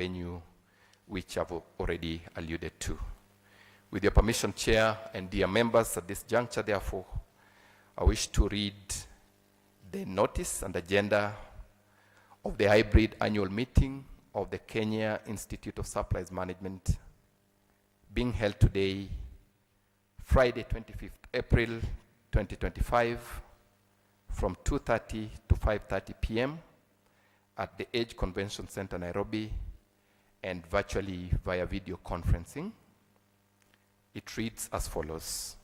venue, which I've already alluded to. With your permission, Chair, and dear members, at this juncture, therefore, I wish to read the notice and agenda of the hybrid annual meeting of the Kenya Institute of Supplies Management being held today, Friday, 25th April 2025, from 2:30 to 5:30 p.m. at the Age Convention Center, Nairobi, and virtually via video conferencing. It reads as follows.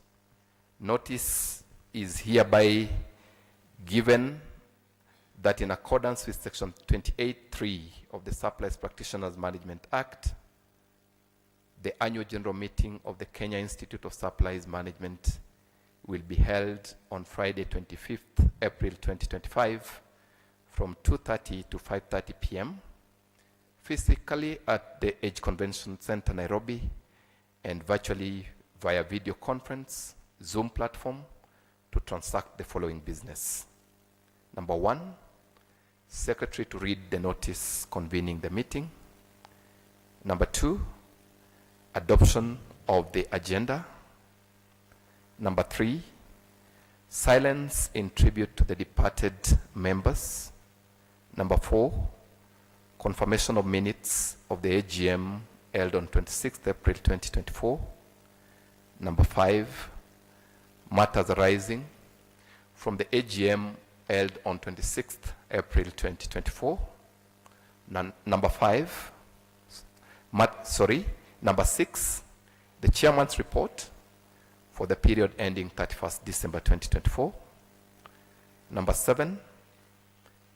Notice is hereby given that in accordance with Section 28(3) of the Supplies Practitioners Management Act, the annual general meeting of the Kenya Institute of Supplies Management will be held on Friday, 25th April 2025 from 2:30 to 5:30 p.m. physically at the Age Convention Center, Nairobi, and virtually via video conference, Zoom platform, to transact the following business. Number 1, Secretary to read the notice convening the meeting. Number 2, adoption of the agenda. Number 3, silence in tribute to the departed members. Number 4, confirmation of minutes of the AGM held on 26th April 2024. Number 5, matters arising from the AGM held on 26th April 2024. Number 6, the Chairman's report for the period ending 31st December 2024. Number 7,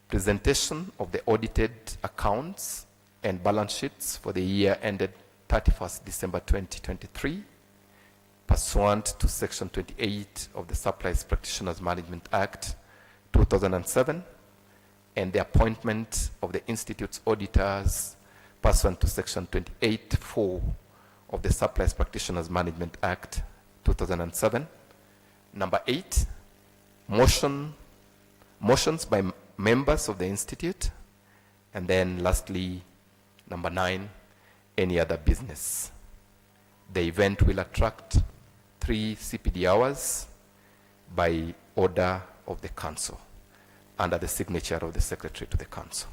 presentation of the audited accounts and balance sheets for the year ended 31st December 2023, pursuant to Section 28 of the Supplies Practitioners Management Act 2007, and the appointment of the Institute's auditors pursuant to Section 28(4) of the Supplies Practitioners Management Act 2007. Number 8, motions by members of the Institute. And then lastly, number 9, any other business. The event will attract 3 CPD hours by order of the Council under the signature of the Secretary to the Council.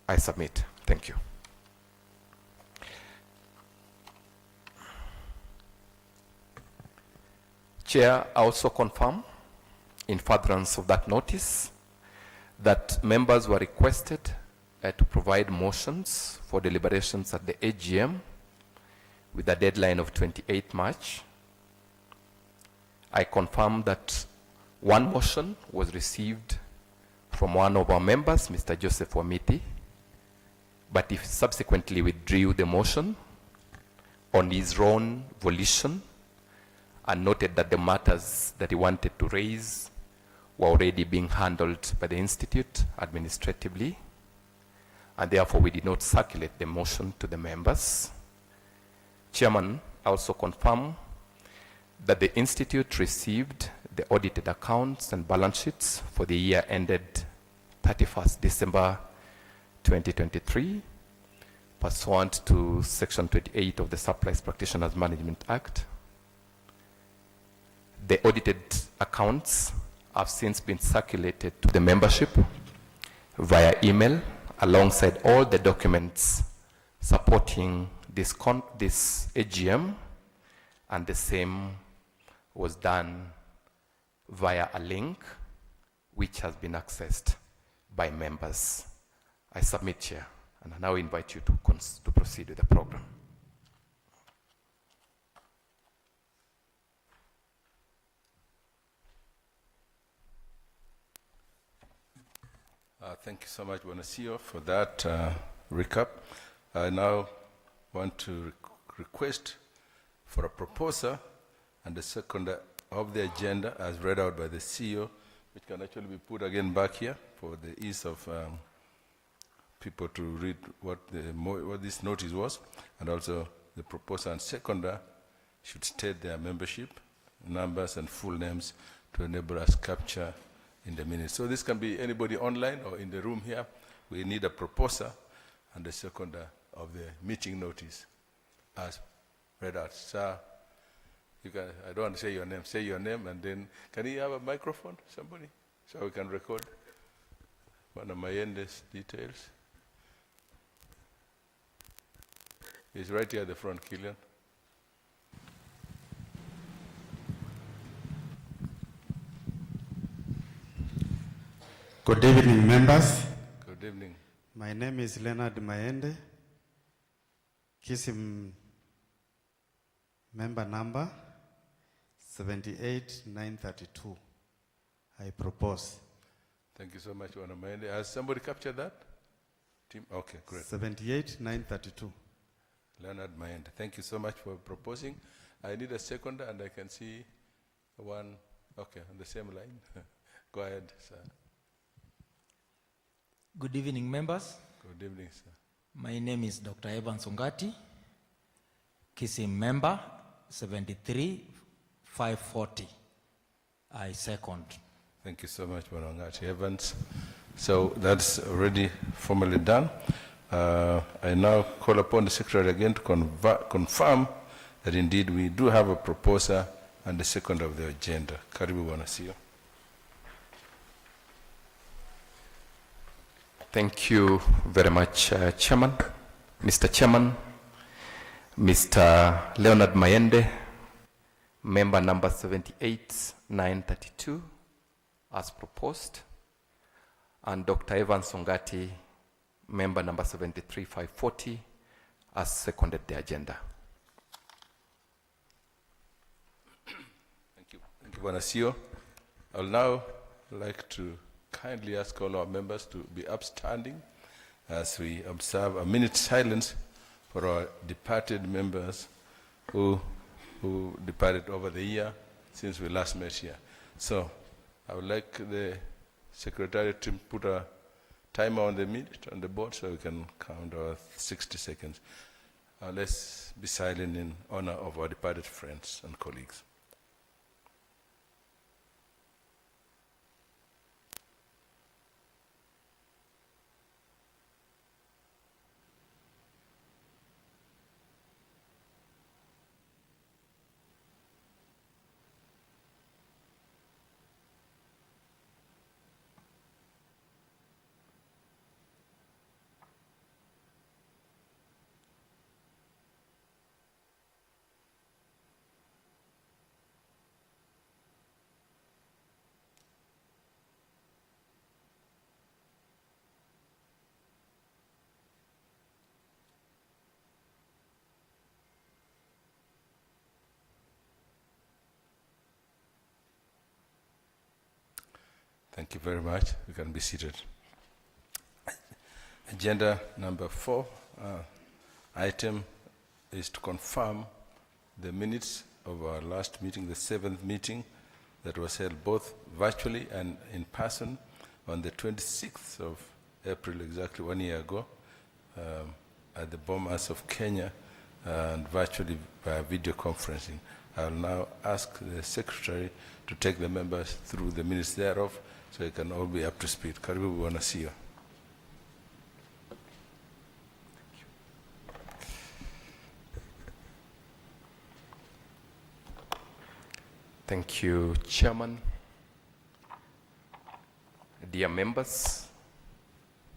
I submit. Thank you. Chair, I also confirm, in furtherance of that notice, that members were requested to provide motions for deliberations at the AGM with a deadline of 28 March. I confirm that one motion was received from one of our members, Mr. Joseph Wamiti, but he subsequently withdrew the motion on his own volition and noted that the matters that he wanted to raise were already being handled by the Institute administratively, and therefore we did not circulate the motion to the members. Chairman, I also confirm that the Institute received the audited accounts and balance sheets for the year ended 31st December 2023, pursuant to Section 28 of the Supplies Practitioners Management Act. The audited accounts have since been circulated to the membership via email, alongside all the documents supporting this AGM, and the same was done via a link which has been accessed by members. I submit, Chair, and I now invite you to proceed with the program. Thank you so much, Bonasio, for that recap. I now want to request for a proposer and a seconder of the agenda as read out by the CEO, which can actually be put again back here for the ease of people to read what this notice was, and also the proposer and seconder should state their membership, numbers, and full names to enable us capture in the minutes. So this can be anybody online or in the room here. We need a proposer and the seconder of the meeting notice as read out. Sir, you can, I don't want to say your name, and then, can you have a microphone, somebody, so we can record one of Mayende's details? He's right here at the front, Killian. Good evening, members. Good evening. My name is Leonard Mayende, Kism member number 78932. I propose. Thank you so much, Wana Mayende. Has somebody captured that? Team? Okay, great. 78932. Leonard Mayende, thank you so much for proposing. I need a seconder, and I can see one, okay, on the same line. Go ahead, sir. Good evening, members. Good evening, sir. My name is Dr. Evan Songati, Kism member 73540. I second. Thank you so much, Wanangati Evans. So that's already formally done. I now call upon the Secretary again to confirm that indeed we do have a proposer and the second of the agenda. Karibu Wanasio. Thank you very much, Chairman. Mr. Chairman, Mr. Leonard Mayende, member number 78932, as proposed, and Dr. Evan Songati, member number 73540, as seconded the agenda. Thank you. Thank you, Wanasio. I'll now like to kindly ask all our members to be upstanding as we observe a minute's silence for our departed members who departed over the year since we last met here. So I would like the Secretariat to put a timer on the minute on the board so we can count our 60 seconds. Let's be silent in honor of our departed friends and colleagues. Thank you very much. You can be seated. Agenda number 4 item is to confirm the minutes of our last meeting, the 7th meeting that was held both virtually and in person on the 26th of April, exactly 1 year ago, at the Bomas of Kenya, and virtually by video conferencing. I'll now ask the Secretary to take the members through the minutes thereof so they can all be up to speed. Karibu Wanasio. Thank you, Chairman. Dear members,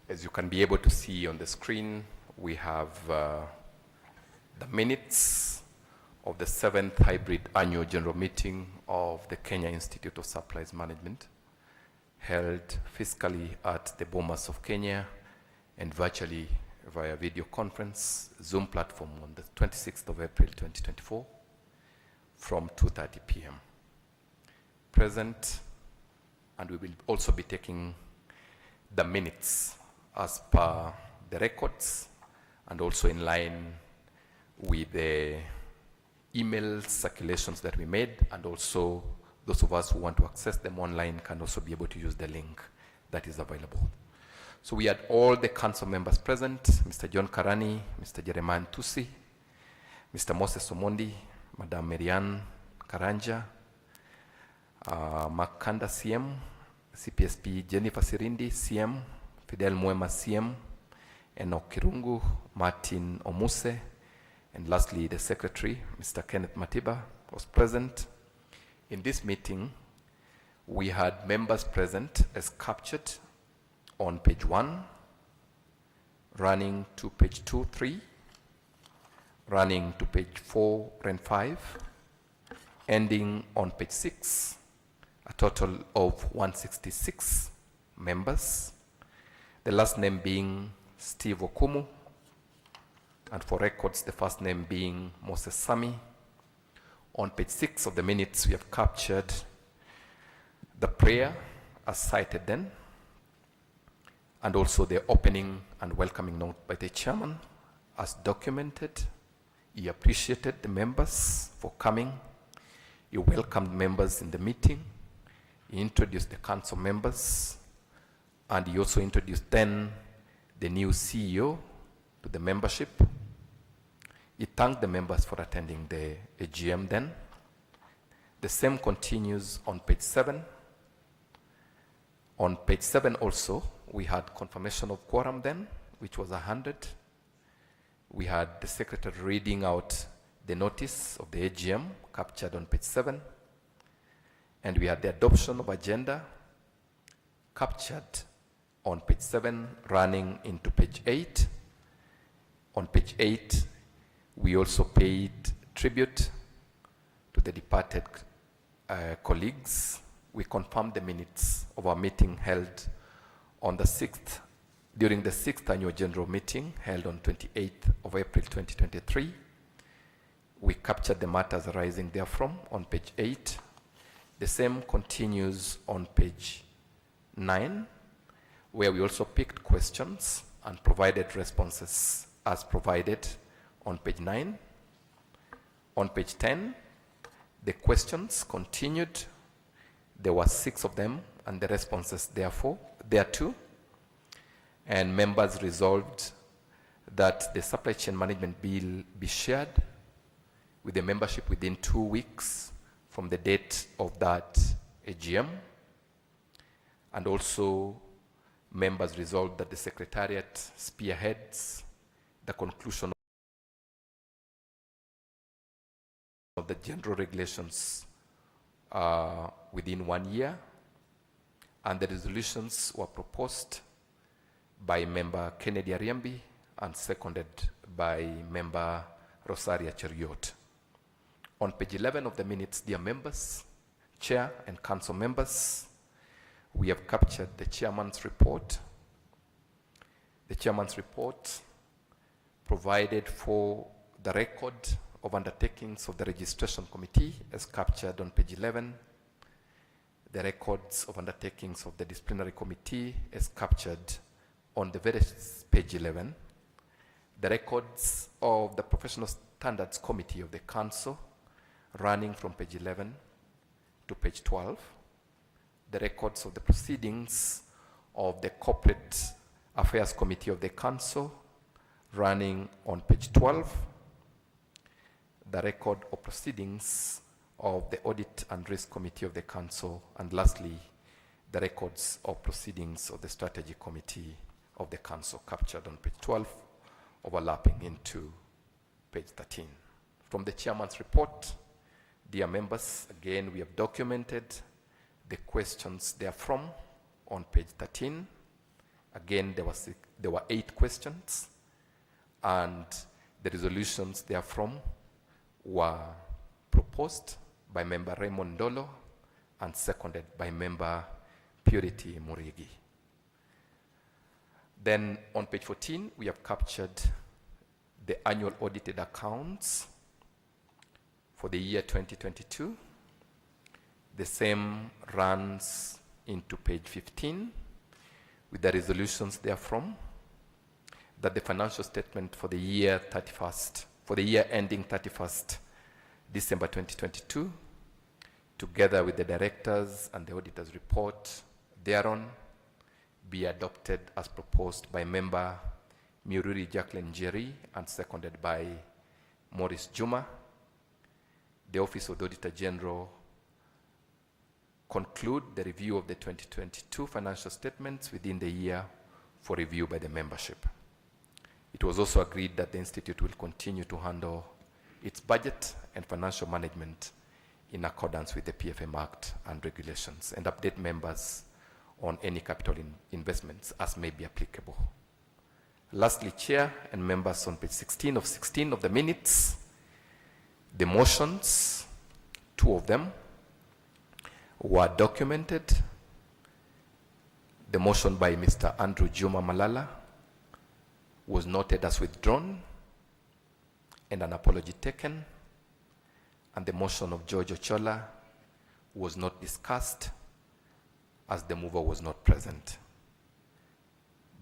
as you can be able to see on the screen, we have the minutes of the 7th Hybrid Annual General Meeting of the Kenya Institute of Supplies Management, held physically at the Bomas of Kenya and virtually via video conference Zoom platform on the 26th of April 2024 from 2:30 p.m. Present, and we will also be taking the minutes as per the records and also in line with the email circulations that we made, and also those of us who want to access them online can also be able to use the link that is available. So we had all the council members present, Mr. John Karani, Mr. Jeremiah Tusi, Mr. Moses Omondi, Madam Marianne Karanja, Makanda CM, CPSP Jennifer Sirindi CM, Fidel Muema CM, Enoch Kirungu, Martin Omuse, and lastly the Secretary, Mr. Kenneth Matiba, was present. In this meeting, we had members present as captured on page 1, running to page 2, 3, running to page 4 and 5, ending on page 6, a total of 166 members. The last name being Steve Okumu, and for records, the first name being Moses Sami. On page 6 of the minutes, we have captured the prayer as cited then, and also the opening and welcoming note by the chairman as documented. He appreciated the members for coming. He welcomed members in the meeting. He introduced the council members, and he also introduced then the new CEO to the membership. He thanked the members for attending the AGM then. The same continues on page 7. On page 7 also, we had confirmation of quorum then, which was 100. We had the secretary reading out the notice of the AGM captured on page 7. And we had the adoption of agenda captured on page 7, running into page 8. On page 8, we also paid tribute to the departed colleagues. We confirmed the minutes of our meeting held on the 6th, during the 6th annual general meeting held on 28th of April 2023. We captured the matters arising therefrom on page 8. The same continues on page 9, where we also picked questions and provided responses as provided on page 9. On page 10, the questions continued. There were 6 of them, and the responses therefore, thereto. And members resolved that the supply chain management bill be shared with the membership within 2 weeks from the date of that AGM. And also, members resolved that the Secretariat spearheads the conclusion of the general regulations within 1 year, and the resolutions were proposed by member Kennedy Ariambi and seconded by member Rosaria Cheriot. On page 11 of the minutes, dear members, chair and council members, we have captured the chairman's report. The chairman's report provided for the record of undertakings of the registration committee as captured on page 11, the records of undertakings of the disciplinary committee as captured on the very page 11, the records of the professional standards committee of the council running from page 11 to page 12, the records of the proceedings of the corporate affairs committee of the council running on page 12, the record of proceedings of the audit and risk committee of the council, and lastly, the records of proceedings of the strategy committee of the council captured on page 12, overlapping into page 13. From the chairman's report, dear members, again, we have documented the questions therefrom on page 13. Again, there were 8 questions, and the resolutions therefrom were proposed by member Raymond Dolo and seconded by member Purity Murigi. Then on page 14, we have captured the annual audited accounts for the year 2022. The same runs into page 15 with the resolutions therefrom that the financial statement for the year ending 31st December 2022, together with the directors and the auditor's report thereon, be adopted as proposed by member Mururi Jacqueline Jerry and seconded by Maurice Juma. The Office of the Auditor General conclude the review of the 2022 financial statements within the year for review by the membership. It was also agreed that the Institute will continue to handle its budget and financial management in accordance with the PFM Act and regulations, and update members on any capital investments as may be applicable. Lastly, Chair and members, on page 16 of the minutes, the motions, 2 of them, were documented. The motion by Mr. Andrew Juma Malala was noted as withdrawn and an apology taken, and the motion of George Ochola was not discussed as the mover was not present.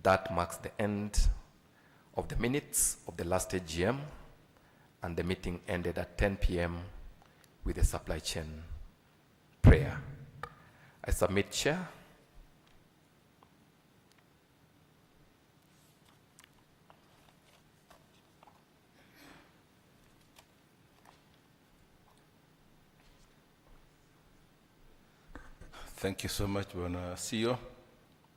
That marks the end of the minutes of the last AGM, and the meeting ended at 10 p.m. with a supply chain prayer. I submit, Chair. Thank you so much, Bwana CEO.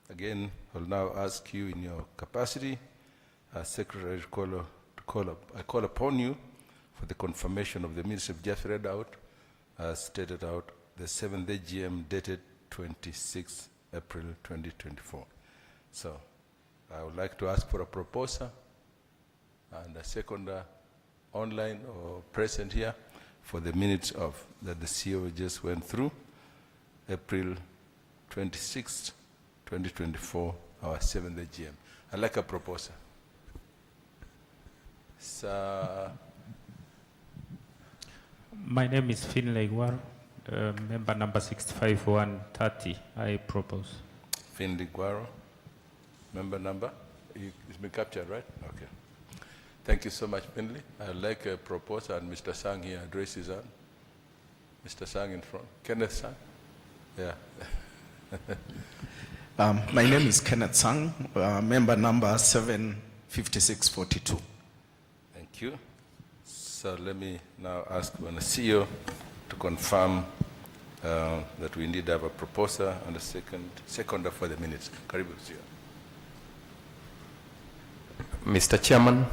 Again, I'll now ask you in your capacity as Secretary I call upon you for the confirmation of the minutes of just read out, as stated out, the 7th AGM dated 26 April 2024. So, I would like to ask for a proposer and a seconder online or present here for the minutes of that the CEO just went through, April 26th, 2024, our 7th AGM. I'd like a proposer. Sir. My name is Finlay Guaro, member number 65130. I propose. Finlay Guaro, member number? It's been captured, right? Okay. Thank you so much, Finlay. I'd like a proposer, and Mr. Sang here addresses on. Mr. Sang in front. Kenneth Sang? Yeah. My name is Kenneth Sang, member number 75642. Thank you. So let me now ask the CEO to confirm that we need to have a proposer and a seconder for the minutes. Karibu, CEO. Mr. Chairman,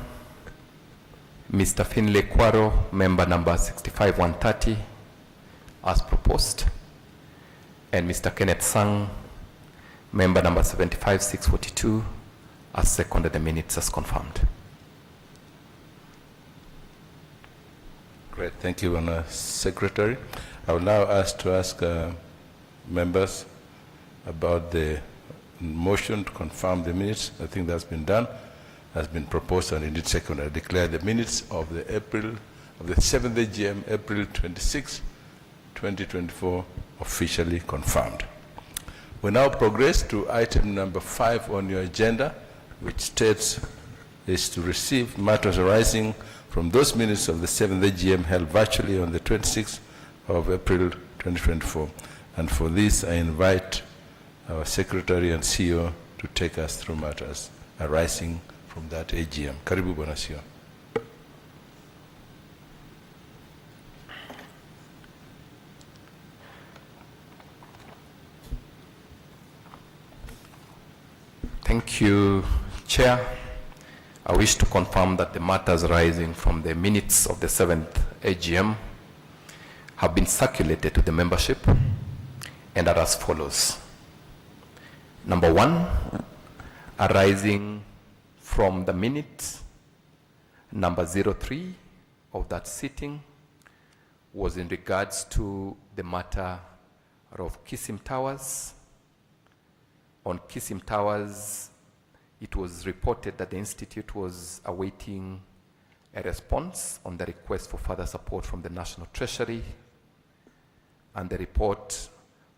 Mr. Finlay Kwaro, member number 65130, as proposed, and Mr. Kenneth Sang, member number 75642, as seconded the minutes as confirmed. Great, thank you, Secretary. I will now ask members about the motion to confirm the minutes. I think that's been done, has been proposed, and indeed seconded. I declare the minutes of the 7th AGM, April 26, 2024, officially confirmed. We now progress to item number 5 on your agenda, which states is to receive matters arising from those minutes of the 7th AGM held virtually on the 26th of April 2024. And for this, I invite our Secretary and CEO to take us through matters arising from that AGM. Karibu, Bwana CEO. Thank you, Chair. I wish to confirm that the matters arising from the minutes of the 7th AGM have been circulated to the membership and are as follows. Number 1, arising from the minute number 03 of that sitting was in regards to the matter of Kism Towers. On Kism Towers, it was reported that the Institute was awaiting a response on the request for further support from the National Treasury, and the report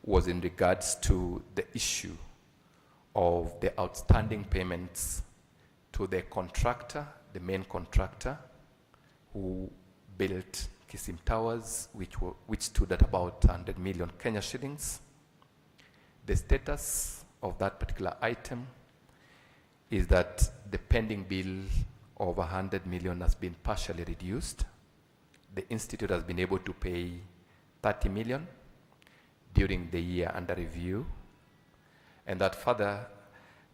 was in regards to the issue of the outstanding payments to the contractor, the main contractor, who built Kism Towers, which stood at about 100 million Kenya shillings. The status of that particular item is that the pending bill of 100 million has been partially reduced. The Institute has been able to pay 30 million during the year under review, and that further,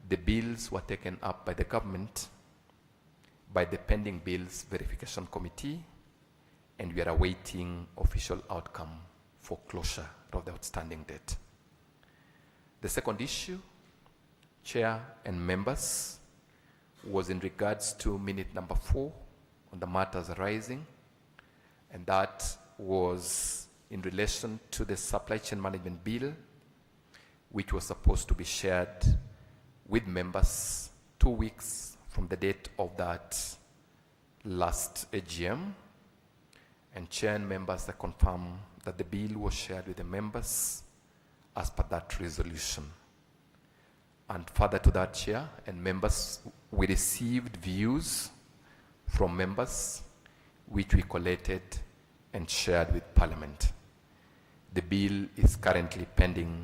the bills were taken up by the government by the pending bills verification committee, and we are awaiting official outcome for closure of the outstanding debt. The second issue, Chair and members, was in regards to minute number 4 on the matters arising, and that was in relation to the supply chain management bill, which was supposed to be shared with members 2 weeks from the date of that last AGM. And Chair and members, I confirm that the bill was shared with the members as per that resolution. And further to that, Chair and members, we received views from members which we collated and shared with Parliament. The bill is currently pending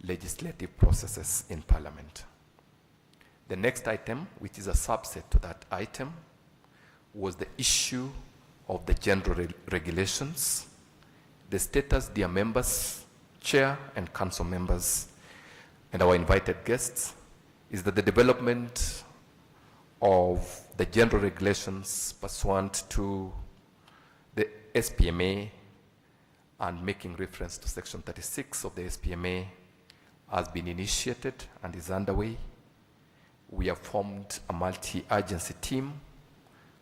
legislative processes in Parliament. The next item, which is a subset to that item, was the issue of the general regulations. The status, dear members, Chair and Council members, and our invited guests, is that the development of the general regulations pursuant to the SPMA and making reference to Section 36 of the SPMA has been initiated and is underway. We have formed a multi-agency team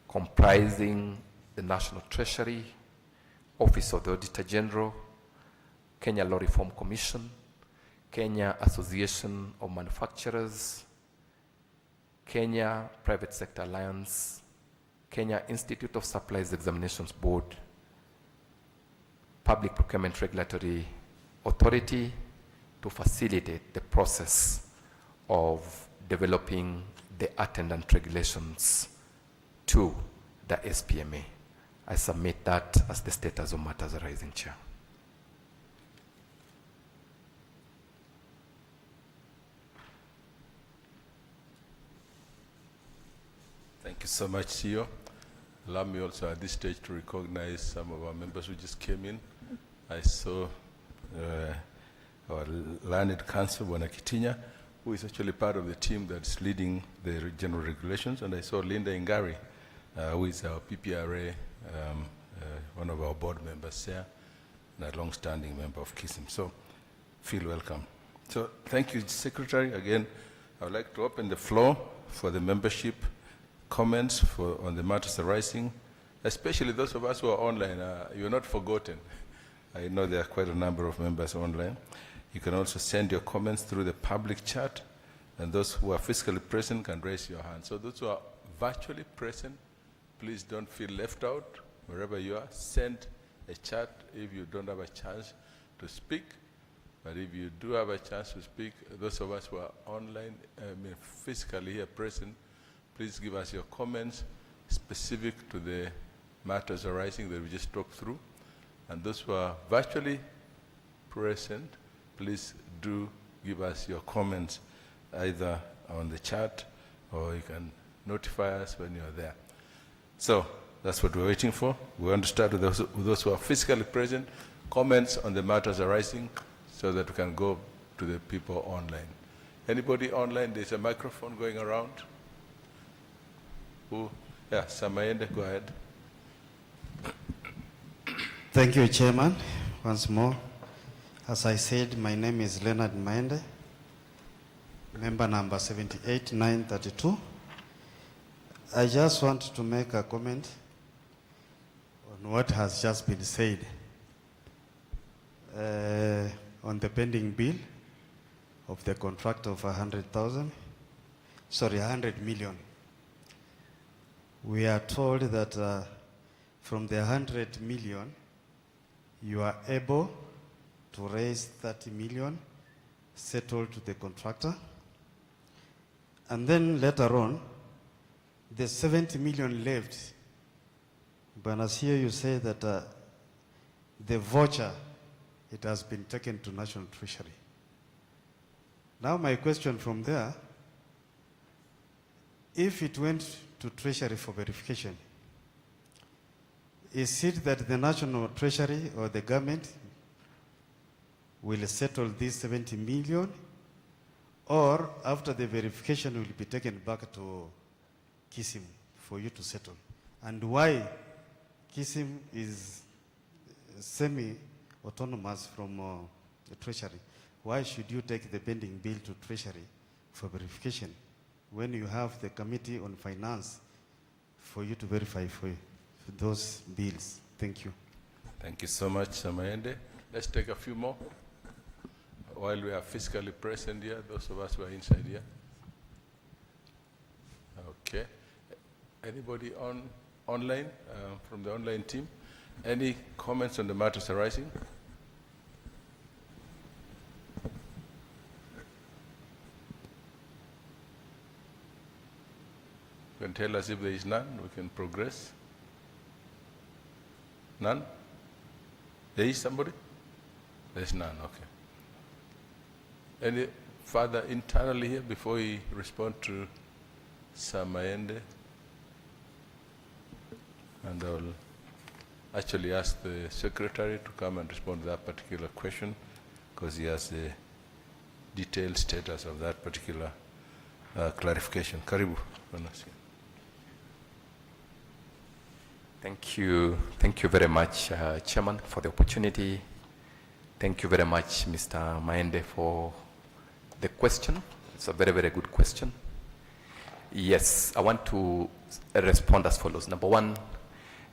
comprising the National Treasury, Office of the Auditor General, Kenya Law Reform Commission, Kenya Association of Manufacturers, Kenya Private Sector Alliance, Kenya Institute of Supplies Examinations Board, Public Procurement Regulatory Authority, to facilitate the process of developing the attendant regulations to the SPMA. I submit that as the status of matters arising, Chair. Thank you so much, CEO. Allow me also at this stage to recognize some of our members who just came in. I saw our learned counsel, Bwana Kitinya, who is actually part of the team that's leading the general regulations, and I saw Linda Ingari, who is our PPRA, one of our board members here, and a long-standing member of Kism. So, feel welcome. So, thank you, Secretary. Again, I would like to open the floor for the membership comments on the matters arising, especially those of us who are online. You're not forgotten. I know there are quite a number of members online. You can also send your comments through the public chat, and those who are physically present can raise your hand. So those who are virtually present, please don't feel left out. Wherever you are, send a chat if you don't have a chance to speak. But if you do have a chance to speak, those of us who are online, physically here present, please give us your comments specific to the matters arising that we just talked through. And those who are virtually present, please do give us your comments either on the chat or you can notify us when you're there. So that's what we're waiting for. We want to start with those who are physically present, comments on the matters arising so that we can go to the people online. Anybody online? There's a microphone going around. Who? Yeah, Samayende, go ahead. Thank you, Chairman. Once more, as I said, my name is Leonard Maende, member number 78932. I just want to make a comment on what has just been said on the pending bill of the contract of 100 million. We are told that from the 100 million, you are able to raise 30 million, settled to the contractor. And then later on, the 70 million left. But as here you say that the voucher, it has been taken to National Treasury. Now my question from there, if it went to Treasury for verification, is it that the National Treasury or the government will settle this 70 million, or after the verification will be taken back to Kism for you to settle. And why Kism is semi-autonomous from the Treasury. Why should you take the pending bill to Treasury for verification when you have the Committee on Finance for you to verify for those bills? Thank you. Thank you so much, Samaende. Let's take a few more while we are physically present here, those of us who are inside here. Okay. Anybody online from the online team? Any comments on the matters arising? You can tell us if there is none, we can progress. None? There is somebody? There is none, okay. Any further internally here before we respond to Samaende? And I will actually ask the Secretary to come and respond to that particular question because he has the detailed status of that particular clarification. Karibu. Thank you very much, Chairman, for the opportunity. Thank you very much, Mr. Maende, for the question. It's a very, very good question. Yes, I want to respond as follows. Number one,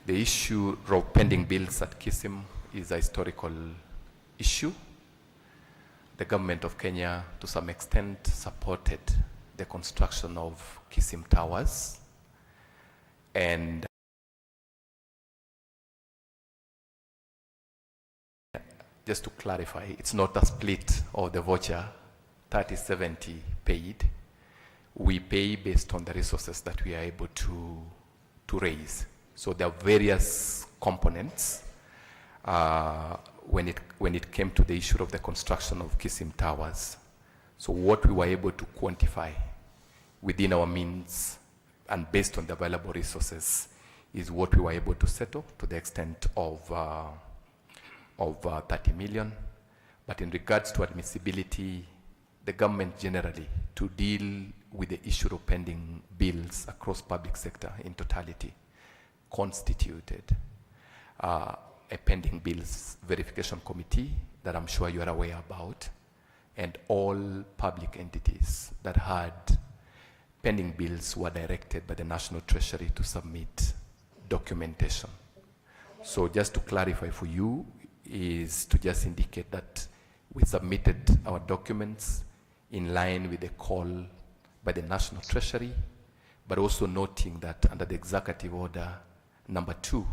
the issue of pending bills at Kism is a historical issue. The government of Kenya, to some extent, supported the construction of Kism Towers. And just to clarify, it's not a split of the voucher, 30/70 paid. We pay based on the resources that we are able to raise. So there are various components when it came to the issue of the construction of Kism Towers. So what we were able to quantify within our means and based on the available resources is what we were able to settle to the extent of 30 million. But in regards to admissibility, the government generally, to deal with the issue of pending bills across public sector in totality, constituted a pending bills verification committee that I'm sure you are aware about, and all public entities that had pending bills were directed by the National Treasury to submit documentation. So just to clarify for you is to just indicate that we submitted our documents in line with the call by the National Treasury, but also noting that under the Executive Order number 2,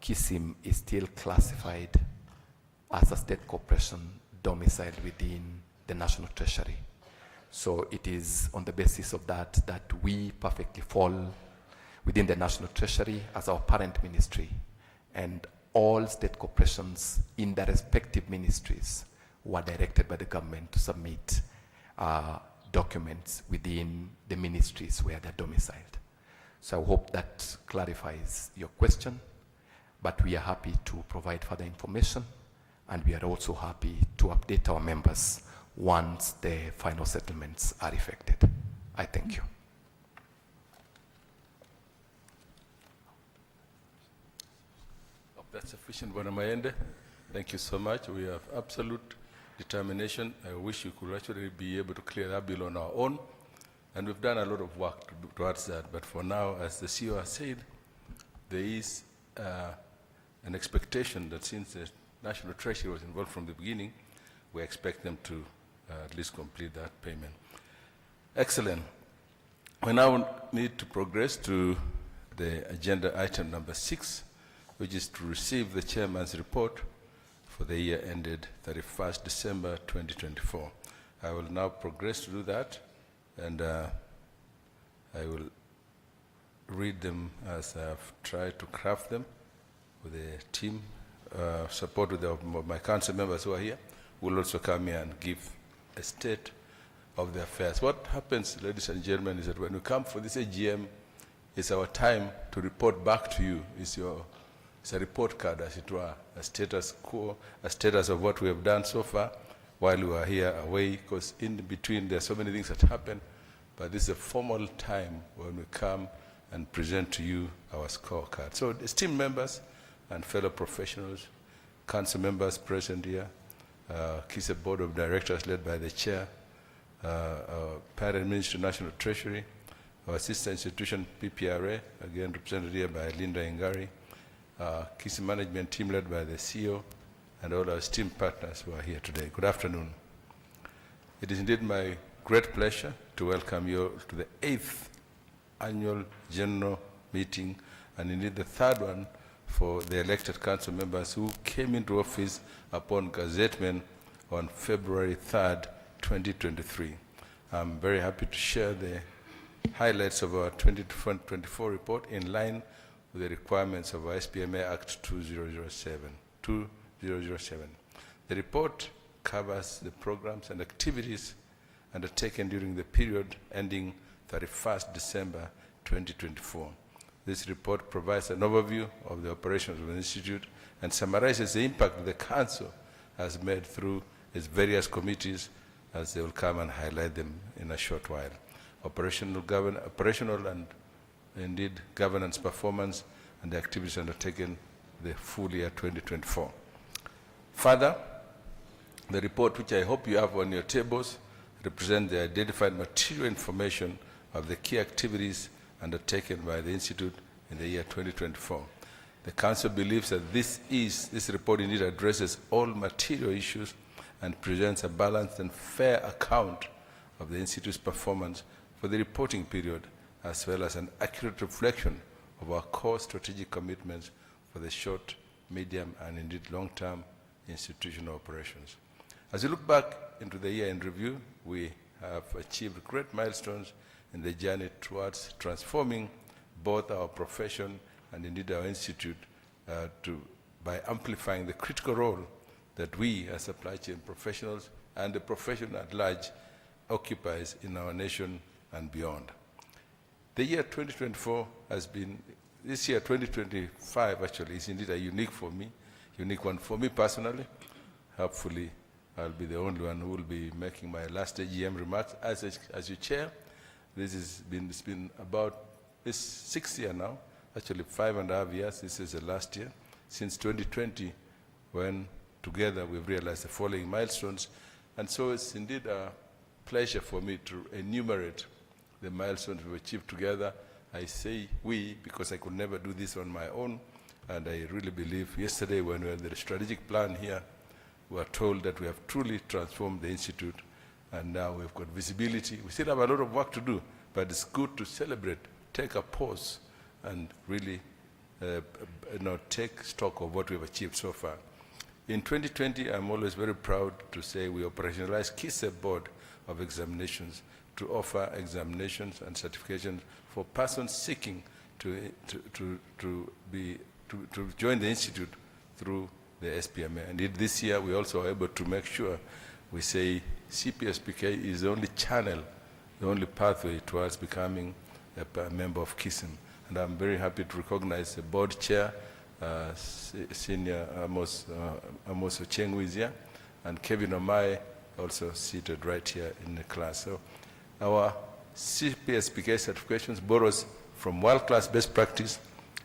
Kism is still classified as a state corporation domiciled within the National Treasury. So it is on the basis of that we perfectly fall within the National Treasury as our parent ministry, and all state corporations in their respective ministries were directed by the government to submit documents within the ministries where they're domiciled. So I hope that clarifies your question, but we are happy to provide further information, and we are also happy to update our members once the final settlements are effected. I thank you. That's sufficient, Bwana Maende. Thank you so much. We have absolute determination. I wish you could actually be able to clear that bill on our own. And we've done a lot of work towards that. But for now, as the CEO has said, there is an expectation that since the National Treasury was involved from the beginning, we expect them to at least complete that payment. Excellent. We now need to progress to the agenda item number 6, which is to receive the chairman's report for the year ended 31st December 2024. I will now progress to do that, and I will read them as I've tried to craft them with the team, support with my council members who are here. Will also come here and give a state of the affairs. What happens, ladies and gentlemen, is that when we come for this AGM, it's our time to report back to you. It's a report card, as it were, a status quo, a status of what we have done so far while we are here away, because in between there are so many things that happen, but this is a formal time when we come and present to you our scorecard. So, esteemed members and fellow professionals, council members present here, Kism Board of Directors led by the chair, our parent ministry, National Treasury, our sister institution, PPRA, again represented here by Linda Ingari, Kism management team led by the CEO, and all our esteemed partners who are here today. Good afternoon. It is indeed my great pleasure to welcome you to the 8th annual general meeting, and indeed the 3rd one for the elected council members who came into office upon gazettement on February 3rd, 2023. I'm very happy to share the highlights of our 2024 report in line with the requirements of our SPMA Act 2007. The report covers the programs and activities undertaken during the period ending 31st December 2024. This report provides an overview of the operations of the Institute and summarizes the impact the Council has made through its various committees, as they will come and highlight them in a short while. Operational and indeed governance performance and the activities undertaken the full year 2024. Further, the report, which I hope you have on your tables, represents the identified material information of the key activities undertaken by the Institute in the year 2024. The Council believes that this report indeed addresses all material issues and presents a balanced and fair account of the Institute's performance for the reporting period, as well as an accurate reflection of our core strategic commitments for the short, medium, and indeed long-term institutional operations. As we look back into the year in review, we have achieved great milestones in the journey towards transforming both our profession and indeed our institute by amplifying the critical role that we as supply chain professionals and the profession at large occupies in our nation and beyond. The year 2024 has been, this year 2025 actually is indeed a unique one for me personally. Hopefully I'll be the only one who will be making my last AGM remarks as your chair. It's been about this 6th year now, actually 5.5 years. This is the last year since 2020, when together we've realized the following milestones. And so it's indeed a pleasure for me to enumerate the milestones we've achieved together. I say we because I could never do this on my own. And I really believe yesterday when we had the strategic plan here, we were told that we have truly transformed the Institute, and now we've got visibility. We still have a lot of work to do, but it's good to celebrate, take a pause, and really take stock of what we've achieved so far. In 2020, I'm always very proud to say we operationalized Kism Board of Examinations to offer examinations and certifications for persons seeking to join the Institute through the SPMA. And this year, we also are able to make sure we say CPSPK is the only channel, the only pathway towards becoming a member of Kism. And I'm very happy to recognize the board chair, Senior Amos Ocheng, who is here, and Kevin Omai, also seated right here in the class. So our CPSPK certifications borrows from world-class best practice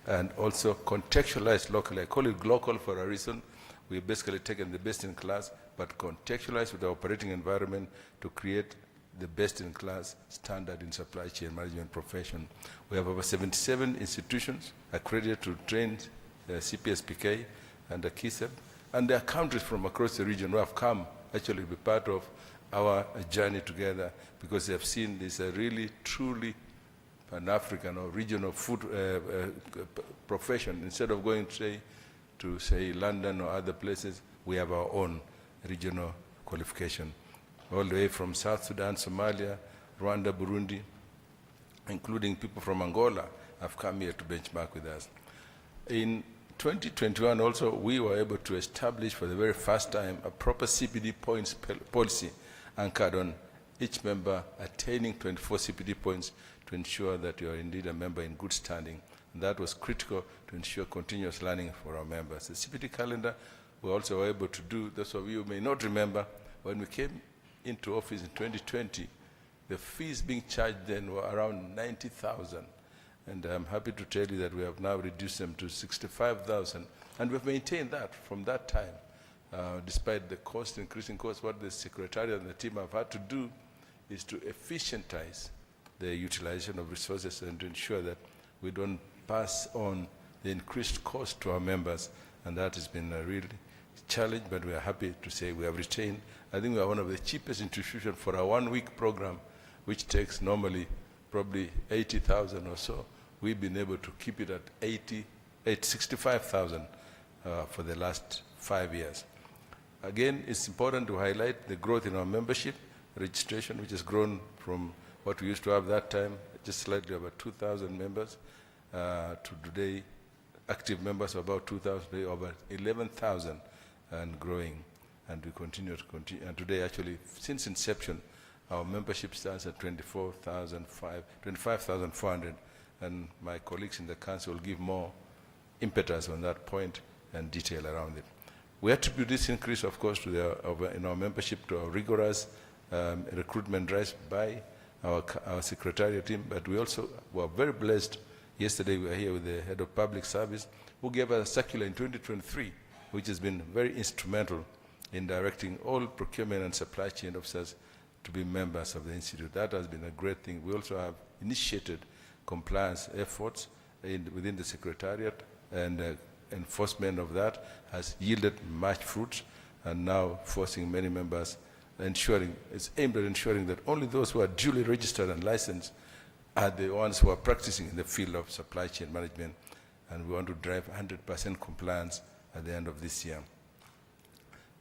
and also contextualized locally. I call it local for a reason. We've basically taken the best in class, but contextualized with the operating environment to create the best-in-class standard in supply chain management profession. We have over 77 institutions accredited to train CPSPK and the Kism, and there are countries from across the region who have come actually to be part of our journey together because they have seen this really, truly Pan-African or regional food profession. Instead of going to say London or other places, we have our own regional qualification. All the way from South Sudan, Somalia, Rwanda, Burundi, including people from Angola, have come here to benchmark with us. In 2021 also, we were able to establish for the very first time a proper CPD points policy anchored on each member attaining 24 CPD points to ensure that you are indeed a member in good standing. And that was critical to ensure continuous learning for our members. The CPD calendar, we also were able to do, those of you who may not remember, when we came into office in 2020, the fees being charged then were around 90,000. And I'm happy to tell you that we have now reduced them to 65,000, and we've maintained that from that time. Despite the cost, increasing cost, what the Secretariat and the team have had to do is to efficientize the utilization of resources and to ensure that we don't pass on the increased cost to our members, and that has been a real challenge, but we are happy to say we have retained. I think we are one of the cheapest institutions for a 1-week program, which takes normally probably 80,000 or so. We've been able to keep it at 65,000 for the last 5 years. Again, it's important to highlight the growth in our membership registration, which has grown from what we used to have that time, just slightly over 2,000 members, to today, active members of about 2,000, today over 11,000 and growing. And we continue. And today, actually, since inception, our membership stands at 25,400, and my colleagues in the council will give more impetus on that point and detail around it. We attribute this increase, of course, to in our membership to our rigorous recruitment drives by our Secretariat team, but we also were very blessed. Yesterday we were here with the head of public service, who gave us a circular in 2023, which has been very instrumental in directing all procurement and supply chain officers to be members of the Institute. That has been a great thing. We also have initiated compliance efforts within the Secretariat, and enforcement of that has yielded much fruit, and now forcing many members, it's aimed at ensuring that only those who are duly registered and licensed are the ones who are practicing in the field of supply chain management, and we want to drive 100% compliance at the end of this year.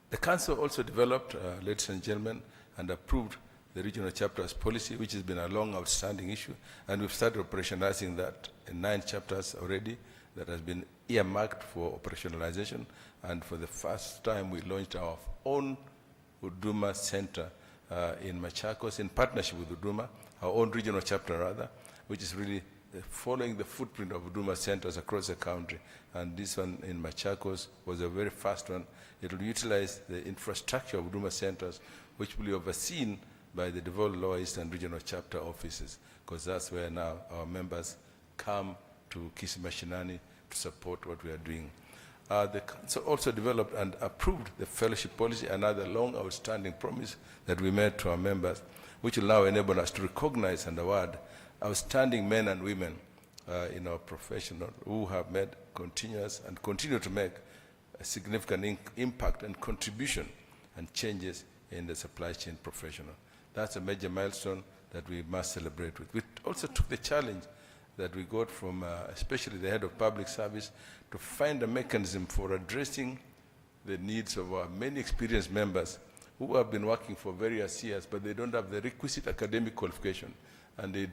The Council also developed, ladies and gentlemen, and approved the regional chapters policy, which has been a long outstanding issue, and we've started operationalizing that in 9 chapters already that has been earmarked for operationalization, and for the first time we launched our own Huduma Center in Machakos in partnership with Huduma, our own regional chapter rather, which is really following the footprint of Huduma centers across the country. And this one in Machakos was a very fast one. It will utilize the infrastructure of Huduma centers, which will be overseen by the devolved Lower Eastern Regional Chapter offices, because that's where now our members come to Kism to support what we are doing. The Council also developed and approved the fellowship policy, another long outstanding promise that we made to our members, which will now enable us to recognize and award outstanding men and women in our profession who have made continuous and continue to make a significant impact and contribution and changes in the supply chain professional. That's a major milestone that we must celebrate with. We also took the challenge that we got from especially the head of public service to find a mechanism for addressing the needs of our many experienced members who have been working for various years, but they don't have the requisite academic qualification, and they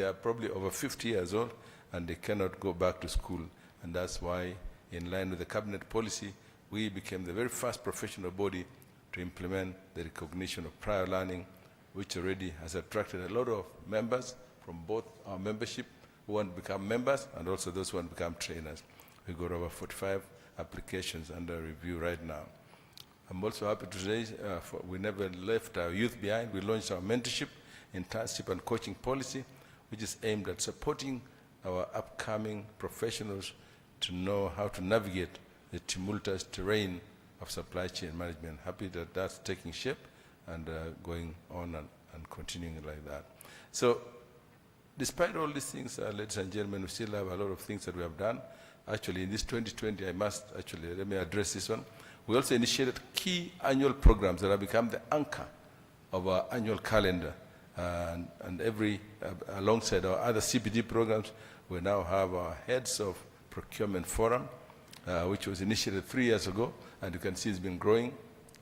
are probably over 50 years old, and they cannot go back to school. And that's why, in line with the cabinet policy, we became the very first professional body to implement the recognition of prior learning, which already has attracted a lot of members from both our membership who want to become members and also those who want to become trainers. We got over 45 applications under review right now. I'm also happy to say we never left our youth behind. We launched our mentorship, internship and coaching policy, which is aimed at supporting our upcoming professionals to know how to navigate the tumultuous terrain of supply chain management. Happy that that's taking shape and going on and continuing like that. So despite all these things, ladies and gentlemen, we still have a lot of things that we have done. Actually, in this 2020, let me address this one. We also initiated key annual programs that have become the anchor of our annual calendar. And alongside our other CPD programs, we now have our Heads of Procurement Forum, which was initiated 3 years ago, and you can see it's been growing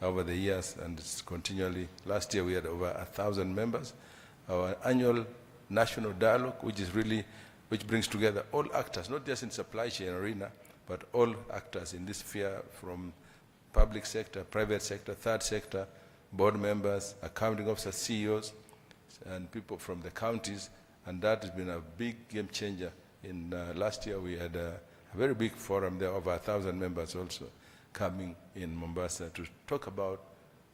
over the years, and it's continually. Last year we had over 1,000 members. Our annual national dialogue, which brings together all actors, not just in supply chain arena, but all actors in this sphere, from public sector, private sector, third sector, board members, accounting officers, CEOs, and people from the counties, and that has been a big game changer. In last year we had a very big forum there, over 1,000 members also coming in Mombasa to talk about,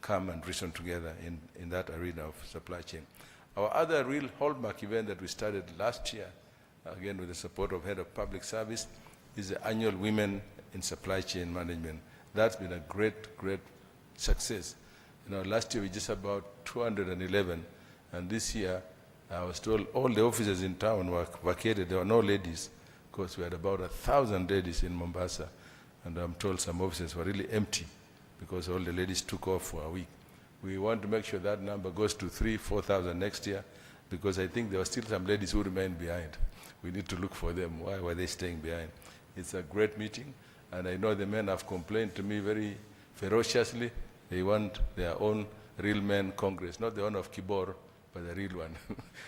come and reason together in that arena of supply chain. Our other real hallmark event that we started last year again with the support of Head of Public Service, is the annual Women in Supply Chain Management. That's been a great, great success. Last year we just about 211, and this year I was told all the offices in town were vacated. There were no ladies, because we had about 1,000 ladies in Mombasa, and I'm told some offices were really empty because all the ladies took off for a week. We want to make sure that number goes to 3,000-4,000 next year, because I think there were still some ladies who remained behind. We need to look for them. Why were they staying behind? It's a great meeting, and I know the men have complained to me very ferociously. They want their own real men Congress, not the one of Kibor, but the real one.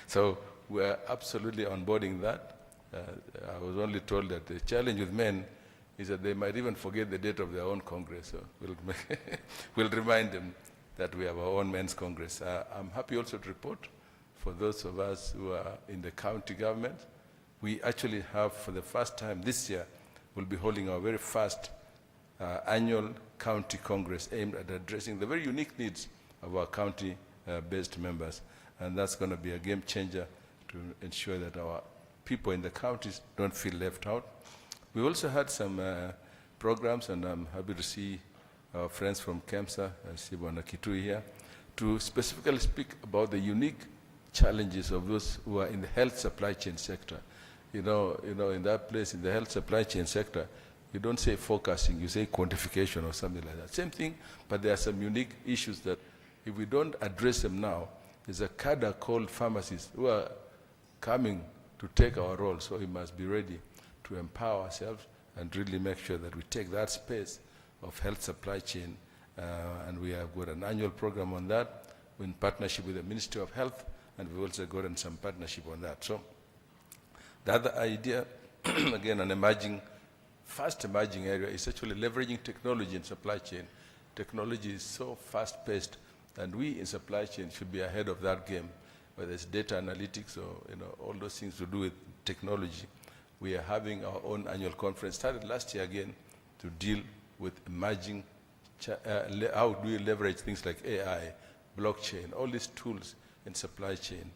So we're absolutely onboarding that. I was only told that the challenge with men is that they might even forget the date of their own Congress. So we'll remind them that we have our own men's Congress. I'm happy also to report, for those of us who are in the county government, we actually have, for the first time this year, we'll be holding our very first annual county congress aimed at addressing the very unique needs of our county-based members. And that's going to be a game changer to ensure that our people in the counties don't feel left out. We also had some programs, and I'm happy to see our friends from KEMSA, Sibwana Kitui here, to specifically speak about the unique challenges of those who are in the health supply chain sector. In that place, in the health supply chain sector, you don't say forecasting, you say quantification or something like that. Same thing, but there are some unique issues that if we don't address them now, there's a cadre called pharmacists who are coming to take our role, so we must be ready to empower ourselves and really make sure that we take that space of health supply chain, and we have got an annual program on that in partnership with the Ministry of Health, and we've also gotten some partnership on that. So the other idea, again, fast emerging area is actually leveraging technology in supply chain. Technology is so fast-paced, and we in supply chain should be ahead of that game, whether it's data analytics or all those things to do with technology. We are having our own annual conference, started last year again, to deal with emerging, how do we leverage things like AI, blockchain, all these tools in supply chain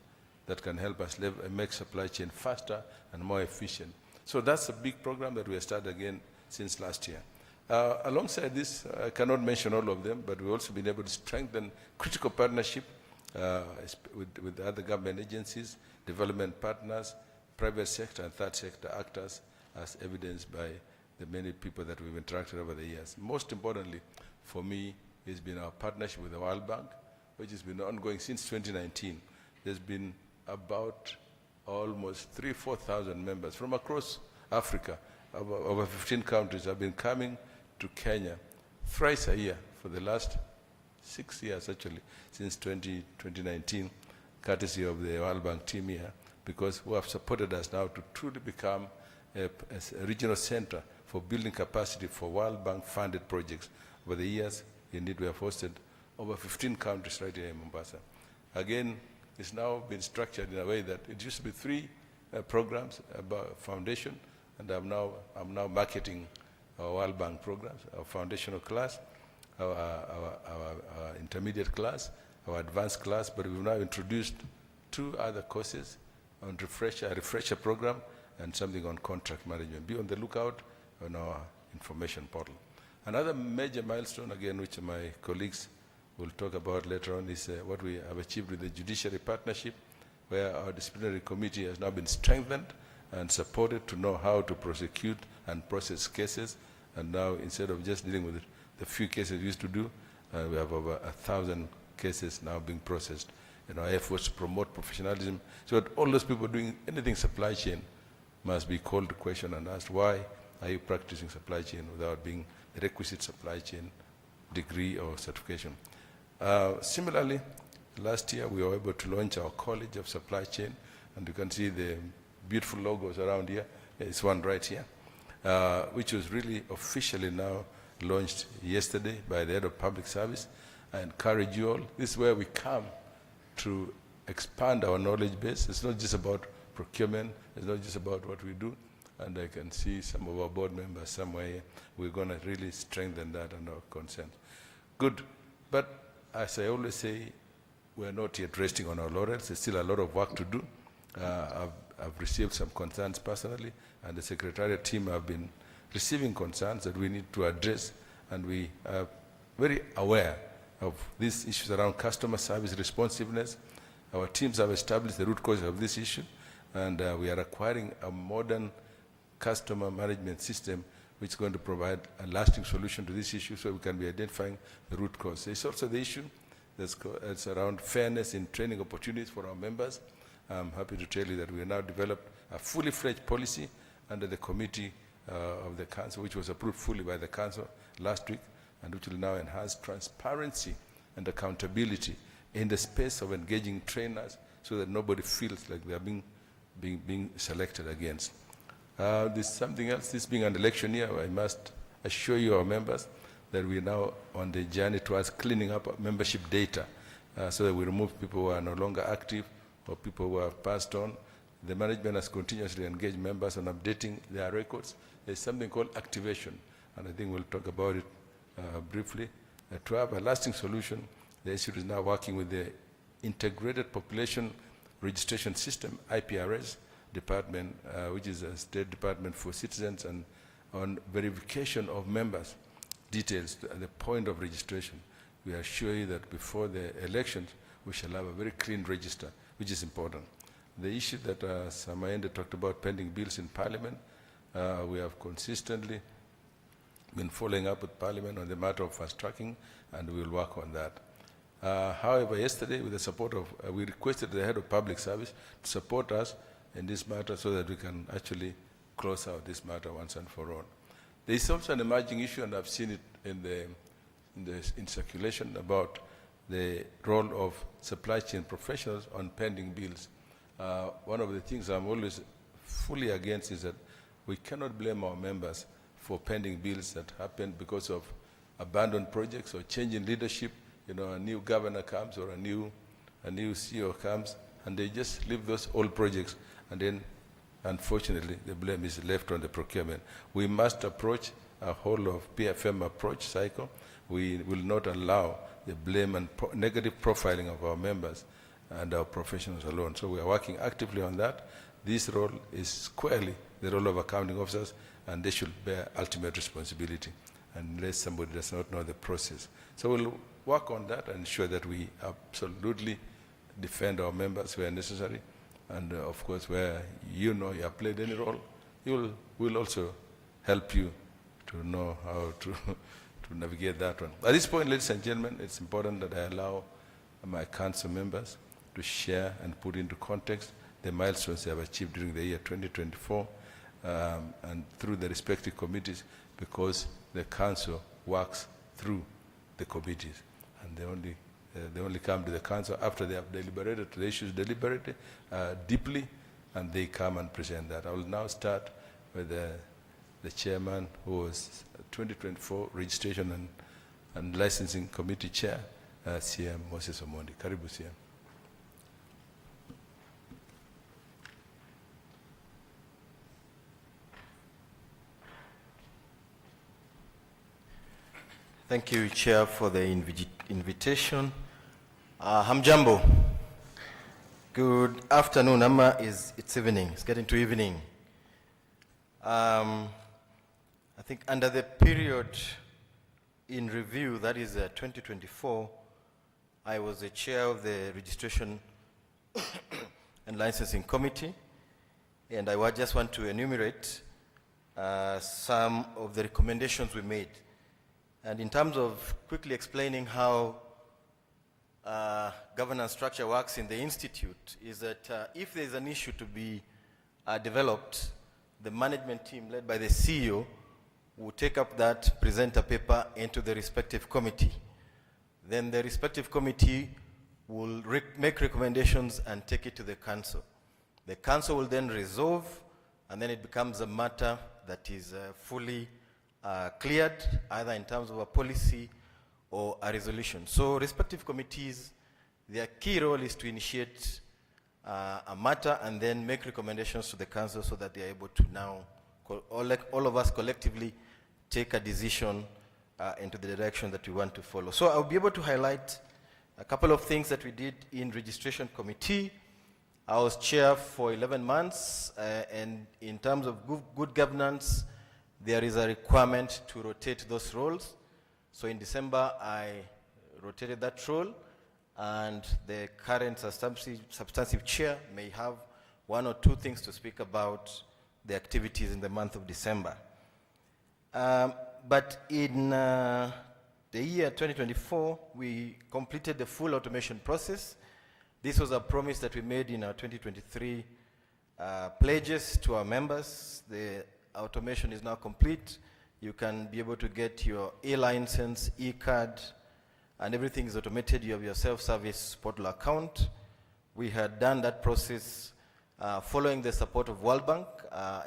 that can help us make supply chain faster and more efficient. So that's a big program that we have started again since last year. Alongside this, I cannot mention all of them, but we've also been able to strengthen critical partnership with other government agencies, development partners, private sector and third sector actors, as evidenced by the many people that we've interacted over the years. Most importantly, for me, has been our partnership with the World Bank, which has been ongoing since 2019. There's been about almost 3,000-4,000 members from across Africa. Over 15 countries have been coming to Kenya thrice a year for the last 6 years, actually, since 2019, courtesy of the World Bank team here, because who have supported us now to truly become a regional center for building capacity for World Bank funded projects. Over the years, indeed, we have hosted over 15 countries right here in Mombasa. Again, it's now been structured in a way that it used to be 3 programs about foundation, and I'm now marketing our World Bank programs, our foundational class, our intermediate class, our advanced class, but we've now introduced 2 other courses on a refresher program and something on contract management. Be on the lookout on our information portal. Another major milestone, again, which my colleagues will talk about later on, is what we have achieved with the judiciary partnership, where our disciplinary committee has now been strengthened and supported to know how to prosecute and process cases. And now, instead of just dealing with the few cases we used to do, we have over 1,000 cases now being processed. Our efforts to promote professionalism, so that all those people doing anything supply chain must be called to question and asked, why are you practicing supply chain without being the requisite supply chain degree or certification? Similarly, last year we were able to launch our College of Supply Chain, and you can see the beautiful logos around here. It's one right here, which was really officially now launched yesterday by the Head of Public Service. I encourage you all, this is where we come to expand our knowledge base. It's not just about procurement, it's not just about what we do, and I can see some of our board members somewhere here. We're going to really strengthen that and our consent. Good, but as I always say, we're not yet resting on our laurels. There's still a lot of work to do. I've received some concerns personally, and the Secretariat team have been receiving concerns that we need to address, and we are very aware of these issues around customer service responsiveness. Our teams have established the root cause of this issue, and we are acquiring a modern customer management system which is going to provide a lasting solution to this issue, so we can be identifying the root cause. There's also the issue that's around fairness in training opportunities for our members. I'm happy to tell you that we have now developed a fully fledged policy under the committee of the council, which was approved fully by the council last week, and which will now enhance transparency and accountability in the space of engaging trainers, so that nobody feels like they are being selected against. There's something else. This being an election year, I must assure you, our members, that we are now on the journey towards cleaning up our membership data, so that we remove people who are no longer active or people who have passed on. The management has continuously engaged members on updating their records. There's something called activation, and I think we'll talk about it briefly. To have a lasting solution, the institute is now working with the Integrated Population Registration System, IPRS, department, which is a state department for citizens, and on verification of members' details at the point of registration. We assure you that before the elections, we shall have a very clean register, which is important. The issue that Samaende talked about, pending bills in Parliament, we have consistently been following up with Parliament on the matter of fast tracking, and we will work on that. However, yesterday, with the support of, we requested the head of public service to support us in this matter, so that we can actually close out this matter once and for all. There is also an emerging issue, and I've seen it in circulation, about the role of supply chain professionals on pending bills. One of the things I'm always fully against is that we cannot blame our members for pending bills that happen because of abandoned projects or change in leadership. You know, a new governor comes or a new CEO comes, and they just leave those old projects, and then, unfortunately, the blame is left on the procurement. We must approach a whole of PFM approach cycle. We will not allow the blame and negative profiling of our members and our professionals alone. So we are working actively on that. This role is squarely the role of accounting officers, and they should bear ultimate responsibility unless somebody does not know the process. So we'll work on that and ensure that we absolutely defend our members where necessary. And of course, where you know you have played any role, we'll also help you to know how to navigate that one. At this point, ladies and gentlemen, it's important that I allow my council members to share and put into context the milestones they have achieved during the year 2024 and through the respective committees, because the council works through the committees, and they only come to the council after they have deliberated the issues deliberately, deeply, and they come and present that. I will now start with the chairman, who was 2024 Registration and Licensing Committee Chair, CM Moses Omondi. Karibu, CM. Thank you, Chair, for the invitation. Hamjambo. Good afternoon. It's evening. It's getting to evening. I think under the period in review, that is 2024, I was the chair of the Registration and Licensing Committee, and I just want to enumerate some of the recommendations we made. And in terms of quickly explaining how governance structure works in the Institute, is that if there's an issue to be developed, the management team led by the CEO will take up that, present a paper into the respective committee. Then the respective committee will make recommendations and take it to the council. The council will then resolve, and then it becomes a matter that is fully cleared, either in terms of a policy or a resolution. So respective committees, their key role is to initiate a matter and then make recommendations to the council, so that they are able to now, all of us collectively, take a decision into the direction that we want to follow. So I'll be able to highlight a couple of things that we did in Registration Committee I was chair for 11 months, and in terms of good governance, there is a requirement to rotate those roles. So in December, I rotated that role, and the current substantive chair may have one or two things to speak about the activities in the month of December. But in the year 2024, we completed the full automation process. This was a promise that we made in our 2023 pledges to our members. The automation is now complete. You can be able to get your e-license, e-card, and everything is automated. You have your self-service portal account. We had done that process following the support of World Bank.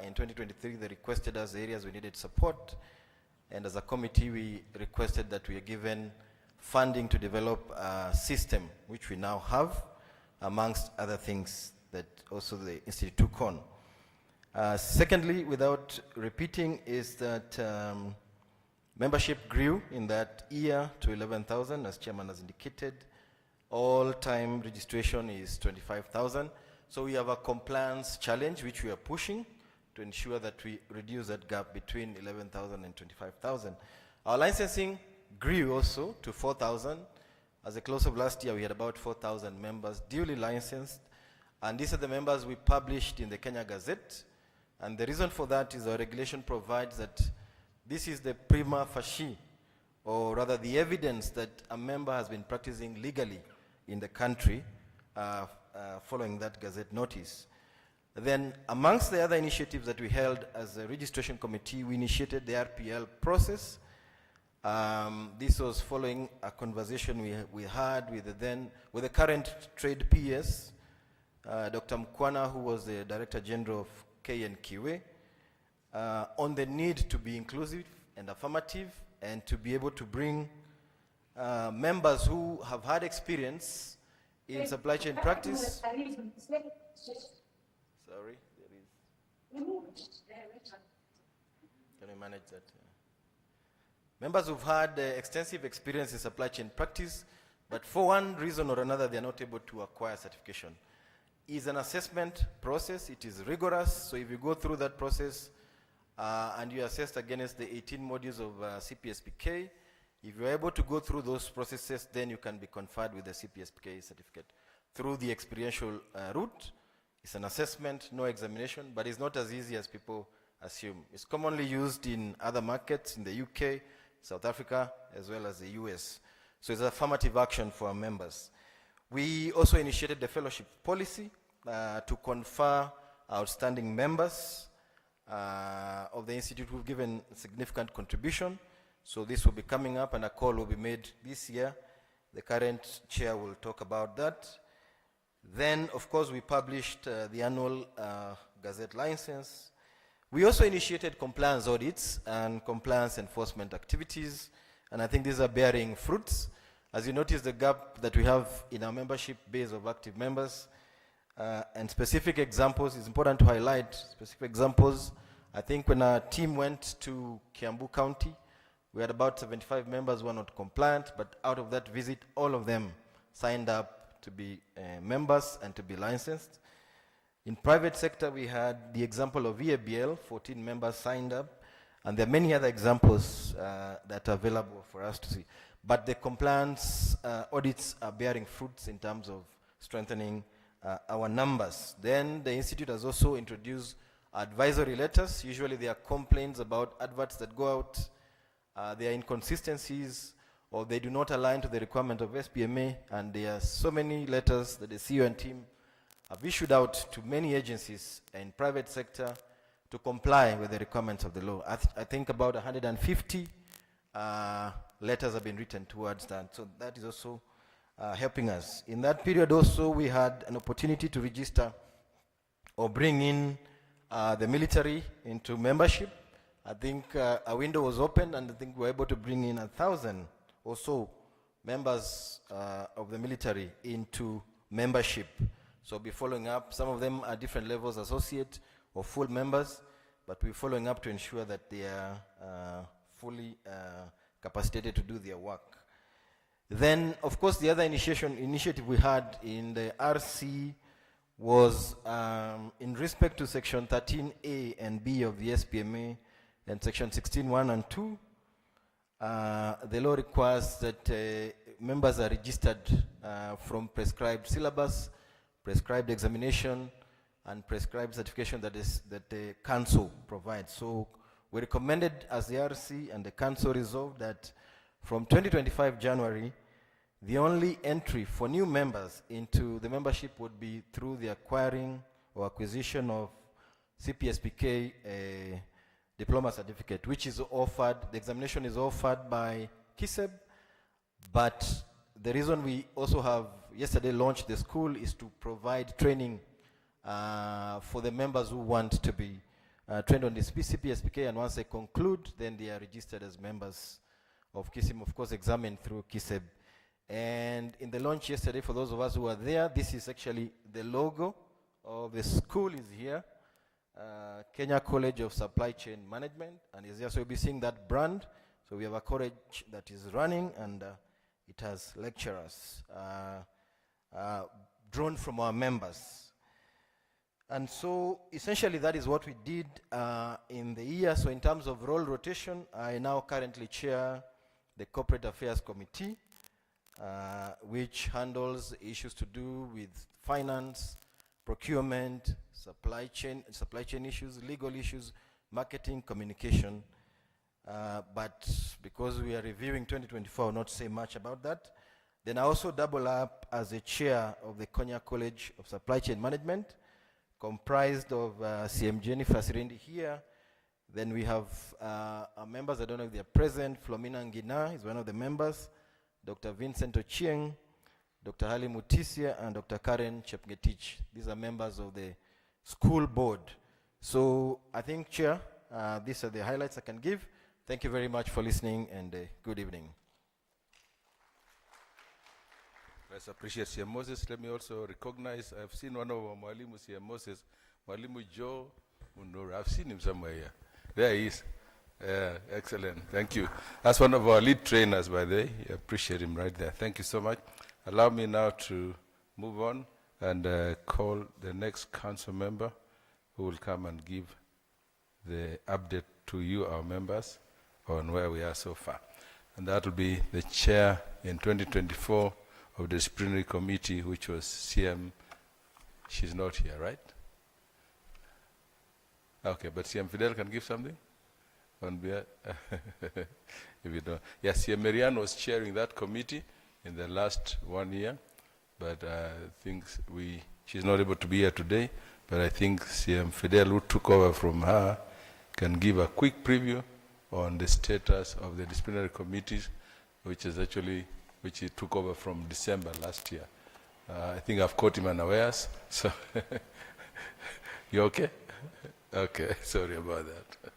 In 2023, they requested us the areas we needed support. And as a committee, we requested that we are given funding to develop a system, which we now have, amongst other things that also the Institute took on. Secondly, without repeating, is that membership grew in that year to 11,000, as chairman has indicated. All-time registration is 25,000. So we have a compliance challenge, which we are pushing to ensure that we reduce that gap between 11,000 and 25,000. Our licensing grew also to 4,000. As the close of last year, we had about 4,000 members duly licensed. And these are the members we published in the Kenya Gazette. And the reason for that is our regulation provides that this is the prima facie, or rather the evidence that a member has been practicing legally in the country following that Gazette notice. Then amongst the other initiatives that we held as a registration committee, we initiated the RPL process. This was following a conversation we had with the current trade PS, Dr. Mkwana, who was the Director General of KNQA, on the need to be inclusive and affirmative and to be able to bring members who have had experience in supply chain practice. Sorry, there is. Can we manage that? Members who've had extensive experience in supply chain practice, but for one reason or another, they are not able to acquire certification. It's an assessment process. It is rigorous. So if you go through that process and you are assessed against the 18 modules of CPSPK, if you're able to go through those processes, then you can be conferred with the CPSPK certificate through the experiential route. It's an assessment, no examination, but it's not as easy as people assume. It's commonly used in other markets in the UK, South Africa, as well as the US. So it's a affirmative action for our members. We also initiated the fellowship policy to confer outstanding members of the Institute who've given significant contribution. So this will be coming up and a call will be made this year. The current chair will talk about that. Then, of course, we published the annual Gazette license. We also initiated compliance audits and compliance enforcement activities, and I think these are bearing fruits. As you notice, the gap that we have in our membership base of active members and specific examples, it's important to highlight specific examples. I think when our team went to Kiambu County, we had about 75 members who were not compliant, but out of that visit, all of them signed up to be members and to be licensed. In private sector, we had the example of EABL, 14 members signed up, and there are many other examples that are available for us to see. But the compliance audits are bearing fruits in terms of strengthening our numbers. Then the Institute has also introduced advisory letters. Usually there are complaints about adverts that go out. There are inconsistencies or they do not align to the requirement of SPMA, and there are so many letters that the CEO and team have issued out to many agencies in private sector to comply with the requirements of the law. I think about 150 letters have been written towards that. So that is also helping us. In that period also, we had an opportunity to register or bring in the military into membership. I think a window was opened, and I think we were able to bring in 1,000 or so members of the military into membership. So we'll be following up. Some of them are different levels, associate or full members, but we're following up to ensure that they are fully capacitated to do their work. Then, of course, the other initiative we had in the RC was in respect to Section 13A and B of the SPMA and Section 16(1) and 2. The law requires that members are registered from prescribed syllabus, prescribed examination, and prescribed certification that the council provides. So we recommended as the RC, and the council resolved that from 2025 January, the only entry for new members into the membership would be through the acquiring or acquisition of CPSPK diploma certificate, which is offered, the examination is offered by Kism, but the reason we also have yesterday launched the school is to provide training for the members who want to be trained on the CPSPK, and once they conclude, then they are registered as members of Kism, of course examined through Kism. And in the launch yesterday, for those of us who were there, this is actually the logo of the school is here. Kenya College of Supply Chain Management, and is here, so you'll be seeing that brand. So we have a college that is running, and it has lecturers drawn from our members. And so essentially that is what we did in the year. So in terms of role rotation, I now currently chair the Corporate Affairs Committee, which handles issues to do with finance, procurement, supply chain issues, legal issues, marketing, communication. But because we are reviewing 2024, I'll not say much about that. Then I also double up as a chair of the Kenya College of Supply Chain Management, comprised of CM Jennifer Sirindi here. Then we have our members, I don't know if they're present. Flomina Ngina is one of the members. Dr. Vincent Ochieng, Dr. Hali Mutisia, and Dr. Karen Chepngetich. These are members of the school board. So I think, Chair, these are the highlights I can give. Thank you very much for listening, and good evening. Let's appreciate CM Moses. Let me also recognize, I've seen one of our Mwalimu CM Moses, Mwalimu Joe Munora. I've seen him somewhere here. There he is. Excellent. Thank you. That's one of our lead trainers, by the way. I appreciate him right there. Thank you so much. Allow me now to move on and call the next council member who will come and give the update to you, our members, on where we are so far. And that will be the chair in 2024 of the disciplinary committee, which was CM. She's not here, right? Okay, but CM Fidel can give something? On behalf, if you don't. Yes, CM Marianne was chairing that committee in the last 1 year, but I think she's not able to be here today, but I think CM Fidel, who took over from her, can give a quick preview on the status of the disciplinary committees, which he took over from December last year. I think I've caught him unawares, so you okay? Okay, sorry about that.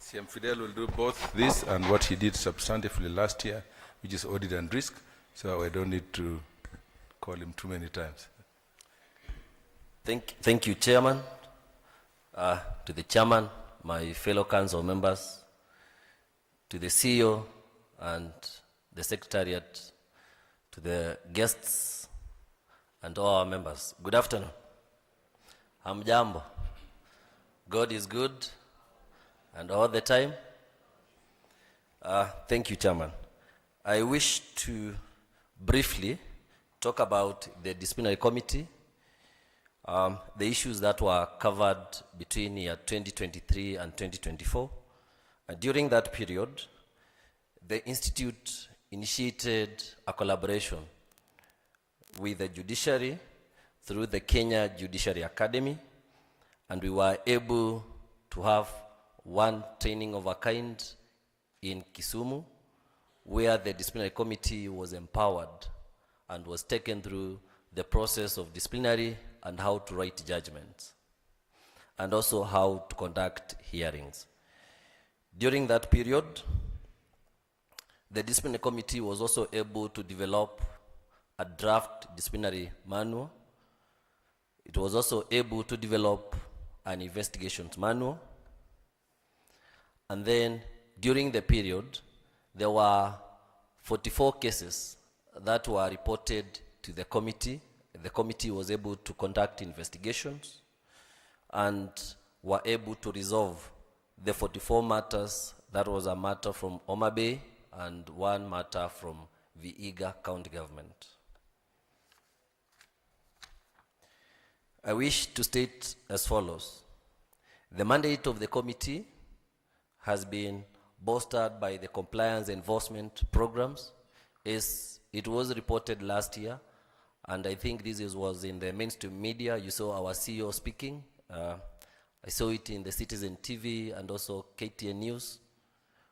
CM Fidel will do both this and what he did substantively last year, which is audit and risk, so I don't need to call him too many times. Thank you, Chairman. To the Chairman, my fellow council members, to the CEO and the Secretariat, to the guests and all our members. Good afternoon. Hamjambo. God is good, and all the time. Thank you, Chairman. I wish to briefly talk about the disciplinary committee, the issues that were covered between year 2023 and 2024. During that period, the Institute initiated a collaboration with the judiciary through the Kenya Judiciary Academy, and we were able to have one training of a kind in Kisumu, where the disciplinary committee was empowered and was taken through the process of disciplinary and how to write judgments, and also how to conduct hearings. During that period, The disciplinary committee was also able to develop a draft disciplinary manual. It was also able to develop an investigations manual. And then during the period, there were 44 cases that were reported to the committee. The committee was able to conduct investigations and were able to resolve the 44 matters. That was a matter from Homa Bay and one matter from Vihiga County Government. I wish to state as follows. The mandate of the committee has been bolstered by the compliance enforcement programs, as it was reported last year, and I think this was in the mainstream media. You saw our CEO speaking. I saw it in the Citizen TV and also KTN News.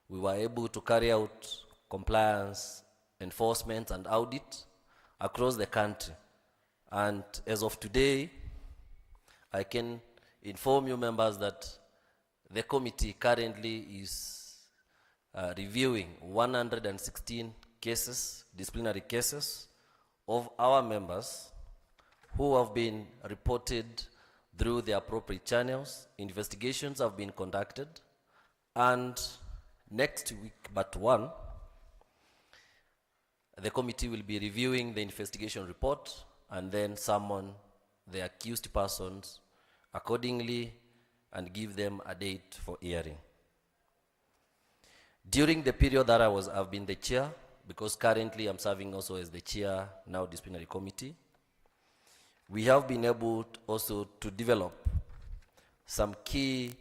We were able to carry out compliance, enforcement, and audit across the country. And as of today, I can inform you members that the committee currently is reviewing 116 cases, disciplinary cases, of our members who have been reported through the appropriate channels. Investigations have been conducted, and next week but one, the committee will be reviewing the investigation report and then summon the accused persons accordingly and give them a date for hearing. During the period that I've been the chair, because currently I'm serving also as the chair now disciplinary committee, we have been able also to develop some key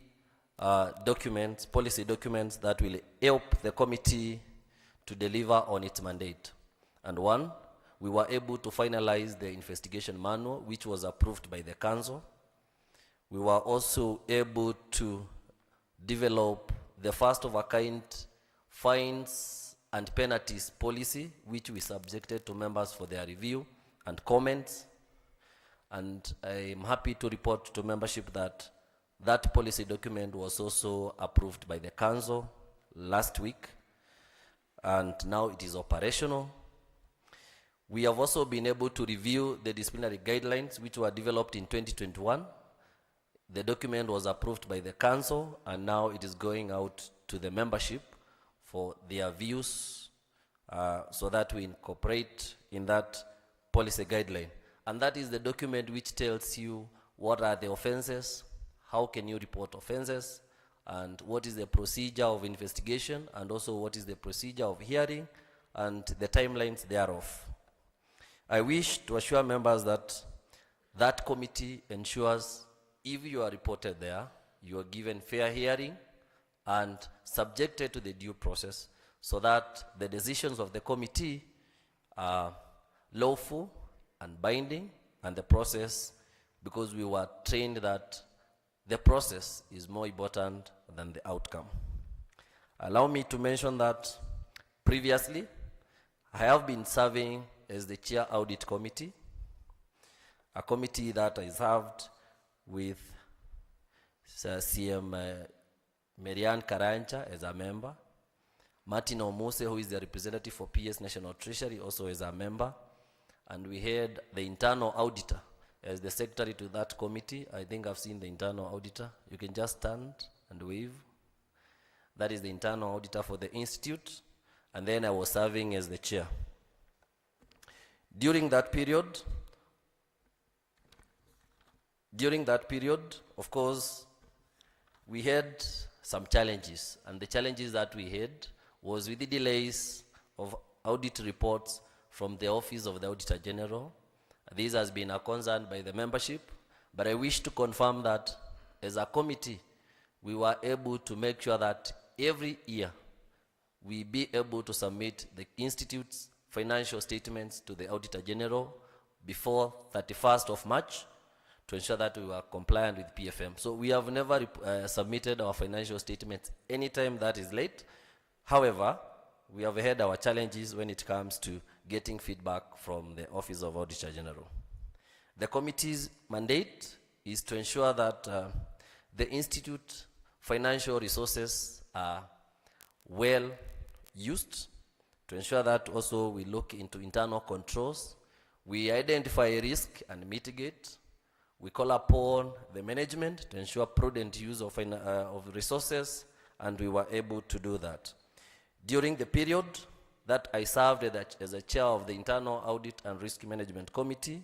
documents, policy documents that will help the committee to deliver on its mandate. And one, we were able to finalize the investigation manual, which was approved by the council. We were also able to develop the first of a kind fines and penalties policy, which we subjected to members for their review and comments. And I'm happy to report to membership that that policy document was also approved by the council last week, and now it is operational. We have also been able to review the disciplinary guidelines which were developed in 2021. The document was approved by the council, and now it is going out to the membership for their views, so that we incorporate in that policy guideline. And that is the document which tells you what are the offenses, how can you report offenses, and what is the procedure of investigation, and also what is the procedure of hearing, and the timelines thereof. I wish to assure members that that committee ensures if you are reported there, you are given fair hearing and subjected to the due process, so that the decisions of the committee are lawful and binding, and the process, because we were trained that the process is more important than the outcome. Allow me to mention that previously, I have been serving as the chair audit committee, a committee that I served with CM Marianne Karancha as a member, Martin Omuse, who is the representative for PS National Treasury, also as a member, and we had the internal auditor as the secretary to that committee. I think I've seen the internal auditor. You can just stand and wave. That is the internal auditor for the institute, and then I was serving as the chair. During that period, of course, we had some challenges, and the challenges that we had was with the delays of audit reports from the Office of the Auditor General. This has been a concern by the membership, but I wish to confirm that as a committee, we were able to make sure that every year we be able to submit the Institute's financial statements to the Auditor General before 31st of March to ensure that we were compliant with PFM. So we have never submitted our financial statements anytime that is late. However, we have had our challenges when it comes to getting feedback from the Office of Auditor General. The committee's mandate is to ensure that the Institute financial resources are well used To ensure that also we look into internal controls, we identify risk and mitigate. We call upon the management to ensure prudent use of resources, and we were able to do that. During the period that I served as a chair of the Internal Audit and Risk Management Committee,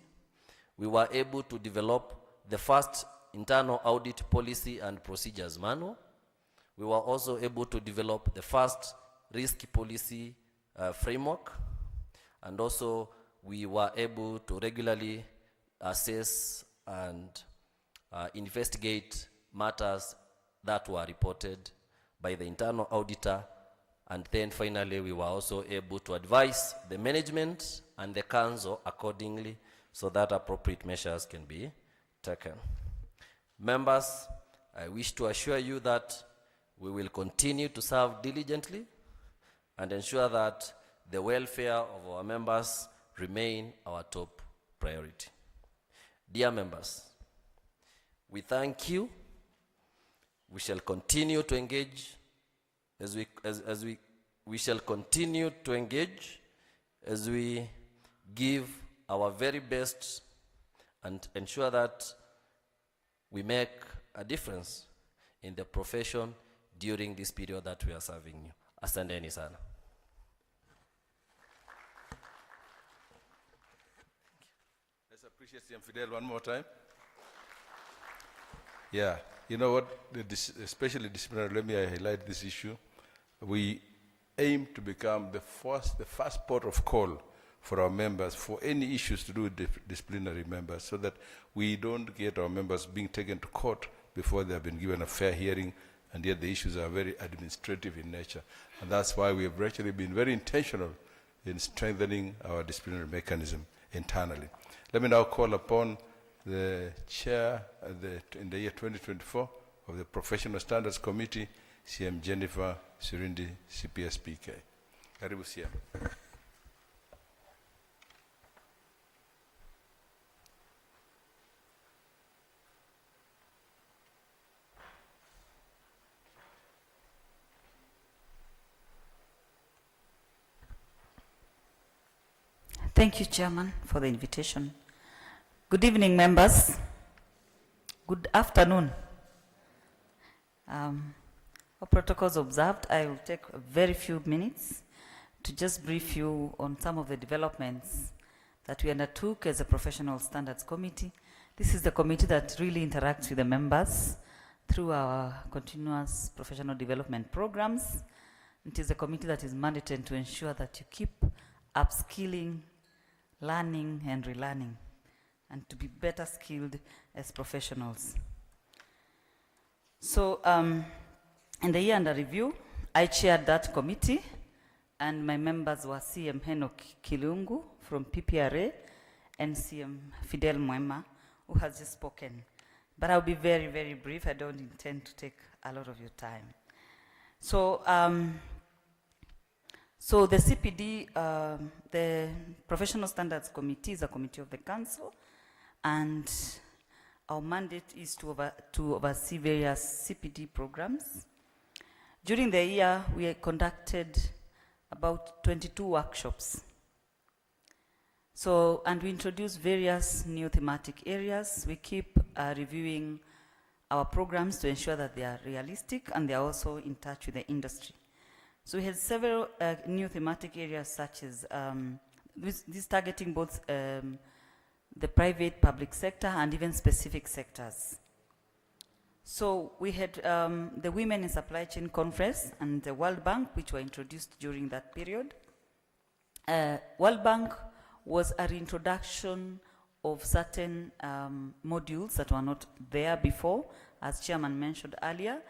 we were able to develop the first internal audit policy and procedures manual. We were also able to develop the first risk policy framework, and also we were able to regularly assess and investigate matters that were reported by the internal auditor. And then finally, we were also able to advise the management and the council accordingly so that appropriate measures can be taken. Members, I wish to assure you that we will continue to serve diligently and ensure that the welfare of our members remain our top priority. Dear members, we thank you. We shall continue to engage we shall continue to engage as we give our very best and ensure that we make a difference in the profession during this period that we are serving you. Asanteni sana. Let's appreciate CM Fidel one more time. Yeah, you know what, especially disciplinary, let me highlight this issue. We aim to become the first port of call for our members for any issues to do with disciplinary members, so that we don't get our members being taken to court before they have been given a fair hearing, and yet the issues are very administrative in nature. And that's why we have actually been very intentional in strengthening our disciplinary mechanism internally. Let me now call upon the chair in the year 2024 of the Professional Standards Committee, CM Jennifer Surindi, CPSPK. Karibu CM. Thank you, Chairman, for the invitation. Good evening, members. Good afternoon. Our protocols observed, I will take a very few minutes to just brief you on some of the developments that we undertook as a Professional Standards Committee. This is the committee that really interacts with the members through our continuous professional development programs. It is a committee that is mandated to ensure that you keep upskilling, learning and relearning, and to be better skilled as professionals. So in the year under review, I chaired that committee, and my members were CM Henok Kilungu from PPRA and CM Fidel Mwema, who has just spoken. But I'll be very, very brief. I don't intend to take a lot of your time. So, so the CPD, the Professional Standards Committee, is a committee of the Council, and our mandate is to oversee various CPD programs. During the year, we conducted about 22 workshops. So, and we introduced various new thematic areas. We keep reviewing our programs to ensure that they are realistic and they are also in touch with the industry. So we had several new thematic areas, such as this targeting both the private, public sector, and even specific sectors. So we had the Women in Supply Chain Conference and the World Bank, which were introduced during that period. World Bank was a reintroduction of certain modules that were not there before, as Chairman mentioned earlier.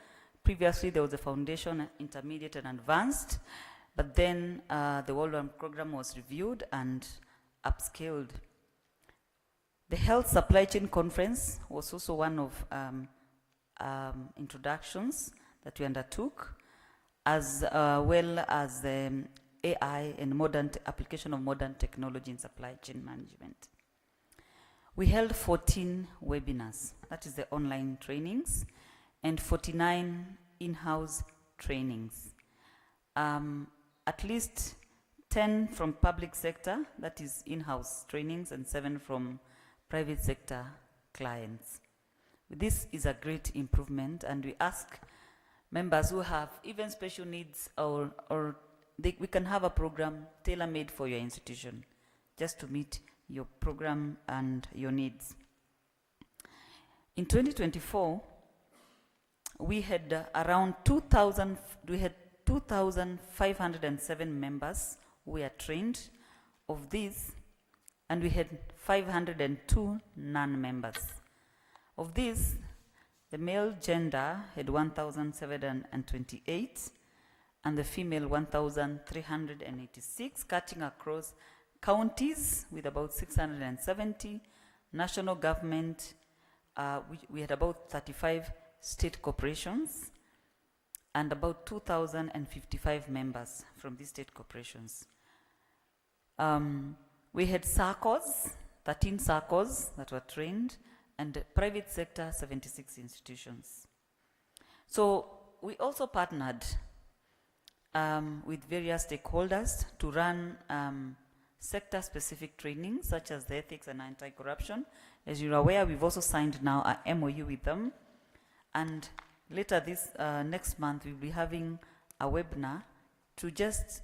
Previously, there was a foundation, intermediate, and advanced, but then the World Bank program was reviewed and upscaled. The Health Supply Chain Conference was also one of introductions that we undertook, as well as the AI and application of modern technology in supply chain management. We held 14 webinars, that is the online trainings, and 49 in-house trainings. At least 10 from public sector, that is in-house trainings, and 7 from private sector clients. This is a great improvement, and we ask members who have even special needs, we can have a program tailor-made for your institution, just to meet your program and your needs. In 2024, we had around 2,507 members who were trained of these, and we had 502 non-members. Of these, the male gender had 1,728, and the female 1,386, cutting across counties with about 670, national government, we had about 35 state corporations, and about 2,055 members from these state corporations. We had SACCOs, 13 SACCOs that were trained, and private sector, 76 institutions. So we also partnered with various stakeholders to run sector-specific training, such as the ethics and anti-corruption. As you're aware, we've also signed now a MOU with them. And later this next month, we'll be having a webinar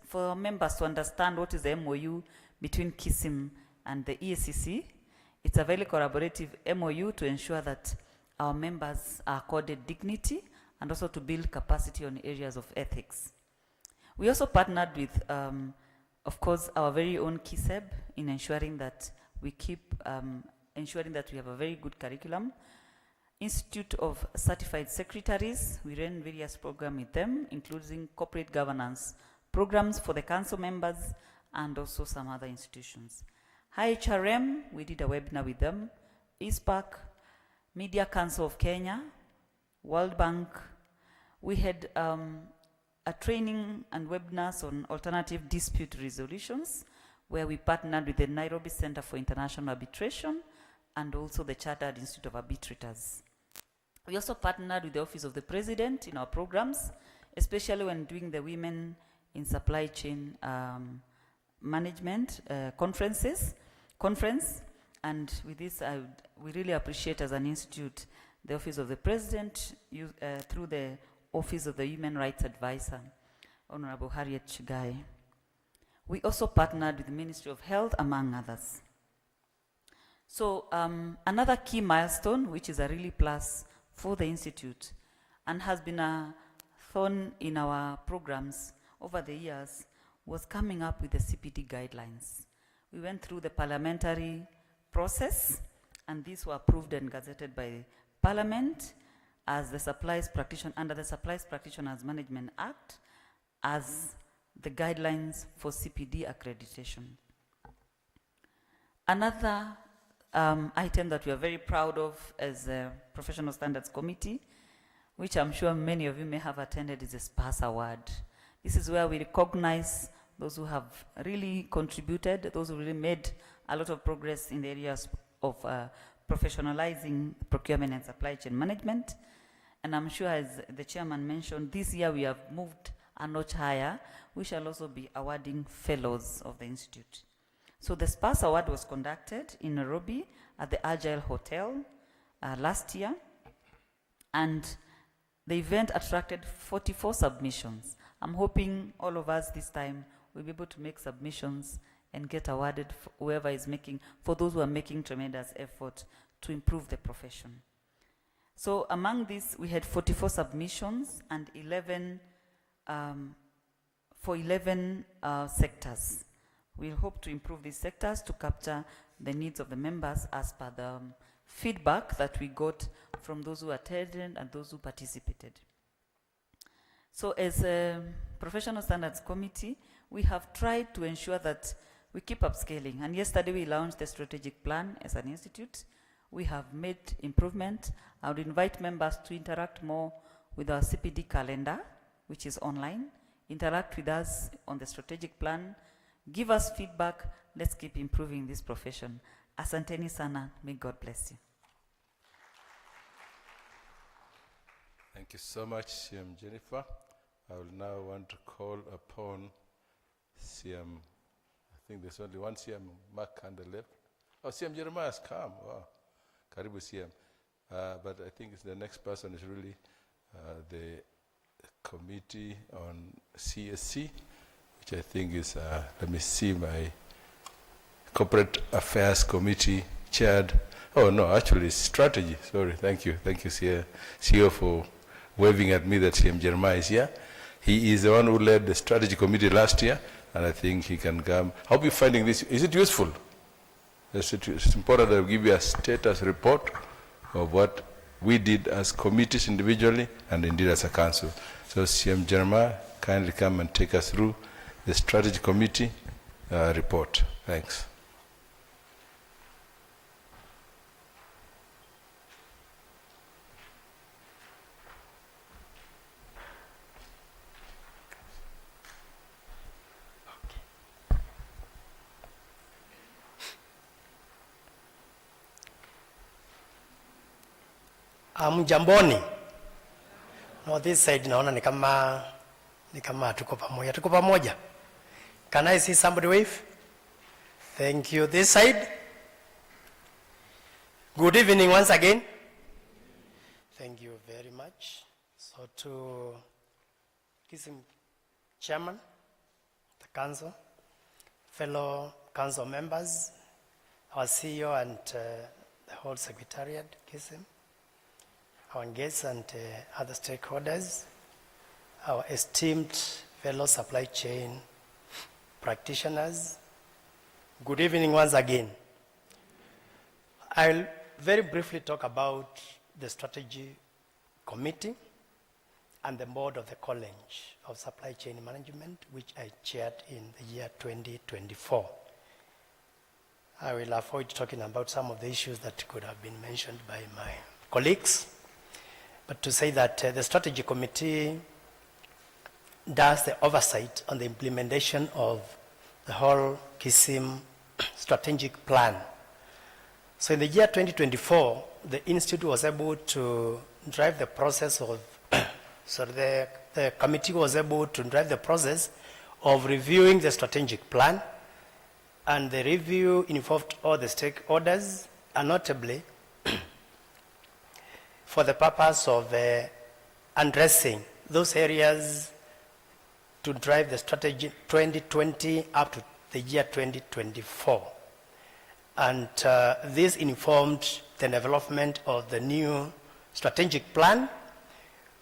for members to understand what is the MOU between Kism and the EACC. It's a very collaborative MOU to ensure that our members are accorded dignity and also to build capacity on areas of ethics. We also partnered with, of course, our very own KISEB in ensuring that we keep ensuring that we have a very good curriculum. Institute of Certified Secretaries, we ran various programs with them, including corporate governance programs for the council members and also some other institutions. HRM, we did a webinar with them. ISPAC, Media Council of Kenya, World Bank. We had a training and webinars on alternative dispute resolutions, where we partnered with the Nairobi Center for International Arbitration and also the Chartered Institute of Arbitrators. We also partnered with the Office of the President in our programs, especially when doing the Women in Supply Chain Management conference. And with this, we really appreciate as an institute the Office of the President through the Office of the Human Rights Advisor, Honorable Harriet Chigai. We also partnered with the Ministry of Health, among others. So another key milestone, which is a really plus for the Institute and has been a thorn in our programs over the years, was coming up with the CPD guidelines. We went through the parliamentary process, and these were approved and gazetted by Parliament as the Supplies Practitioner, under the Supplies Practitioners Management Act, as the guidelines for CPD accreditation. Another item that we are very proud of as a Professional Standards Committee, which I'm sure many of you may have attended, is the SPAS Award. This is where we recognize those who have really contributed, those who really made a lot of progress in the areas of professionalizing procurement and supply chain management. And I'm sure, as the chairman mentioned, this year we have moved a notch higher. We shall also be awarding fellows of the Institute. So the SPAS Award was conducted in Nairobi at the Agile Hotel last year, and the event attracted 44 submissions. I'm hoping all of us this time will be able to make submissions and get awarded for whoever is for those who are making tremendous effort to improve the profession. So among these, we had 44 submissions and 11 sectors. We hope to improve these sectors to capture the needs of the members as per the feedback that we got from those who attended and those who participated. So as a Professional Standards Committee, we have tried to ensure that we keep upscaling. And yesterday we launched the strategic plan as an institute. We have made improvement. I would invite members to interact more with our CPD calendar, which is online. Interact with us on the strategic plan. Give us feedback. Let's keep improving this profession. Asanteni sana. May God bless you. Thank you so much, CM Jennifer. I will now want to call upon CM think there's only one CM Mark on the left. Oh, CM Jeremiah has come. Wow. Karibu CM. But I think the next person is really the Committee on CSC, which I think is, let me see, my Corporate Affairs Committee chaired. Oh, no, actually, it's strategy. Sorry, thank you. Thank you, CEO, for waving at me that CM Jeremiah is here. He is the one who led the strategy committee last year, and I think he can come. How are you finding this? Is it useful? It's important that we give you a status report of what we did as committees individually and indeed as a council. So CM Jeremiah, kindly come and take us through the strategy committee report. Thanks. Mjamboni. No, this side naona ni kama tuko pamoja. Tuko pamoja. Can I see somebody wave? Thank you. This side. Good evening once again. Thank you very much. So to Kism Chairman, the council, fellow council members, our CEO and the whole Secretariat, Kism, our guests and other stakeholders, our esteemed fellow supply chain practitioners, good evening once again. I'll very briefly talk about the strategy committee and the board of the College of Supply Chain Management, which I chaired in the year 2024. I will avoid talking about some of the issues that could have been mentioned by my colleagues, but to say that the strategy committee does the oversight on the implementation of the whole Kism strategic plan. So in the year 2024, the Institute was able to drive the process of, the committee was able to drive the process of reviewing the strategic plan, and the review involved all the stakeholders, and notably for the purpose of addressing those areas to drive the strategy 2020 up to the year 2024. And this informed the development of the new strategic plan,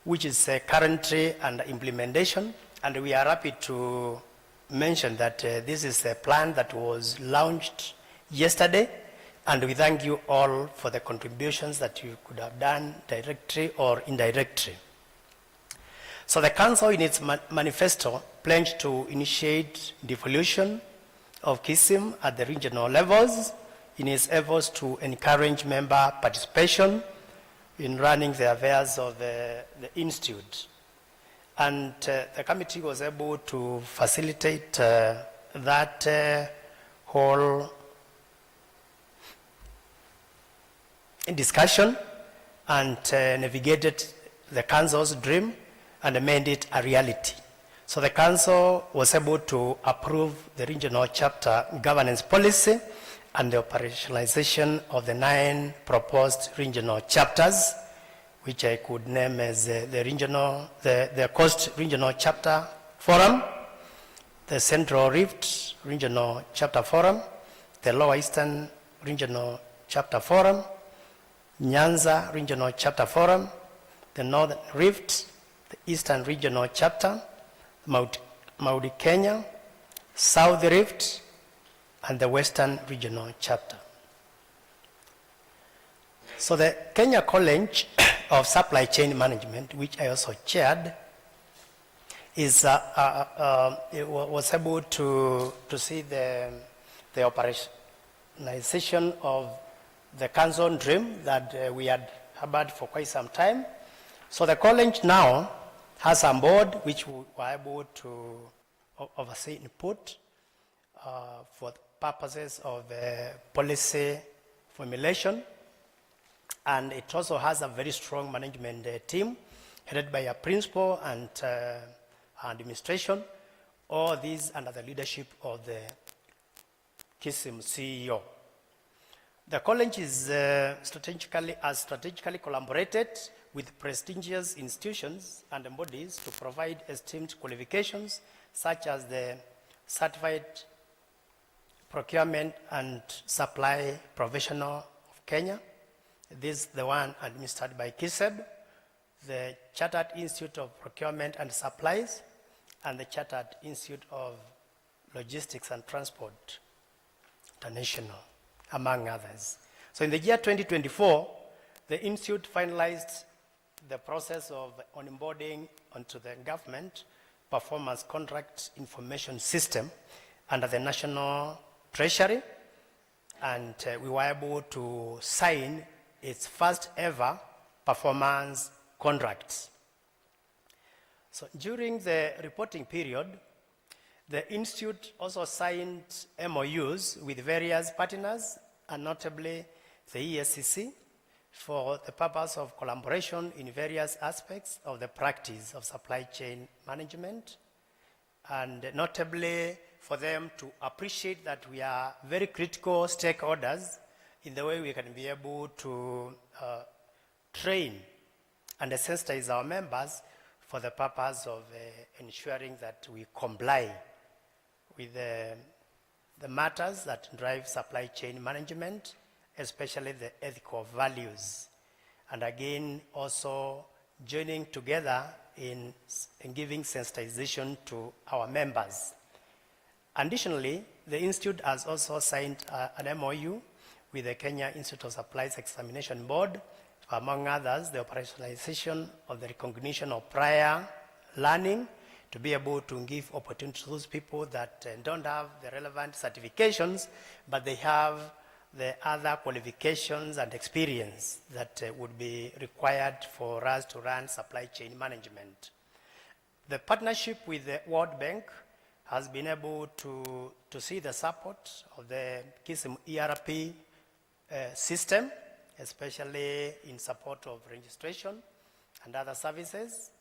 which is currently under implementation. And we are happy to mention that this is a plan that was launched yesterday, and we thank you all for the contributions that you could have done directly or indirectly. So the Council in its manifesto pledged to initiate devolution of Kism at the regional levels in its efforts to encourage member participation in running the affairs of the Institute. And the committee was able to facilitate that whole discussion and navigated the Council's dream and made it a reality. So the Council was able to approve the regional chapter governance policy and the operationalization of the 9 proposed regional chapters, which I could name as the Coast Regional Chapter Forum, the Central Rift Regional Chapter Forum, the Lower Eastern Regional Chapter Forum, Nyanza Regional Chapter Forum, the Northern Rift, the Eastern Regional Chapter, Mount Kenya, South Rift, and the Western Regional Chapter. So the Kenya College of Supply Chain Management, which I also chaired, is was able to see the operationalization of the Council dream that we had harbored for quite some time. So the college now has a board which we were able to oversee input for purposes of policy formulation, and it also has a very strong management team headed by a principal and administration, all these under the leadership of the Kism, CEO. The college is strategically collaborated with prestigious institutions and bodies to provide esteemed qualifications such as the Certified Procurement and Supply Professional of Kenya. This is the one administered by Kism, the Chartered Institute of Procurement and Supplies, and the Chartered Institute of Logistics and Transport International, among others. So in the year 2024, the Institute finalized the process of onboarding onto the government performance contract information system under the National Treasury, and we were able to sign its first ever performance contracts. So during the reporting period, the Institute also signed MOUs with various partners, and notably the ESCC, for the purpose of collaboration in various aspects of the practice of supply chain management, and notably for them to appreciate that we are very critical stakeholders in the way we can be able to train and sensitize our members for the purpose of ensuring that we comply with the matters that drive supply chain management, especially the ethical values. And again, also joining together in giving sensitization to our members. Additionally, the Institute has also signed an MOU with the Kenya Institute of Supplies Examination Board, among others, the operationalization of the recognition of prior learning to be able to give opportunity to those people that don't have the relevant certifications, but they have the other qualifications and experience that would be required for us to run supply chain management. The partnership with the World Bank has been able to see the support of the Kism ERP system, especially in support of registration and other services.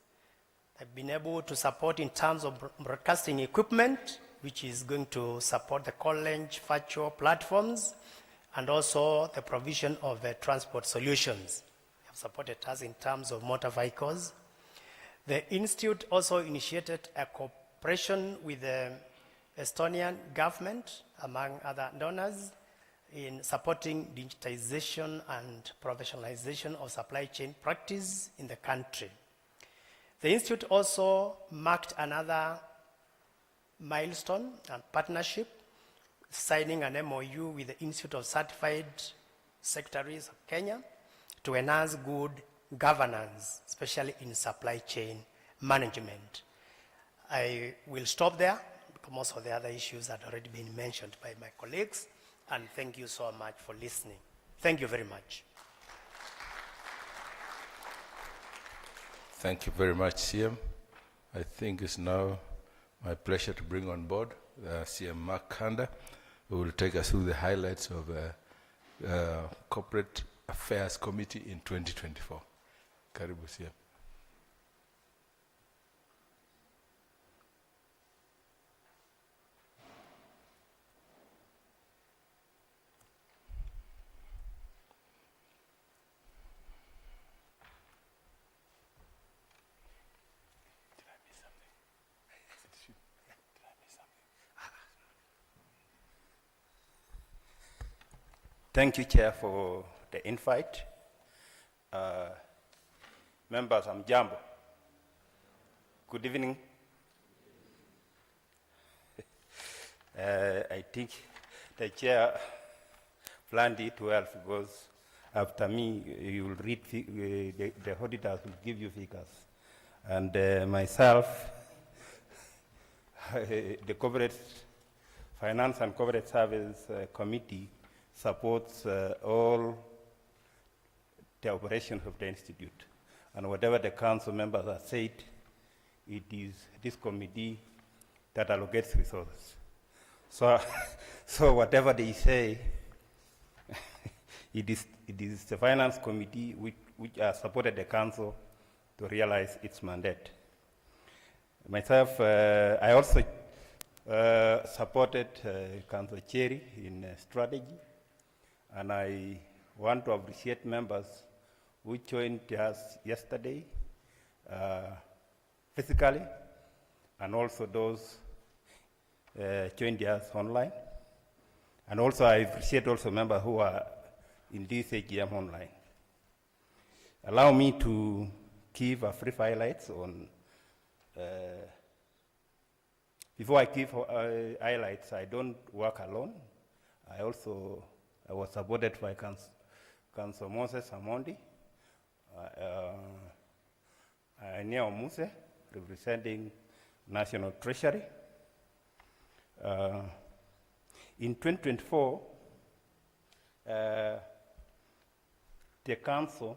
I've been able to support in terms of broadcasting equipment, which is going to support the college virtual platforms, and also the provision of transport solutions. They have supported us in terms of motor vehicles. The Institute also initiated a cooperation with the Estonian government, among other donors, in supporting digitization and professionalization of supply chain practice in the country. The Institute also marked another milestone and partnership, signing an MOU with the Institute of Certified Secretaries of Kenya to enhance good governance, especially in supply chain management. I will stop there because most of the other issues had already been mentioned by my colleagues, and thank you so much for listening. Thank you very much. Thank you very much, CM. I think it's now my pleasure to bring on board CM Mark Kanda, who will take us through the highlights of Corporate Affairs Committee in 2024. Karibu, CM. Thank you, Chair, for the invite. Members, I'm Jambo. Good evening. I think the Chair planned it well because after me, you will read, the auditors will give you figures. And myself, the Corporate Finance and Corporate Service Committee supports all the operations of the Institute. And whatever the council members have said, it is this committee that allocates resources. So whatever they say, it is the finance committee which has supported the council to realize its mandate. Myself, I also supported Councillor Cherry in strategy, and I want to appreciate members who joined us yesterday physically, and also those joined us online. And also I appreciate also members who are in this AGM online. Allow me to give a brief highlights on, before I give highlights, I don't work alone. I was supported by Councillor Moses Amondi, Neo Muse, representing National Treasury. In 2024, the Council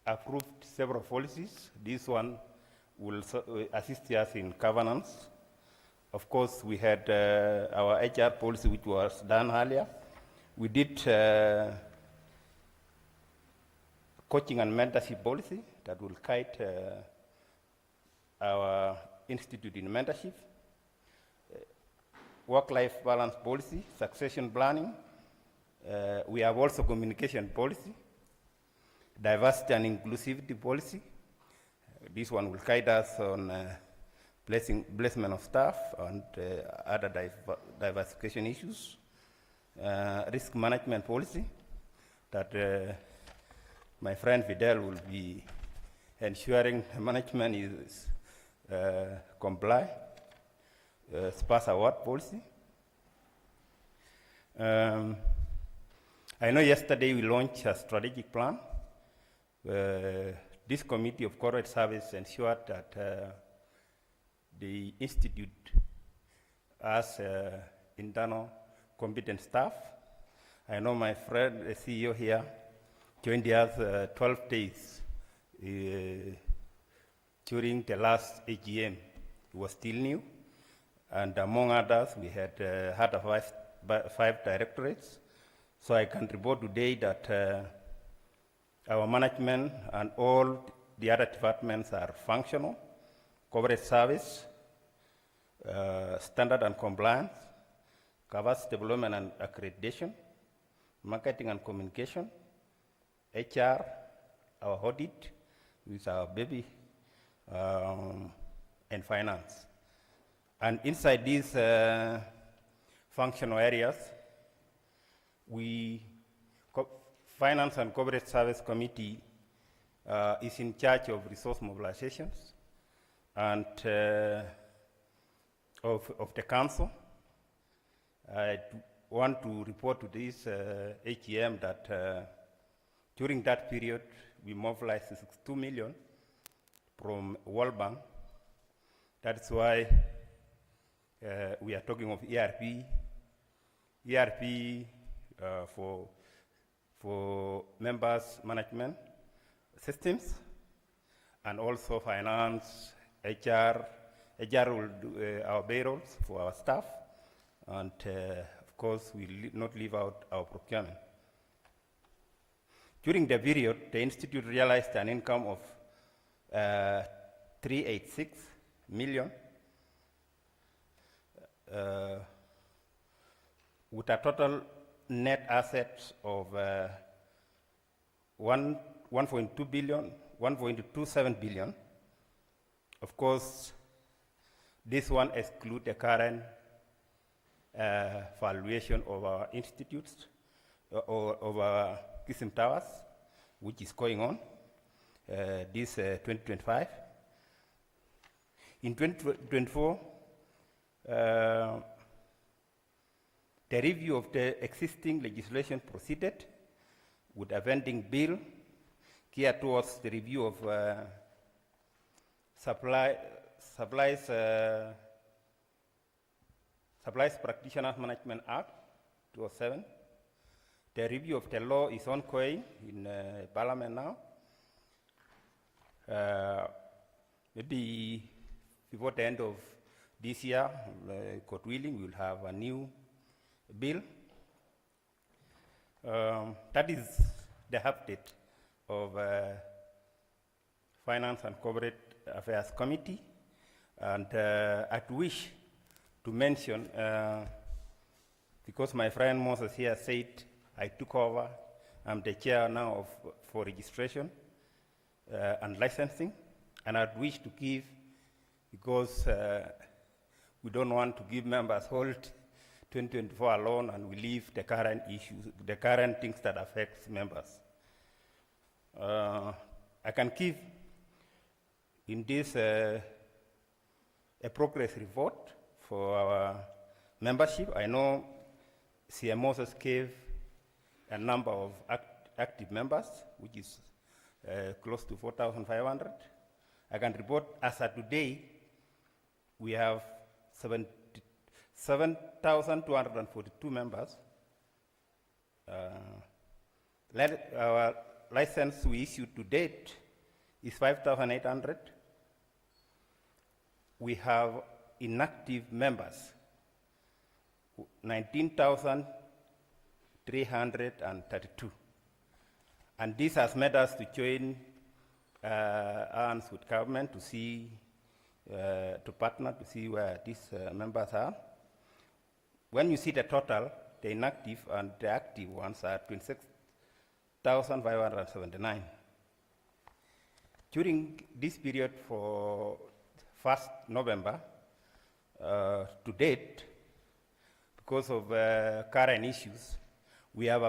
approved several policies. This one will assist us in governance. Of course, we had our HR policy, which was done earlier. We did coaching and mentorship policy that will guide our institute in mentorship. Work-life balance policy, succession planning. We have also communication policy, diversity and inclusivity policy. This one will guide us on placement of staff and other diversification issues. Risk management policy that my friend Fidel will be ensuring management is comply. SPAS award policy. I know yesterday we launched a strategic plan. This committee of corporate service ensured that the institute has internal competent staff. I know my friend, the CEO here, joined us 12 days during the last AGM. He was still new. And among others, we had had 5 directorates. So I can report today that our management and all the other departments are functional. Corporate service, standard and compliance, capacity development and accreditation, marketing and communication, HR, our audit, with our baby, and finance. And inside these functional areas, Finance and Corporate Service Committee is in charge of resource mobilizations and of the council. I want to report to this AGM that during that period, we mobilized 62 million from World Bank. That's why we are talking of ERP for members' management systems, and also finance, HR. HR will do our payrolls for our staff, and of course, we will not leave out our procurement. During the period, the Institute realized an income of 386 million, with a total net assets of 1.2 billion, 1.27 billion. Of course, this one excludes the current valuation of our institutes or of our Kism Towers, which is going on this 2025. In 2024, the review of the existing legislation proceeded with a pending bill geared towards the review of Supplies Practitioners Management Act 2007. The review of the law is ongoing in Parliament now. Maybe before the end of this year, God willing, we will have a new bill. That is the update of Finance and Corporate Affairs Committee. And I'd wish to mention, because my friend Moses here said I took over, I'm the chair now for registration and licensing, and I'd wish to give, because we don't want to give members hold 2024 alone, and we leave the current issues, the current things that affect members. I can give in this a progress report for our membership. I know CM Moses gave a number of active members, which is close to 4,500. I can report as of today, we have 7,242 members. Our license we issued to date is 5,800. We have inactive members, 19,332. And this has made us to join hands with government to see, to partner to see where these members are. When you see the total, the inactive and the active ones are 26,579. During this period for 1st November to date, because of current issues, we have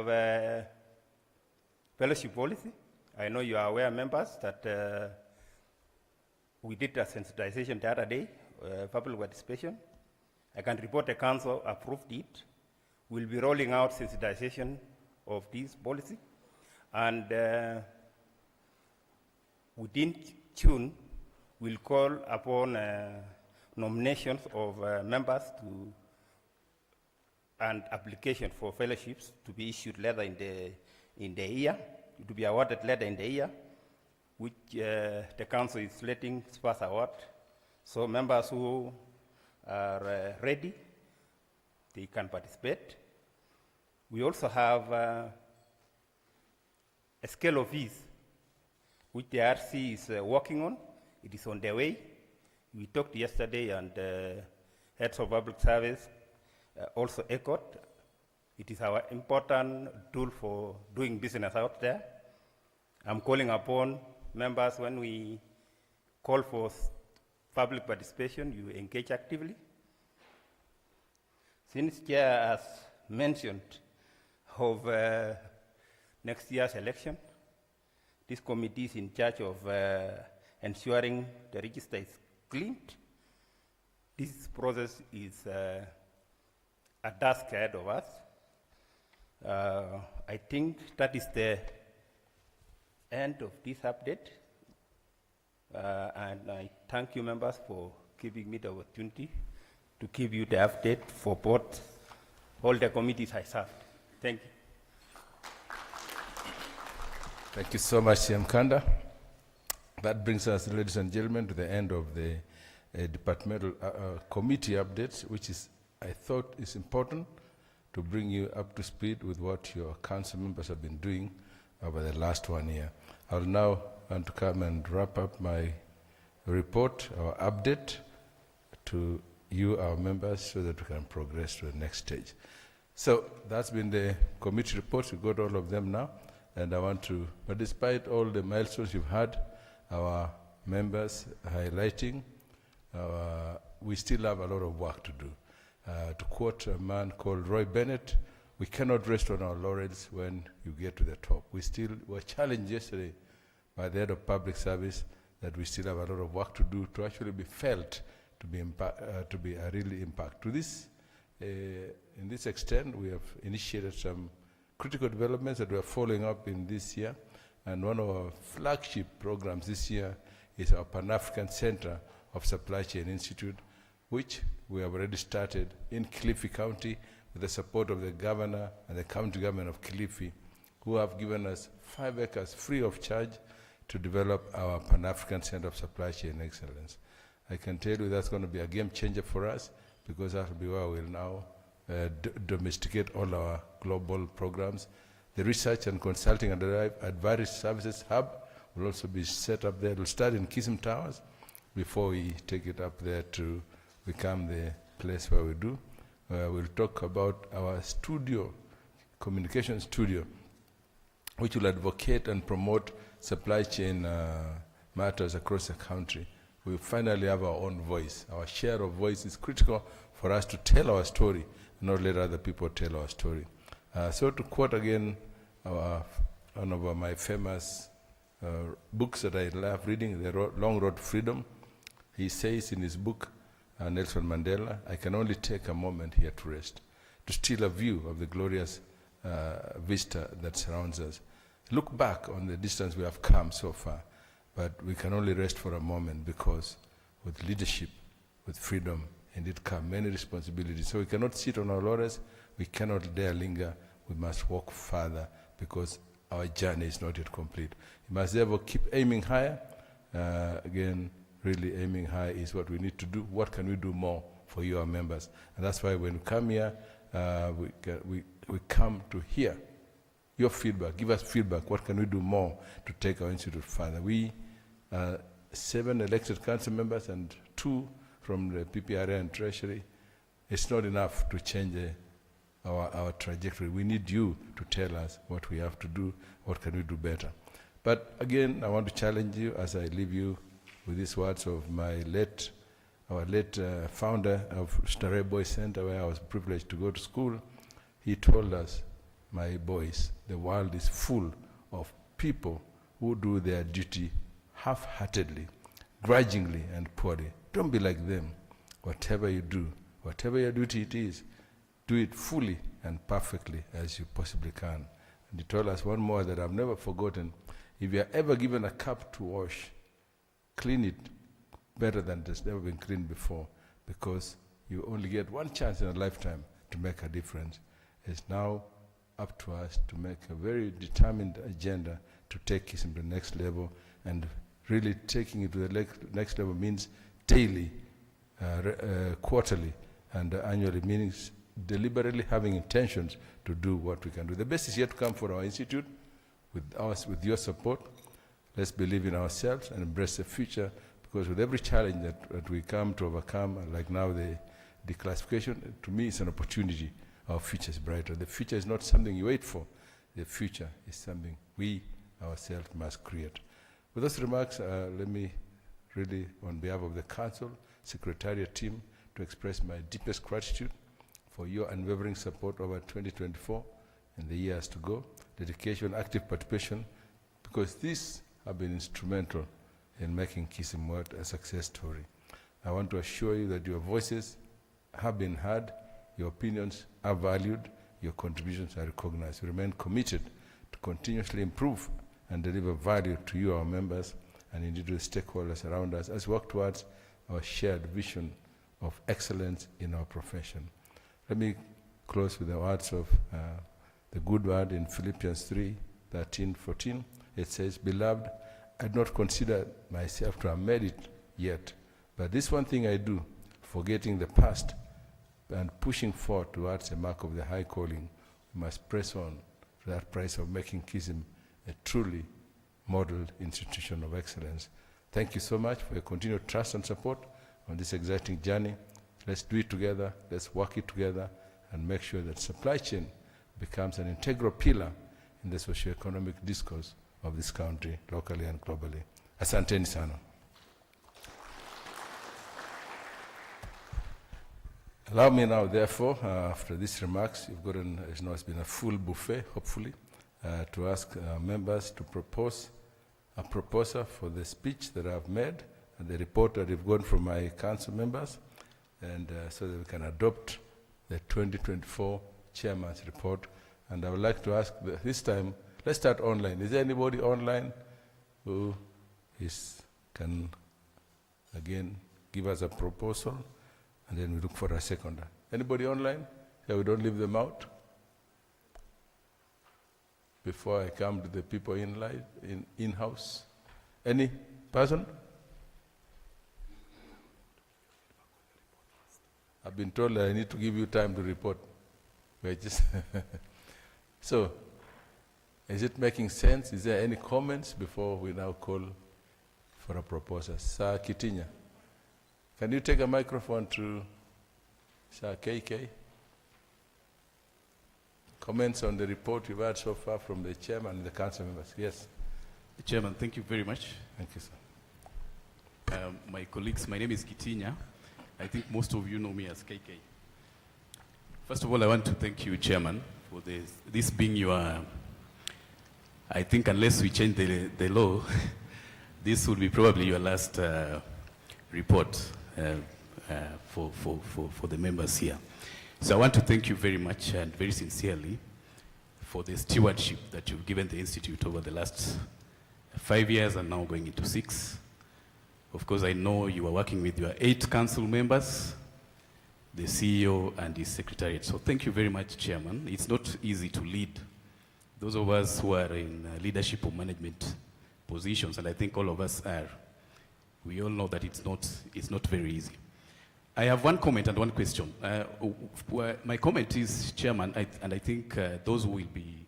a fellowship policy. I know you are aware, members, that we did a sensitization the other day, public participation. I can report the council approved it. We'll be rolling out sensitization of this policy. And within June, we'll call upon nominations of members to and application for fellowships to be issued later in the year, to be awarded later in the year, which the council is letting first award. So members who are ready, they can participate. We also have a scale of fees, which the RC is working on. It is on the way. We talked yesterday, and heads of public service also echoed. It is our important tool for doing business out there. I'm calling upon members, when we call for public participation, you engage actively. Since Chair has mentioned of next year's election, this committee is in charge of ensuring the register is cleaned. This process is a task ahead of us. I think that is the end of this update. And I thank you, members, for giving me the opportunity to give you the update for both all the committees I served. Thank you. Thank you so much, CM Kanda. That brings us, ladies and gentlemen, to the end of the departmental committee updates, which is, I thought, is important to bring you up to speed with what your council members have been doing over the last 1 year. I'll now want to come and wrap up my report, our update to you, our members, so that we can progress to the next stage. So that's been the committee reports. We got all of them now. And I want to, but despite all the milestones you've had, our members highlighting, we still have a lot of work to do. To quote a man called Roy Bennett, we cannot rest on our laurels when you get to the top. We still were challenged yesterday by the head of public service that we still have a lot of work to do to actually be felt to be a really impact. To this, in this extent, we have initiated some critical developments that we are following up in this year. And one of our flagship programs this year is our Pan-African Center of Supply Chain Institute, which we have already started in Kilifi County with the support of the governor and the county government of Kilifi, who have given us 5 acres free of charge to develop our Pan-African Center of Supply Chain Excellence. I can tell you that's going to be a game changer for us, because that will be where we'll now domesticate all our global programs. The research and consulting and advisory services hub will also be set up there. It will start in Kism Towers before we take it up there to become the place where we do. We'll talk about our studio, communication studio, which will advocate and promote supply chain matters across the country. We finally have our own voice. Our share of voice is critical for us to tell our story, not let other people tell our story. So to quote again one of my famous books that I love reading, The Long Road to Freedom, he says in his book, Nelson Mandela, I can only take a moment here to rest, to steal a view of the glorious vista that surrounds us. Look back on the distance we have come so far, but we can only rest for a moment because with leadership, with freedom, indeed come many responsibilities. So we cannot sit on our laurels, we cannot dare linger, we must walk further because our journey is not yet complete. We must therefore keep aiming higher. Again, really aiming high is what we need to do. What can we do more for you, our members? And that's why when we come here, we come to hear your feedback. Give us feedback. What can we do more to take our institute further? We 7 elected council members and 2 from the PPRA and Treasury. It's not enough to change our trajectory. We need you to tell us what we have to do, what can we do better. But again, I want to challenge you as I leave you with these words of our late founder of Starehe Boys Center, where I was privileged to go to school. He told us, my boys, the world is full of people who do their duty half-heartedly, grudgingly, and poorly. Don't be like them. Whatever you do, whatever your duty it is, do it fully and perfectly as you possibly can. And he told us one more that I've never forgotten. If you are ever given a cup to wash, clean it better than it's never been cleaned before, because you only get one chance in a lifetime to make a difference. It's now up to us to make a very determined agenda to take Kism to the next level, and really taking it to the next level means daily, quarterly, and annually, means deliberately having intentions to do what we can do. The best is yet to come for our institute, with your support. Let's believe in ourselves and embrace the future, because with every challenge that we come to overcome, like now the declassification, to me it's an opportunity. Our future is brighter. The future is not something you wait for. The future is something we ourselves must create. With those remarks, let me really, on behalf of the Council, Secretariat team, to express my deepest gratitude for your unwavering support over 2024 and the years to go, dedication, active participation, because these have been instrumental in making Kism World a success story. I want to assure you that your voices have been heard, your opinions are valued, your contributions are recognized. We remain committed to continuously improve and deliver value to you, our members, and indeed to the stakeholders around us as we work towards our shared vision of excellence in our profession. Let me close with the words of the good word in Philippians 3:13-14. It says, "Beloved, I do not consider myself to have made it yet, but this one thing I do, forgetting the past and pushing forward towards the mark of the high calling, we must press on to that prize of making Kism a truly modeled institution of excellence." Thank you so much for your continued trust and support on this exciting journey. Let's do it together, let's work it together, and make sure that supply chain becomes an integral pillar in the socio-economic discourse of this country, locally and globally. Asanteni sana. Allow me now, therefore, after these remarks, you've gotten, as you know, it's been a full buffet, hopefully, to ask members to propose a proposal for the speech that I've made and the report that have gone from my council members, and so that we can adopt the 2024 chairman's report. And I would like to ask this time, let's start online. Is there anybody online who can, again, give us a proposal? And then we look for a seconder. Anybody online? So we don't leave them out. Before I come to the people in-house. Any person? I've been told that I need to give you time to report. We're just so, is it making sense? Is there any comments before we now call for a proposal? Sir Kitinya. Can you take a microphone to Sir KK? Comments on the report you've had so far from the chairman and the council members. Yes. Chairman, thank you very much. Thank you, sir. My colleagues, my name is Kitinya. I think most of you know me as KK. First of all, I want to thank you, Chairman, for this being your, I think unless we change the law, this will be probably your last report for the members here. So I want to thank you very much and very sincerely for the stewardship that you've given the Institute over the last 5 years and now going into 6. Of course, I know you are working with your 8 council members, the CEO and his Secretariat. So thank you very much, Chairman. It's not easy to lead those of us who are in leadership or management positions, and I think all of us are. We all know that it's not very easy. I have one comment and one question. My comment is, Chairman, and I think those who will be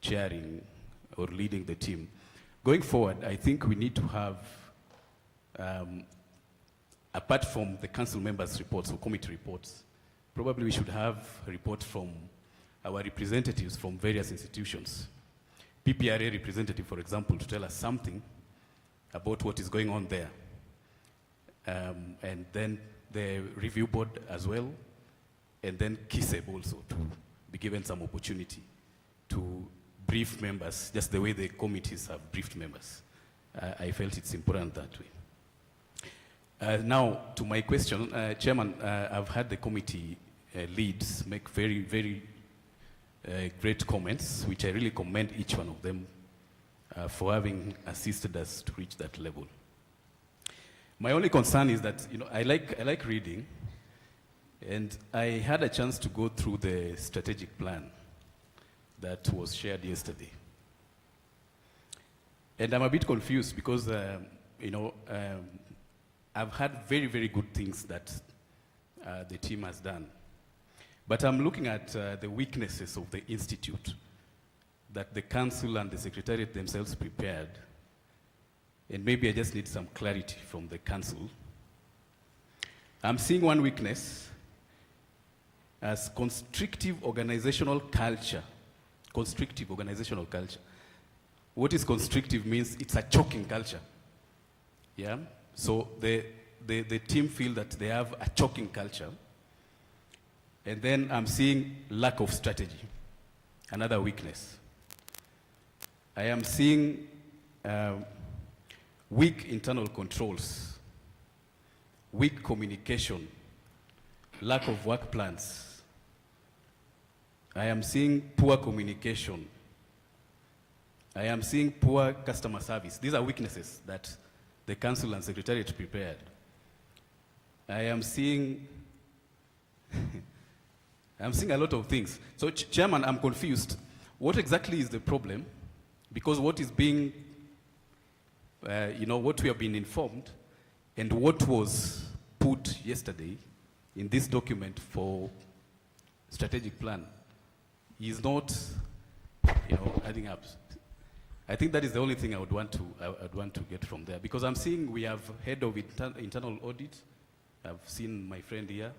chairing or leading the team, going forward, I think we need to have, apart from the council members' reports or committee reports, probably we should have a report from our representatives from various institutions. PPRA representative, for example, to tell us something about what is going on there. And then the review board as well, and then Kism also to be given some opportunity to brief members, just the way the committees have briefed members. I felt it's important that way. Now, to my question, Chairman, I've had the committee leads make very, very great comments, which I really commend each one of them for having assisted us to reach that level. My only concern is that, you know, I like reading, and I had a chance to go through the strategic plan that was shared yesterday. And I'm a bit confused because, you know, I've had very, very good things that the team has done. But I'm looking at the weaknesses of the institute that the council and the Secretariat themselves prepared. And maybe I just need some clarity from the council. I'm seeing one weakness as constrictive organizational culture. Constrictive organizational culture. What is constrictive means it's a choking culture. Yeah? So the team feel that they have a choking culture. And then I'm seeing lack of strategy, another weakness. I am seeing weak internal controls, weak communication, lack of work plans. I am seeing poor communication. I am seeing poor customer service. These are weaknesses that the council and Secretariat prepared. I am seeing I'm seeing a lot of things. So, Chairman, I'm confused. What exactly is the problem? Because what is being, you know, what we have been informed and what was put yesterday in this document for strategic plan is not, you know, adding up. I think that is the only thing I would want to get from there, because I'm seeing we have head of internal audit. I've seen my friend here.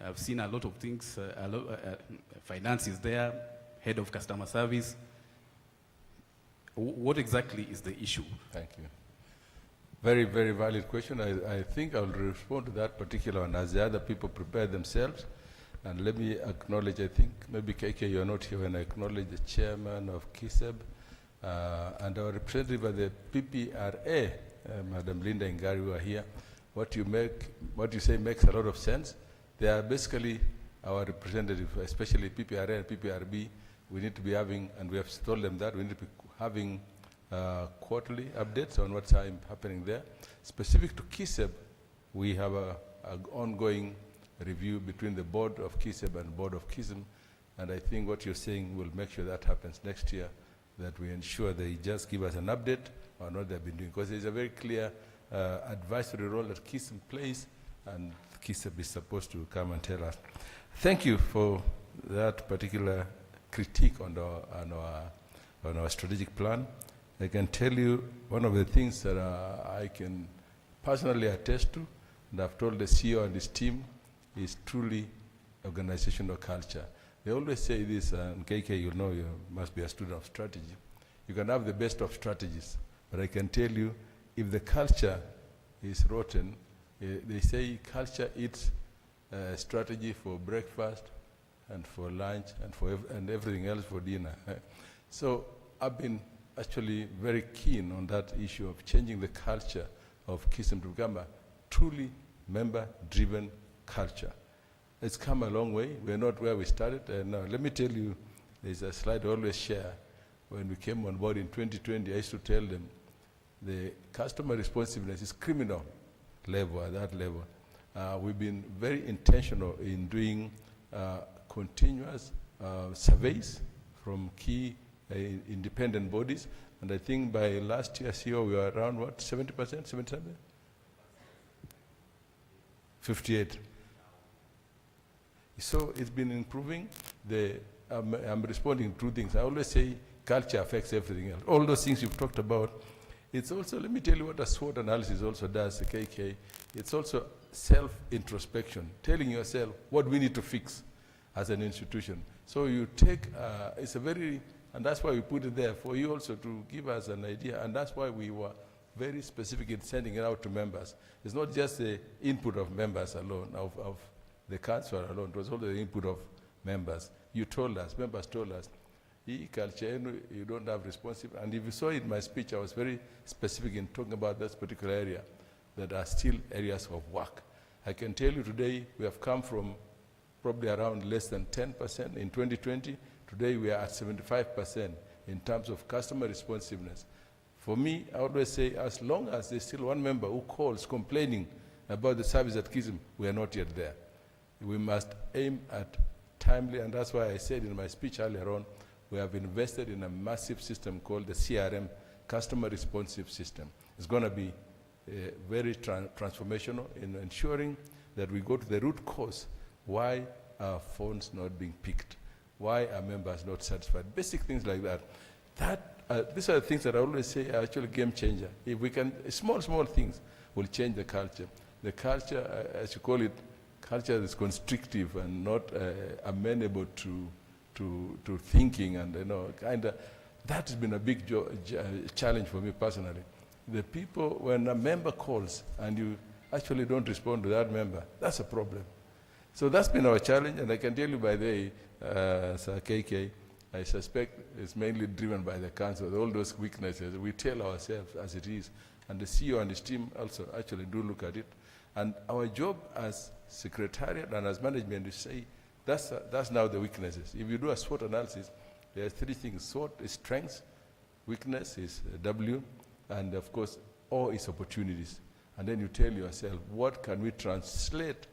I've seen a lot of things. Finance is there. Head of customer service. What exactly is the issue? Thank you. Very, very valid question. I think I'll respond to that particular one as the other people prepare themselves. And let me acknowledge, I think, maybe KK, you're not here when I acknowledge the chairman of Kism and our representative of the PPRA, Madam Linda Ingari, who are here. What you say makes a lot of sense. They are basically our representative, especially PPRA and PPRB. We need to be having, and we have told them that, we need to be having quarterly updates on what's happening there. Specific to Kism, we have an ongoing review between the board of Kism and board of Kism, and I think what you're saying will make sure that happens next year, that we ensure they just give us an update on what they've been doing, because there's a very clear advisory role that Kism plays, and Kism is supposed to come and tell us. Thank you for that particular critique on our strategic plan. I can tell you one of the things that I can personally attest to and I've told the CEO and his team, is truly organizational culture. They always say this, and KK, you know, you must be a student of strategy. You can have the best of strategies, but I can tell you, if the culture is rotten, they say culture eats strategy for breakfast and for lunch and everything else for dinner. So I've been actually very keen on that issue of changing the culture of Kism to become a truly member-driven culture. It's come a long way. We're not where we started. Now, let me tell you, there's a slide I always share. When we came on board in 2020, I used to tell them the customer responsiveness is criminal level, at that level. We've been very intentional in doing continuous surveys from key independent bodies. And I think by last year, CEO, we were around what, 70%, 77? 58. So it's been improving. I'm responding to two things. I always say culture affects everything else. All those things you've talked about, it's also, let me tell you what a SWOT analysis also does, KK. It's also self-introspection, telling yourself what we need to fix as an institution. So you take, it's a very, and that's why we put it there, for you also to give us an idea, and that's why we were very specific in sending it out to members. It's not just the input of members alone, of the council alone, it was also the input of members. You told us, members told us, culture, you don't have responsive. And if you saw in my speech, I was very specific in talking about this particular area that are still areas of work. I can tell you today, we have come from probably around less than 10% in 2020. Today, we are at 75% in terms of customer responsiveness. For me, I always say, as long as there's still one member who calls complaining about the service at Kism, we are not yet there. We must aim at timely, and that's why I said in my speech earlier on, we have invested in a massive system called the CRM, Customer Responsive System. It's going to be very transformational in ensuring that we go to the root cause. Why are phones not being picked? Why are members not satisfied? Basic things like that. These are the things that I always say are actually game changer. If we can, small things will change the culture. The culture, as you call it, culture is constrictive and not amenable to thinking, and that has been a big challenge for me personally. The people, when a member calls and you actually don't respond to that member, that's a problem. So that's been our challenge, and I can tell you by the way, Sir KK, I suspect it's mainly driven by the council. All those weaknesses, we tell ourselves as it is, and the CEO and his team also actually do look at it. And our job as Secretariat and as management is say, that's now the weaknesses. If you do a SWOT analysis, there are three things. SWOT is strengths, weakness is W, and of course, O is opportunities. And then you tell yourself, what can we translate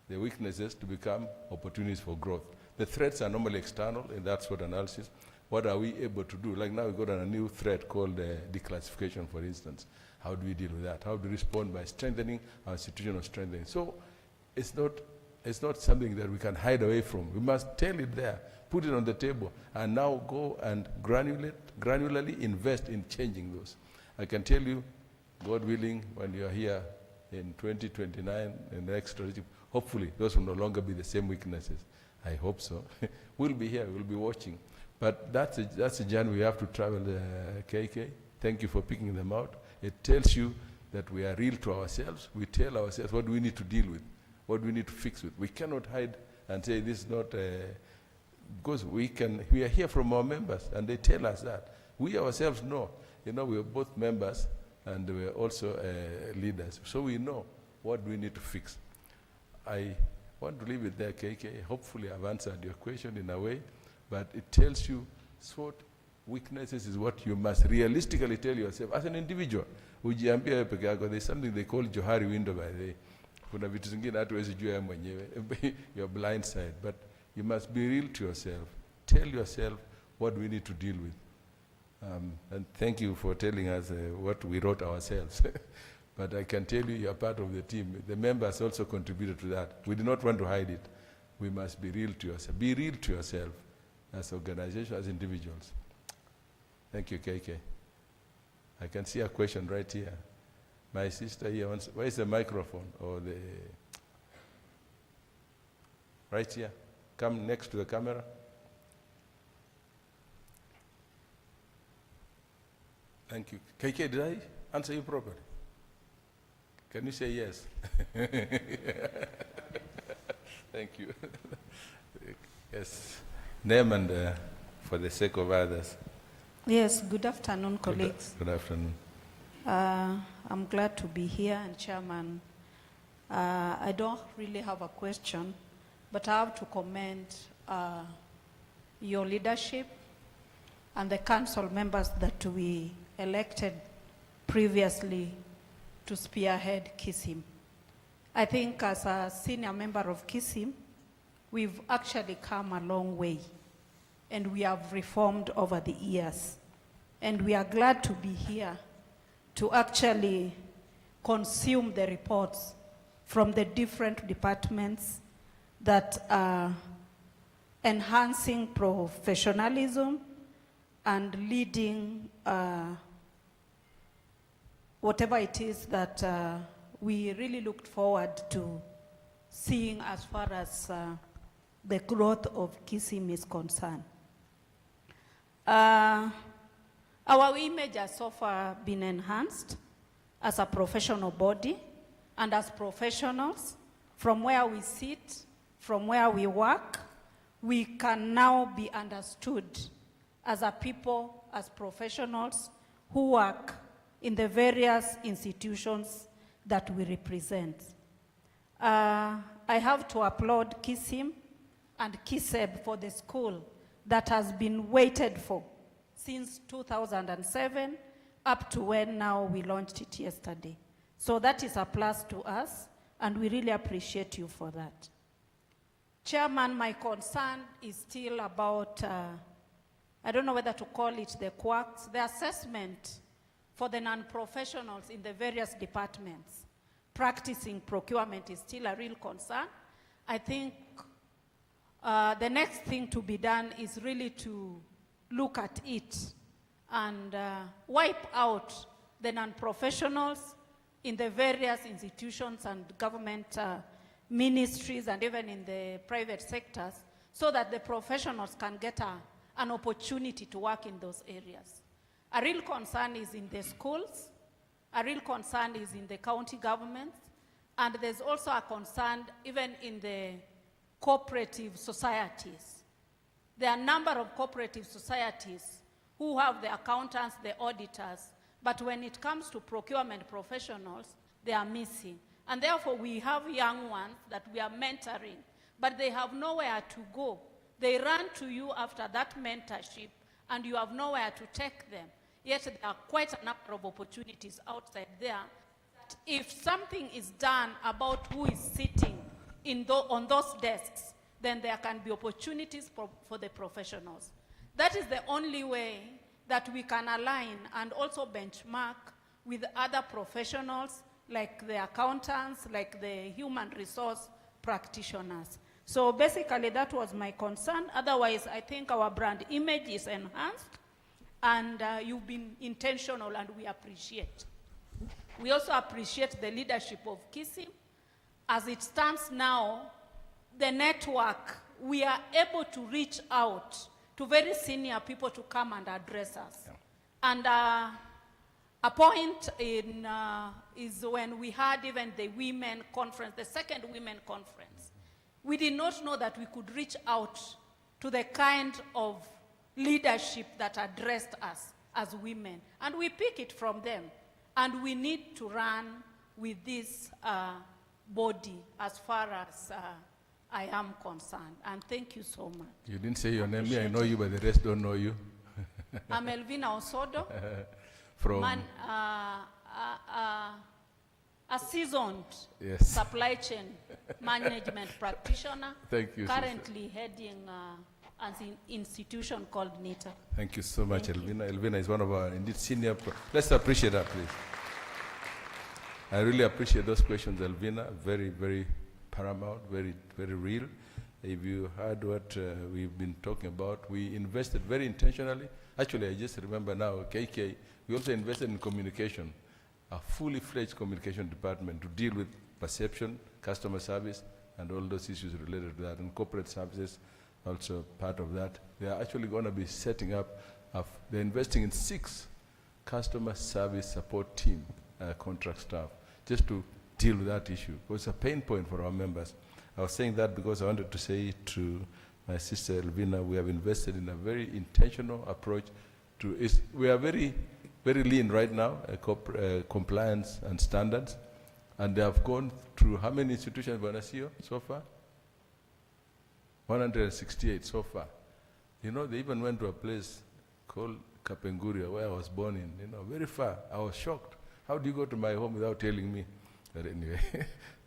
the weaknesses to become opportunities for growth? The threats are normally external in that SWOT analysis. What are we able to do? Like now we've got a new threat called declassification, for instance. How do we deal with that? How do we respond by strengthening our institutional strengthening? So it's not something that we can hide away from. We must tell it there, put it on the table, and now go and granularly invest in changing those. I can tell you, God willing, when you are here in 2029, in the next strategy, hopefully those will no longer be the same weaknesses. I hope so. We'll be here, we'll be watching. But that's a journey we have to travel, KK. Thank you for picking them out. It tells you that we are real to ourselves. We tell ourselves what we need to deal with, what we need to fix with. We cannot hide and say this is not, because we are here from our members, and they tell us that. We ourselves know. We are both members, and we are also leaders. So we know what we need to fix. I want to leave it there, KK. Hopefully I've answered your question in a way, but it tells you SWOT weaknesses is what you must realistically tell yourself as an individual. Ujiambia peke yako, there's something they call Johari window by the way. Kuna vitu zingine hatuwezi jua ya mwenyewe, your blind side, but you must be real to yourself. Tell yourself what we need to deal with. And thank you for telling us what we wrote ourselves. But I can tell you, you're part of the team. The members also contributed to that. We do not want to hide it. We must be real to yourself. Be real to yourself as organizations, as individuals. Thank you, KK. I can see a question right here. My sister here wants, where is the microphone? Or the, right here. Come next to the camera. Thank you. KK, did I answer you properly? Can you say yes? Thank you. Yes. Name and for the sake of others. Yes, good afternoon, colleagues. Good afternoon. I'm glad to be here, and Chairman, I don't really have a question, but I have to commend your leadership and the council members that we elected previously to spearhead Kism. I think as a senior member of Kism, we've actually come a long way, and we have reformed over the years. And we are glad to be here to actually consume the reports from the different departments that are enhancing professionalism and leading whatever it is that we really looked forward to seeing as far as the growth of Kism is concerned. Our image has so far been enhanced as a professional body and as professionals. From where we sit, from where we work, we can now be understood as a people, as professionals who work in the various institutions that we represent. I have to applaud Kism and Kiseb for the school that has been waited for since 2007 up to when now we launched it yesterday. So that is a plus to us, and we really appreciate you for that. Chairman, my concern is still about, I don't know whether to call it the quirks, the assessment for the non-professionals in the various departments. Practicing procurement is still a real concern. I think the next thing to be done is really to look at it and wipe out the non-professionals in the various institutions and government ministries and even in the private sectors, so that the professionals can get an opportunity to work in those areas. A real concern is in the schools, a real concern is in the county governments, and there's also a concern even in the cooperative societies. There are a number of cooperative societies who have the accountants, the auditors, but when it comes to procurement professionals, they are missing. And therefore, we have young ones that we are mentoring, but they have nowhere to go. They run to you after that mentorship, and you have nowhere to take them. Yet there are quite a number of opportunities outside there. If something is done about who is sitting on those desks, then there can be opportunities for the professionals. That is the only way that we can align and also benchmark with other professionals like the accountants, like the human resource practitioners. So basically that was my concern. Otherwise, I think our brand image is enhanced, and you've been intentional, and we appreciate. We also appreciate the leadership of Kism. As it stands now, the network, we are able to reach out to very senior people to come and address us. Yeah. And a point in, is when we had even the women conference, the second women conference. We did not know that we could reach out to the kind of leadership that addressed us as women. And we pick it from them. And we need to run with this body as far as I am concerned. And thank you so much. You didn't say your name. I know you, but the rest don't know you. I'm Elvina Osodo. From? A seasoned supply chain management practitioner. Thank you. Currently heading an institution called NITA. Thank you so much, Elvina. Elvina is one of our indeed senior. Let's appreciate her, please. I really appreciate those questions, Elvina. Very, very paramount, very, very real. If you heard what we've been talking about, we invested very intentionally. Actually, I just remember now, KK, we also invested in communication. a fully fledged communication department to deal with perception, customer service, and all those issues related to that, and corporate services also part of that. They are actually going to be setting up, they're investing in 6 customer service support team contract staff just to deal with that issue. It's a pain point for our members. I was saying that because I wanted to say to my sister Elvina, we have invested in a very intentional approach to, we are very, very lean right now, compliance and standards, and they have gone through how many institutions, Bonasio, so far? 168 so far. You know, they even went to a place called Kapenguria, where I was born in, you know, very far. I was shocked. How do you go to my home without telling me? But anyway,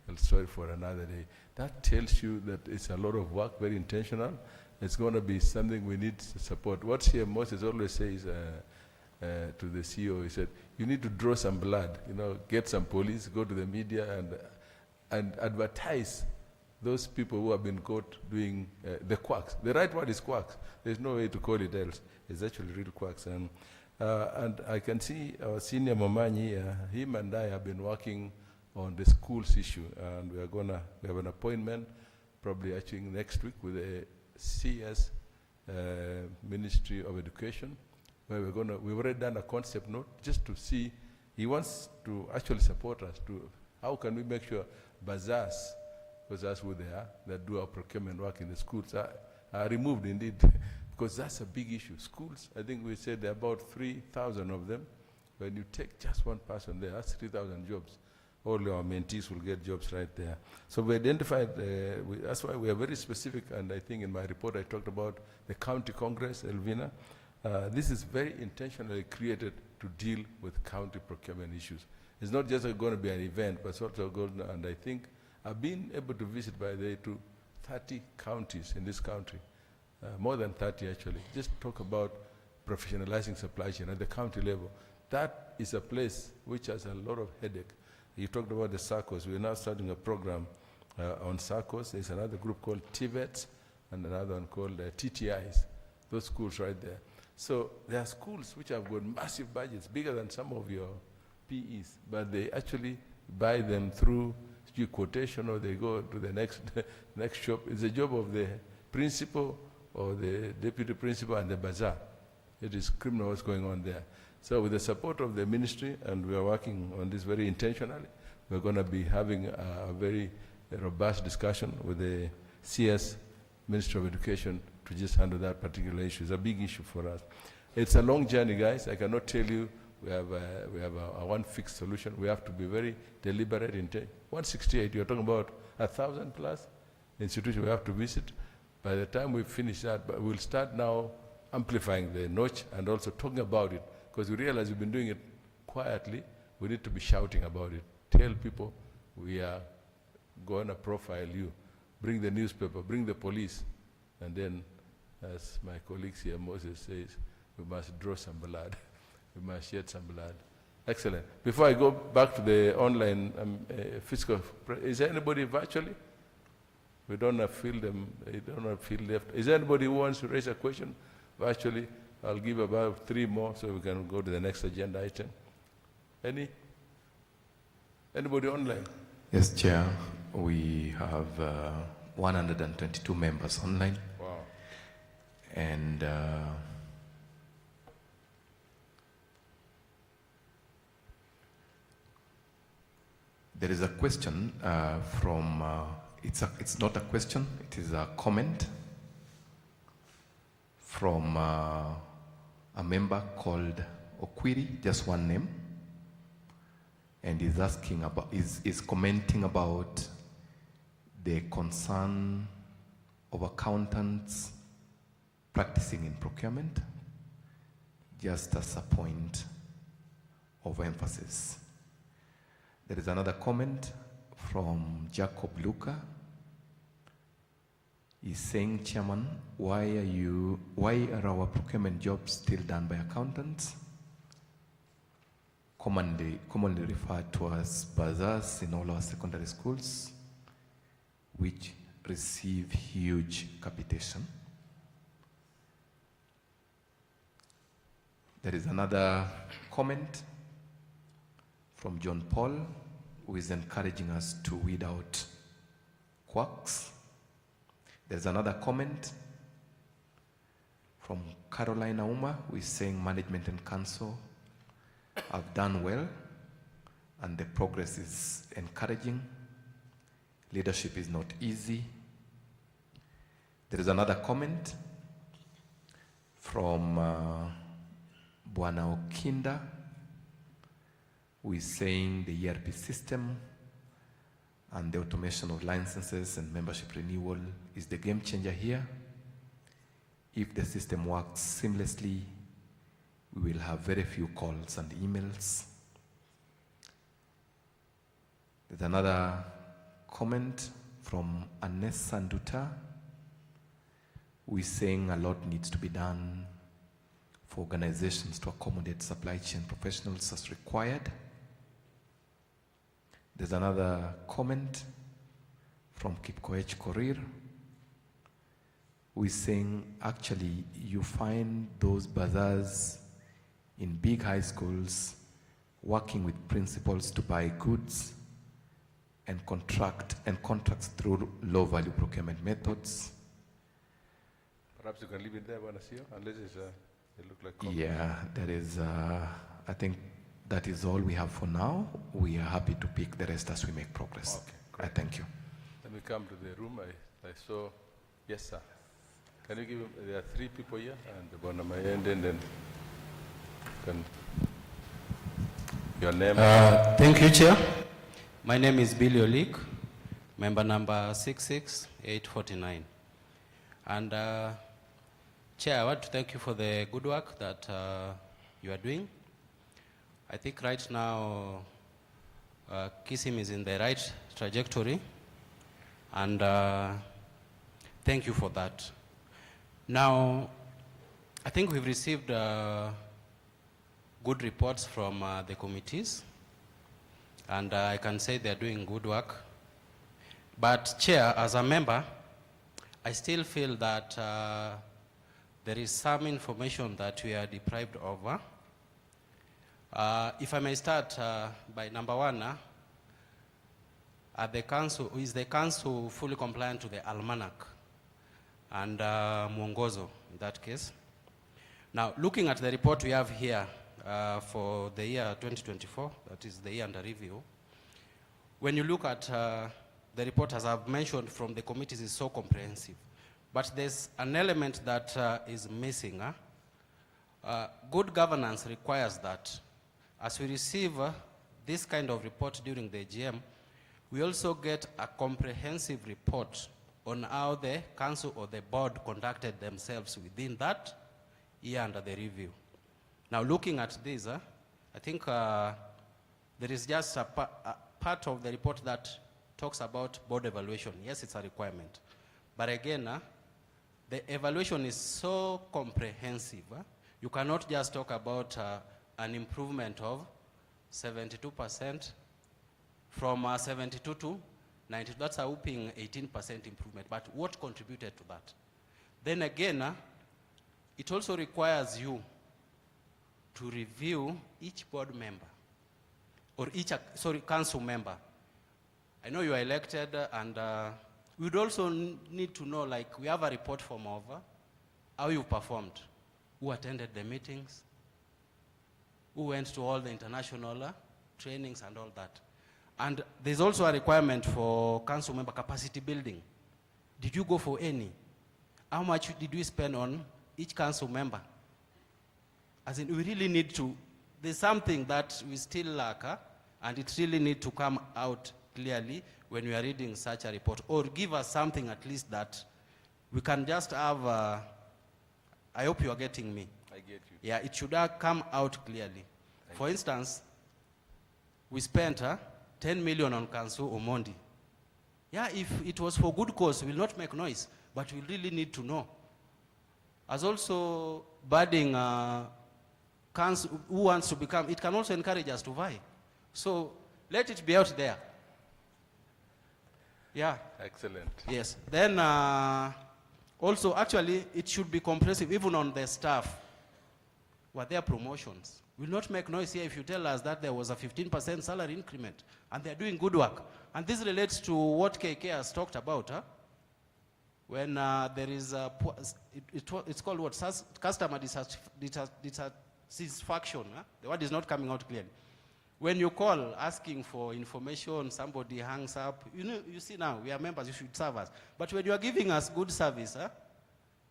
I'll sorry for another day. That tells you that it's a lot of work, very intentional. It's going to be something we need support. What CM Moses always says to the CEO, he said, you need to draw some blood, you know, get some police, go to the media and advertise those people who have been caught doing the quacks. The right word is quacks. There's no way to call it else. It's actually real quacks. And I can see our senior Momanyi, him and I have been working on the schools issue, and we have an appointment probably actually next week with the CS Ministry of Education, where we've already done a concept note just to see, he wants to actually support us to, how can we make sure bazaars, because that's who they are, that do our procurement work in the schools, are removed indeed, because that's a big issue. Schools, I think we said there are about 3,000 of them. When you take just one person there, that's 3,000 jobs. All our mentees will get jobs right there. So we identified, that's why we are very specific, and I think in my report I talked about the county congress, Elvina. This is very intentionally created to deal with county procurement issues. It's not just going to be an event, but it's also going to, and I think I've been able to visit by the way to 30 counties in this country, more than 30 actually. Just talk about professionalizing supply chain at the county level. That is a place which has a lot of headache. You talked about the SACCOs. We're now starting a program on SACCOs. There's another group called TVETs and another one called TTIs, those schools right there. So there are schools which have got massive budgets, bigger than some of your PEs, but they actually buy them through quotation, or they go to the next shop. It's the job of the principal or the deputy principal and the bazaar. It is criminal what's going on there. So with the support of the ministry, and we are working on this very intentionally, we're going to be having a very robust discussion with the CS Ministry of Education to just handle that particular issue. It's a big issue for us. It's a long journey, guys. I cannot tell you we have a one fixed solution. We have to be very deliberate. 168, you're talking about 1,000 plus institutions we have to visit. By the time we finish that, but we'll start now amplifying the notch and also talking about it, because we realize we've been doing it quietly. We need to be shouting about it. Tell people we are going to profile you. Bring the newspaper, bring the police, and then, as my colleagues here, Moses says, we must draw some blood. We must shed some blood. Excellent. Before I go back to the online fiscal, is there anybody virtually? We don't have field them. We don't have field left. Is there anybody who wants to raise a question virtually? I'll give about 3 more so we can go to the next agenda item. Anybody online? Yes, Chair. We have 122 members online. Wow. And there is a question from, it's not a question, it is a comment from a member called Okwiri, just one name, and he's asking about, is commenting about the concern of accountants practicing in procurement, just as a point of emphasis. There is another comment from Jacob Luca. He's saying, Chairman, why are our procurement jobs still done by accountants? Commonly referred to as bazaars in all our secondary schools, which receive huge capitation. There is another comment from John Paul, who is encouraging us to weed out quacks. There's another comment from Caroline Auma, who is saying management and council have done well and the progress is encouraging. Leadership is not easy. There is another comment from Bwana Okinda, who is saying the ERP system and the automation of licenses and membership renewal is the game changer here. If the system works seamlessly, we will have very few calls and emails. There's another comment from Anes Sanduta, who is saying a lot needs to be done for organizations to accommodate supply chain professionals as required. There's another comment from Kipkoech Korir, who is saying, actually, you find those bazaars in big high schools working with principals to buy goods and contracts through low-value procurement methods. Perhaps you can leave it there, Wanasio, unless they look like comments. Yeah, there is, I think that is all we have for now. We are happy to pick the rest as we make progress. Okay, great. I thank you. Let me come to the room. I saw, yes, sir. Can you give him, there are 3 people here, and the bottom of my end, and then can, your name. Thank you, Chair. My name is Billy Olik, member number 66849. And Chair, I want to thank you for the good work that you are doing. I think right now, Kism is in the right trajectory, and thank you for that. Now, I think we've received good reports from the committees, and I can say they're doing good work. But Chair, as a member, I still feel that there is some information that we are deprived of. If I may start by number 1, at the council, is the council fully compliant to the almanac and Mwongozo in that case? Now, looking at the report we have here for the year 2024, that is the year under review, when you look at the report, as I've mentioned from the committees, is so comprehensive. But there's an element that is missing. Good governance requires that as we receive this kind of report during the AGM, we also get a comprehensive report on how the council or the board conducted themselves within that year under the review. Now, looking at this, I think there is just a part of the report that talks about board evaluation. Yes, it's a requirement. But again, the evaluation is so comprehensive. You cannot just talk about an improvement of 72% from 72 to 90. That's a whooping 18% improvement. But what contributed to that? Then again, it also requires you to review each board member, or each, council member. I know you are elected, and we would also need to know, like, we have a report form of how you performed, who attended the meetings, who went to all the international trainings and all that. And there's also a requirement for council member capacity building. Did you go for any? How much did you spend on each council member? As in, we really need to, there's something that we still lack, and it really needs to come out clearly when we are reading such a report, or give us something at least that we can just have, I hope you are getting me. I get you. Yeah, it should come out clearly. For instance, we spent 10 million on Council Omondi. Yeah, if it was for good cause, we will not make noise, but we really need to know. As also budding council who wants to become, it can also encourage us to vie. So let it be out there. Yeah. Excellent. Yes. Then also, actually, it should be comprehensive even on the staff. Were there promotions? We'll not make noise here if you tell us that there was a 15% salary increment and they're doing good work. And this relates to what KK has talked about. Huh? When there is a, it's called what? Customer dissatisfaction. Huh? The word is not coming out clearly. When you call asking for information, somebody hangs up. You know, you see now, we are members, you should serve us. But when you are giving us good service, huh?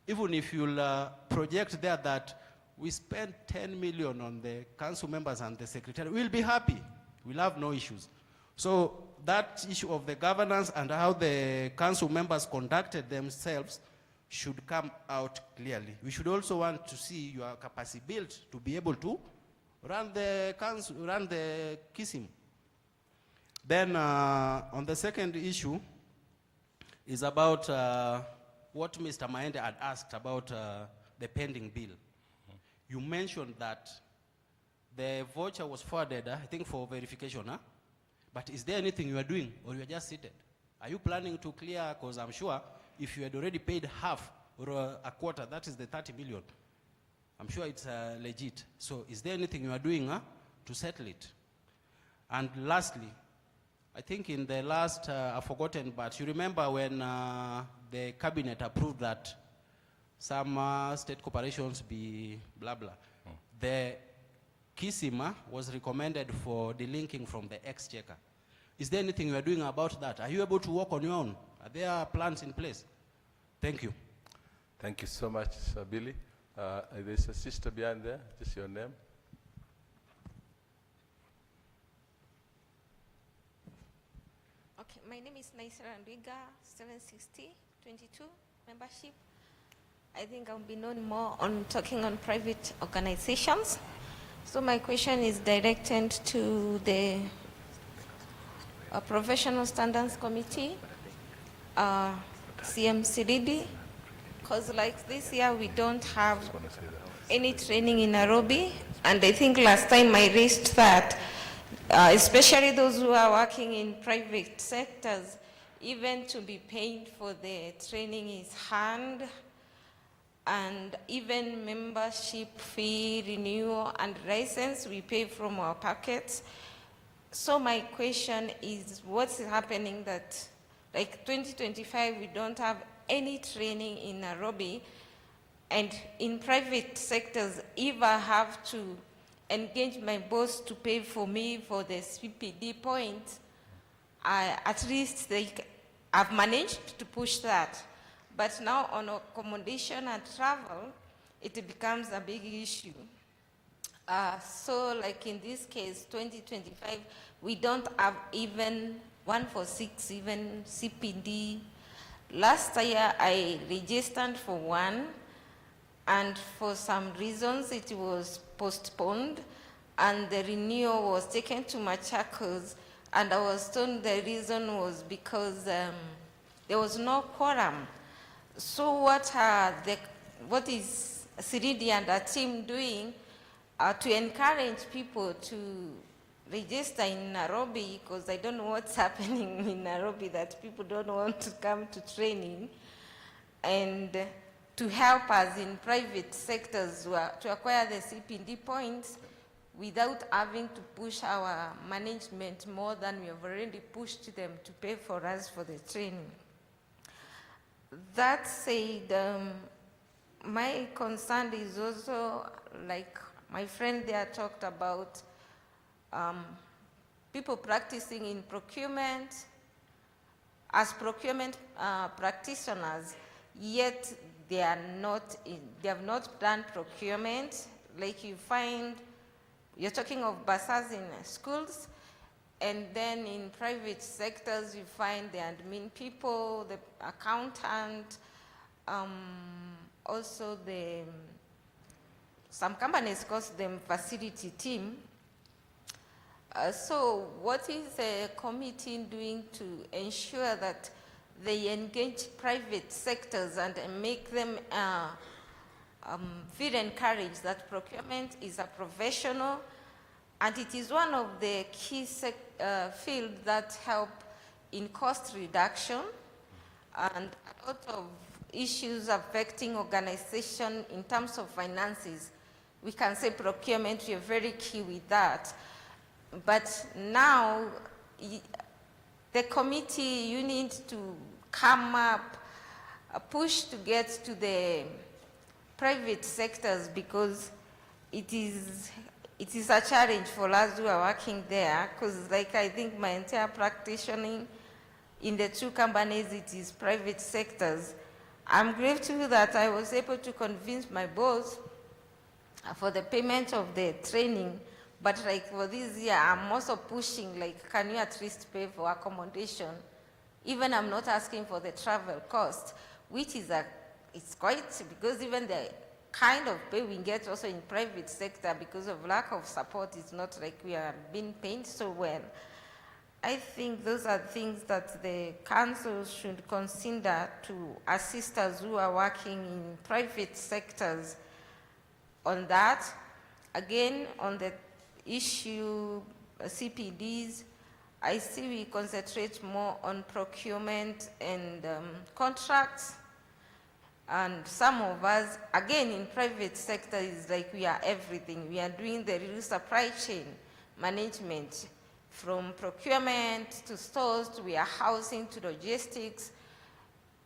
Even if you'll project there that we spend 10 million on the council members and the secretary, we'll be happy. We'll have no issues. So that issue of the governance and how the council members conducted themselves should come out clearly. We should also want to see your capacity built to be able to run the council, run the Kism. Then on the second issue is about what Mr. Maende had asked about the pending bill. You mentioned that the voucher was forwarded, I think for verification, huh? But is there anything you are doing or you are just seated? Are you planning to clear? Because I'm sure if you had already paid half or a quarter, that is the 30 million. I'm sure it's legit. So is there anything you are doing to settle it? And lastly, I think in the last, I've forgotten, but you remember when the cabinet approved that some state corporations be blah, blah. The Kism was recommended for delinking from the exchequer. Is there anything you are doing about that? Are you able to work on your own? Are there plans in place? Thank you. Thank you so much, Billy. There's a sister behind there. Just your name. Okay, my name is Naisera Andwiga, 760, 22 membership. I think I'll be known more on talking on private organizations. So my question is directed to the Professional Standards Committee, CMCDD, because like this year we don't have any training in Nairobi, and I think last time I raised that, especially those who are working in private sectors, even to be paid for the training is hard, and even membership fee, renewal, and license, we pay from our pockets. So my question is, what's happening that, like 2025, we don't have any training in Nairobi, and in private sectors, if I have to engage my boss to pay for me for the CPD points, at least I've managed to push that. But now on accommodation and travel, it becomes a big issue. So like in this case, 2025, we don't have even 146, even CPD. Last year, I registered for one, and for some reasons, it was postponed, and the renewal was taken to Machakos, and I was told the reason was because there was no quorum. So what is Siridi and her team doing to encourage people to register in Nairobi, because I don't know what's happening in Nairobi that people don't want to come to training, and to help us in private sectors to acquire the CPD points without having to push our management more than we have already pushed them to pay for us for the training. That said, my concern is also, like my friend there talked about, people practicing in procurement as procurement practitioners, yet they have not done procurement. Like you find, you're talking of bursars in schools, and then in private sectors, you find the admin people, the accountant, also some companies call them facility team. So what is the committee doing to ensure that they engage private sectors and make them feel encouraged that procurement is a professional, and it is one of the key fields that help in cost reduction and a lot of issues affecting organization in terms of finances we can say procurement, we are very key with that. But now, the committee, you need to come up, push to get to the private sectors, because it is a challenge for us who are working there, because like I think my entire practicing in the two companies, it is private sectors. I'm grateful that I was able to convince my boss for the payment of the training, but like for this year, I'm also pushing, like, can you at least pay for accommodation? Even I'm not asking for the travel cost, which is it's quite, because even the kind of pay we get also in private sector, because of lack of support, it's not like we are being paid so well. I think those are things that the council should consider to assist us who are working in private sectors on that. Again, on the issue CPDs, I see we concentrate more on procurement and contracts. And some of us, again, in private sector, is like we are everything. We are doing the real supply chain management, from procurement to stores to warehousing to logistics.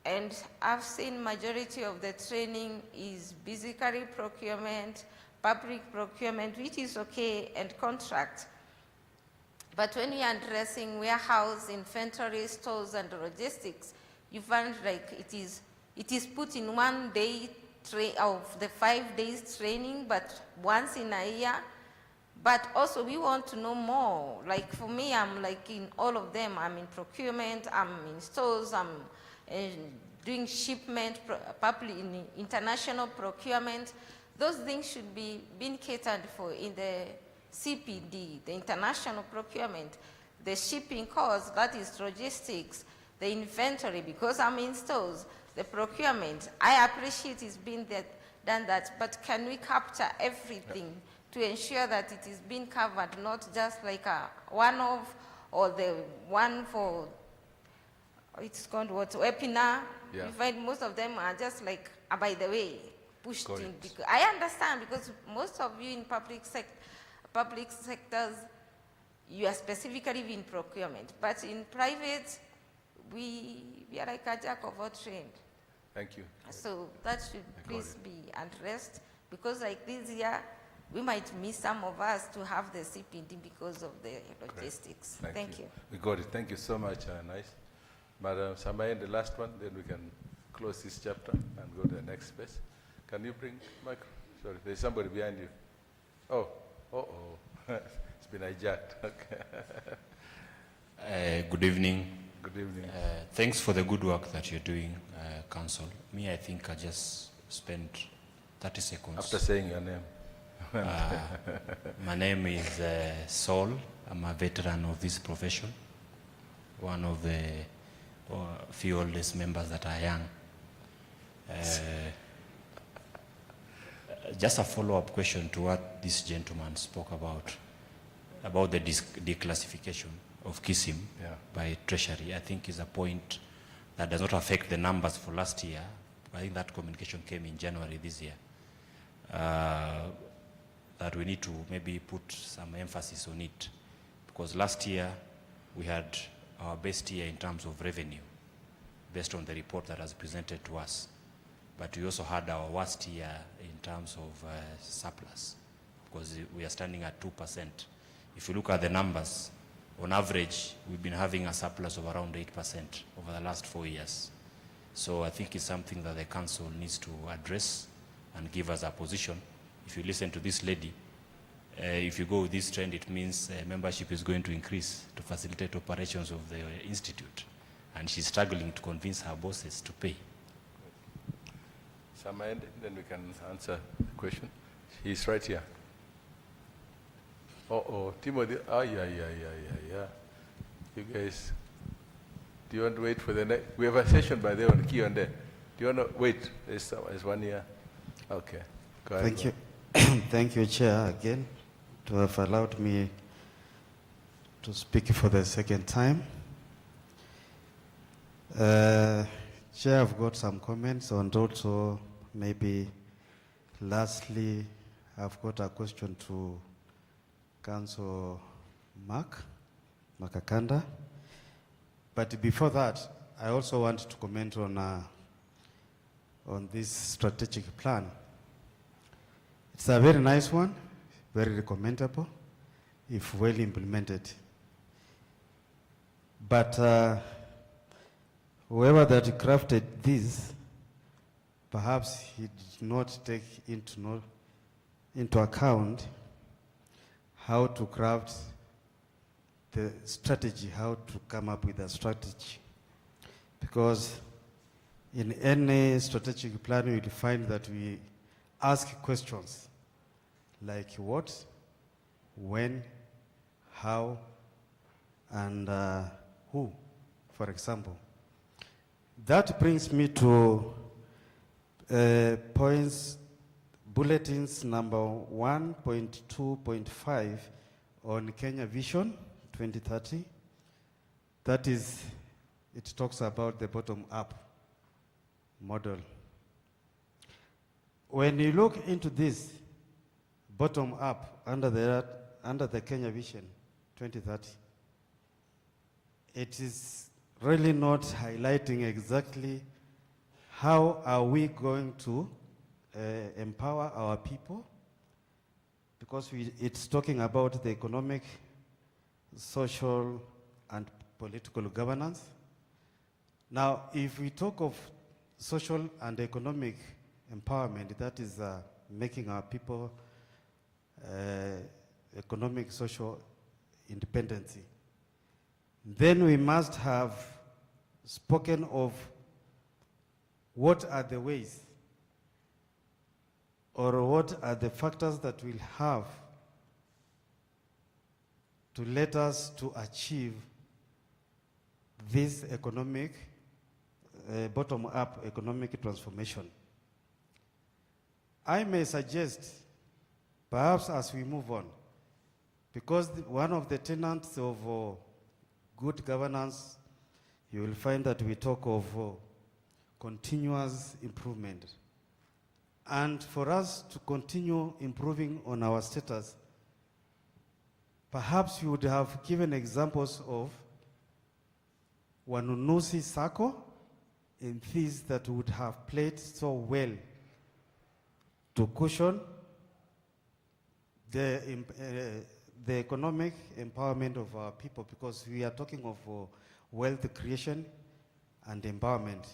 And I've seen majority of the training is basically procurement, public procurement, which is okay, and contract. But when you're addressing warehouse, inventory, stores, and logistics, you find like it is put in 1 day of the 5 days training, but once in a year. But also we want to know more. Like for me, I'm like in all of them. I'm in procurement, I'm in stores, I'm doing shipment, public, in international procurement. Those things should be being catered for in the CPD, the international procurement, the shipping costs, that is logistics, the inventory, because I'm in stores, the procurement. I appreciate it's been done that, but can we capture everything to ensure that it is being covered, not just like a one-off or the one for, it's called what, webinar? Yeah. You find most of them are just like, by the way, pushed Correct. in. Because I understand, because most of you in public sectors, you are specifically in procurement. But in private, we are like a jack of all trades. Thank you. So that should please be addressed, because like this year, we might miss some of us to have the CPD because of the logistics. Thank you. We got it. Thank you so much. Nice. Madam Samayan, the last one, then we can close this chapter and go to the next space. Can you bring Michael? Sorry, there's somebody behind you. Oh, it's been hijacked. Okay. Good evening. Good evening. Thanks for the good work that you're doing, Council. Me, I think I just spent 30 seconds. After saying your name. My name is Saul. I'm a veteran of this profession, one of the few oldest members that are young. Just a follow-up question to what this gentleman spoke about the declassification of Kism by Treasury. I think is a point that does not affect the numbers for last year. I think that communication came in January this year. That we need to maybe put some emphasis on it, because last year we had our best year in terms of revenue based on the report that was presented to us, but we also had our worst year in terms of surplus, because we are standing at 2%. If you look at the numbers, on average we've been having a surplus of around 8% over the last 4 years. So I think it's something that the council needs to address and give us a position. If you listen to this lady, if you go with this trend, it means membership is going to increase to facilitate operations of the institute. And she's struggling to convince her bosses to pay. Samayan, then we can answer the question. He's right here. Timothy. Yeah. You guys, do you want to wait for the next? We have a session by the way on Q&A. Do you want to wait? There's 1 year. Okay. Go ahead. Thank you. Thank you, Chair, again, to have allowed me to speak for the second time. Chair, I've got some comments, and also maybe lastly, I've got a question to Council Makakanda. But before that, I also want to comment on this strategic plan. It's a very nice one, very recommendable, if well implemented. But whoever that crafted this, perhaps he did not take into account how to craft the strategy, how to come up with a strategy. Because in any strategic plan, you will find that we ask questions like what, when, how, and who, for example. That brings me to bulletins number 1.2.5 on Kenya Vision 2030. That is, it talks about the bottom-up model. When you look into this bottom-up under the Kenya Vision 2030, it is really not highlighting exactly how are we going to empower our people, because it's talking about the economic, social, and political governance. Now, if we talk of social and economic empowerment, that is making our people economic, social independency, then we must have spoken of what are the ways or what are the factors that will have to let us to achieve this economic, bottom-up economic transformation. I may suggest, perhaps as we move on, because one of the tenets of good governance, you will find that we talk of continuous improvement. And for us to continue improving on our status, perhaps you would have given examples of Wanunusi Sacco in things that would have played so well to cushion the economic empowerment of our people, because we are talking of wealth creation and empowerment.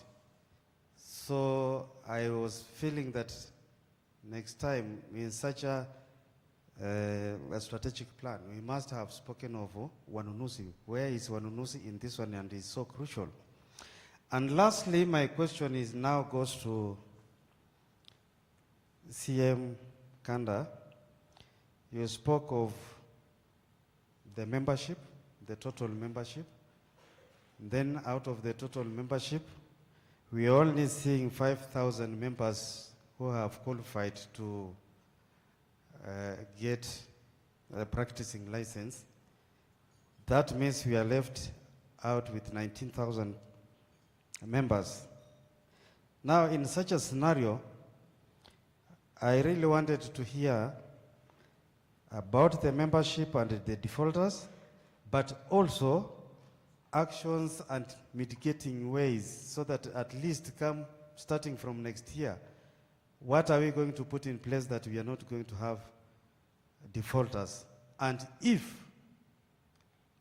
So I was feeling that next time in such a strategic plan, we must have spoken of Wanunusi. Where is Wanunusi in this one? And it's so crucial. And lastly, my question is now goes to CM Kanda. You spoke of the membership, the total membership. Then out of the total membership, we are only seeing 5,000 members who have qualified to get a practicing license. That means we are left out with 19,000 members. Now, in such a scenario, I really wanted to hear about the membership and the defaulters, but also actions and mitigating ways, so that at least starting from next year, what are we going to put in place that we are not going to have defaulters? And if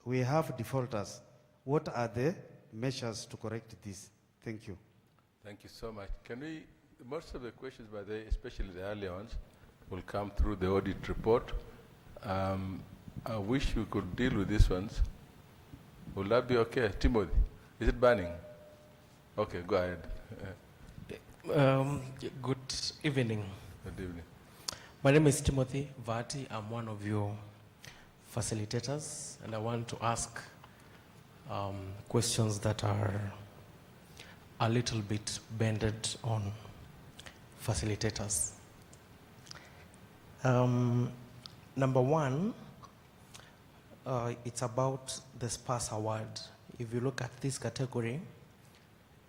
we have defaulters, what are the measures to correct this? Thank you. Thank you so much. Most of the questions, by the way, especially the earlier ones, will come through the audit report. I wish we could deal with these ones. Will that be okay? Timothy, is it burning? Okay, go ahead. Good evening. Good evening. My name is Timothy Vati. I'm one of your facilitators, and I want to ask questions that are a little bit bended on facilitators. Number one, it's about the SPAS award. If you look at this category,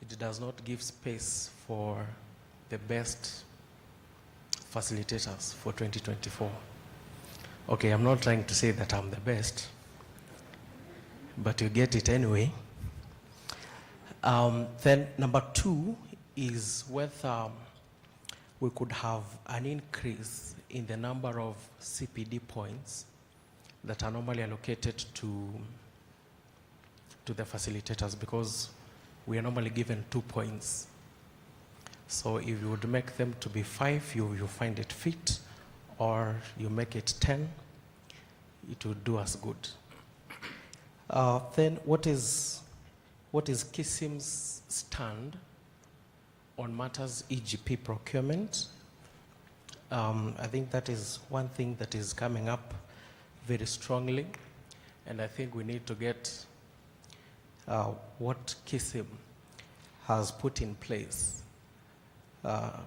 it does not give space for the best facilitators for 2024. Okay, I'm not trying to say that I'm the best, but you get it anyway. Then number 2 is whether we could have an increase in the number of CPD points that are normally allocated to the facilitators, because we are normally given 2 points. So if you would make them to be 5, you find it fit, or you make it 10, it would do us good. Then what is Kism's stand on matters EGP procurement? I think that is one thing that is coming up very strongly, and I think we need to get what Kism has put in place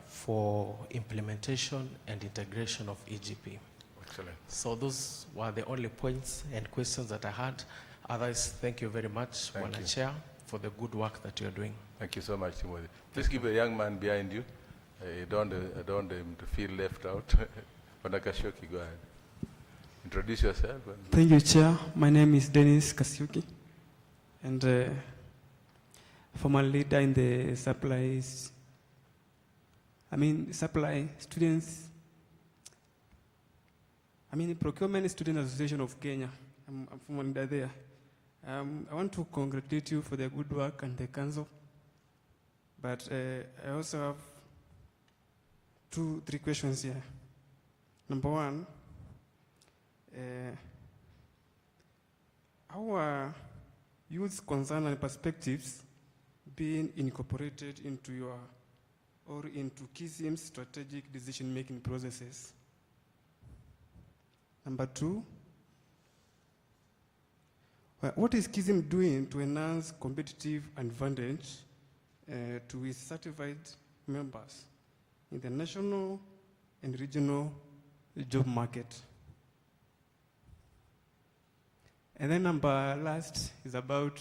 for implementation and integration of EGP. Excellent. So those were the only points and questions that I had. Otherwise, thank you very much, Bwana Chair, for the good work that you're doing. Thank you so much, Timothy. Please give a young man behind you. I don't want him to feel left out. Bwana Kashoki, go ahead. Introduce yourself. Thank you, Chair. My name is Dennis Kasyuki, and former leader in the supply students. Procurement Student Association of Kenya. I'm former leader there. I want to congratulate you for the good work and the council, but I also have 3 questions here. Number 1, how are youth concerns and perspectives being incorporated into into Kism's strategic decision-making processes? Number 2, what is Kism doing to enhance competitive advantage to its certified members in the national and regional job market? And then number last is about,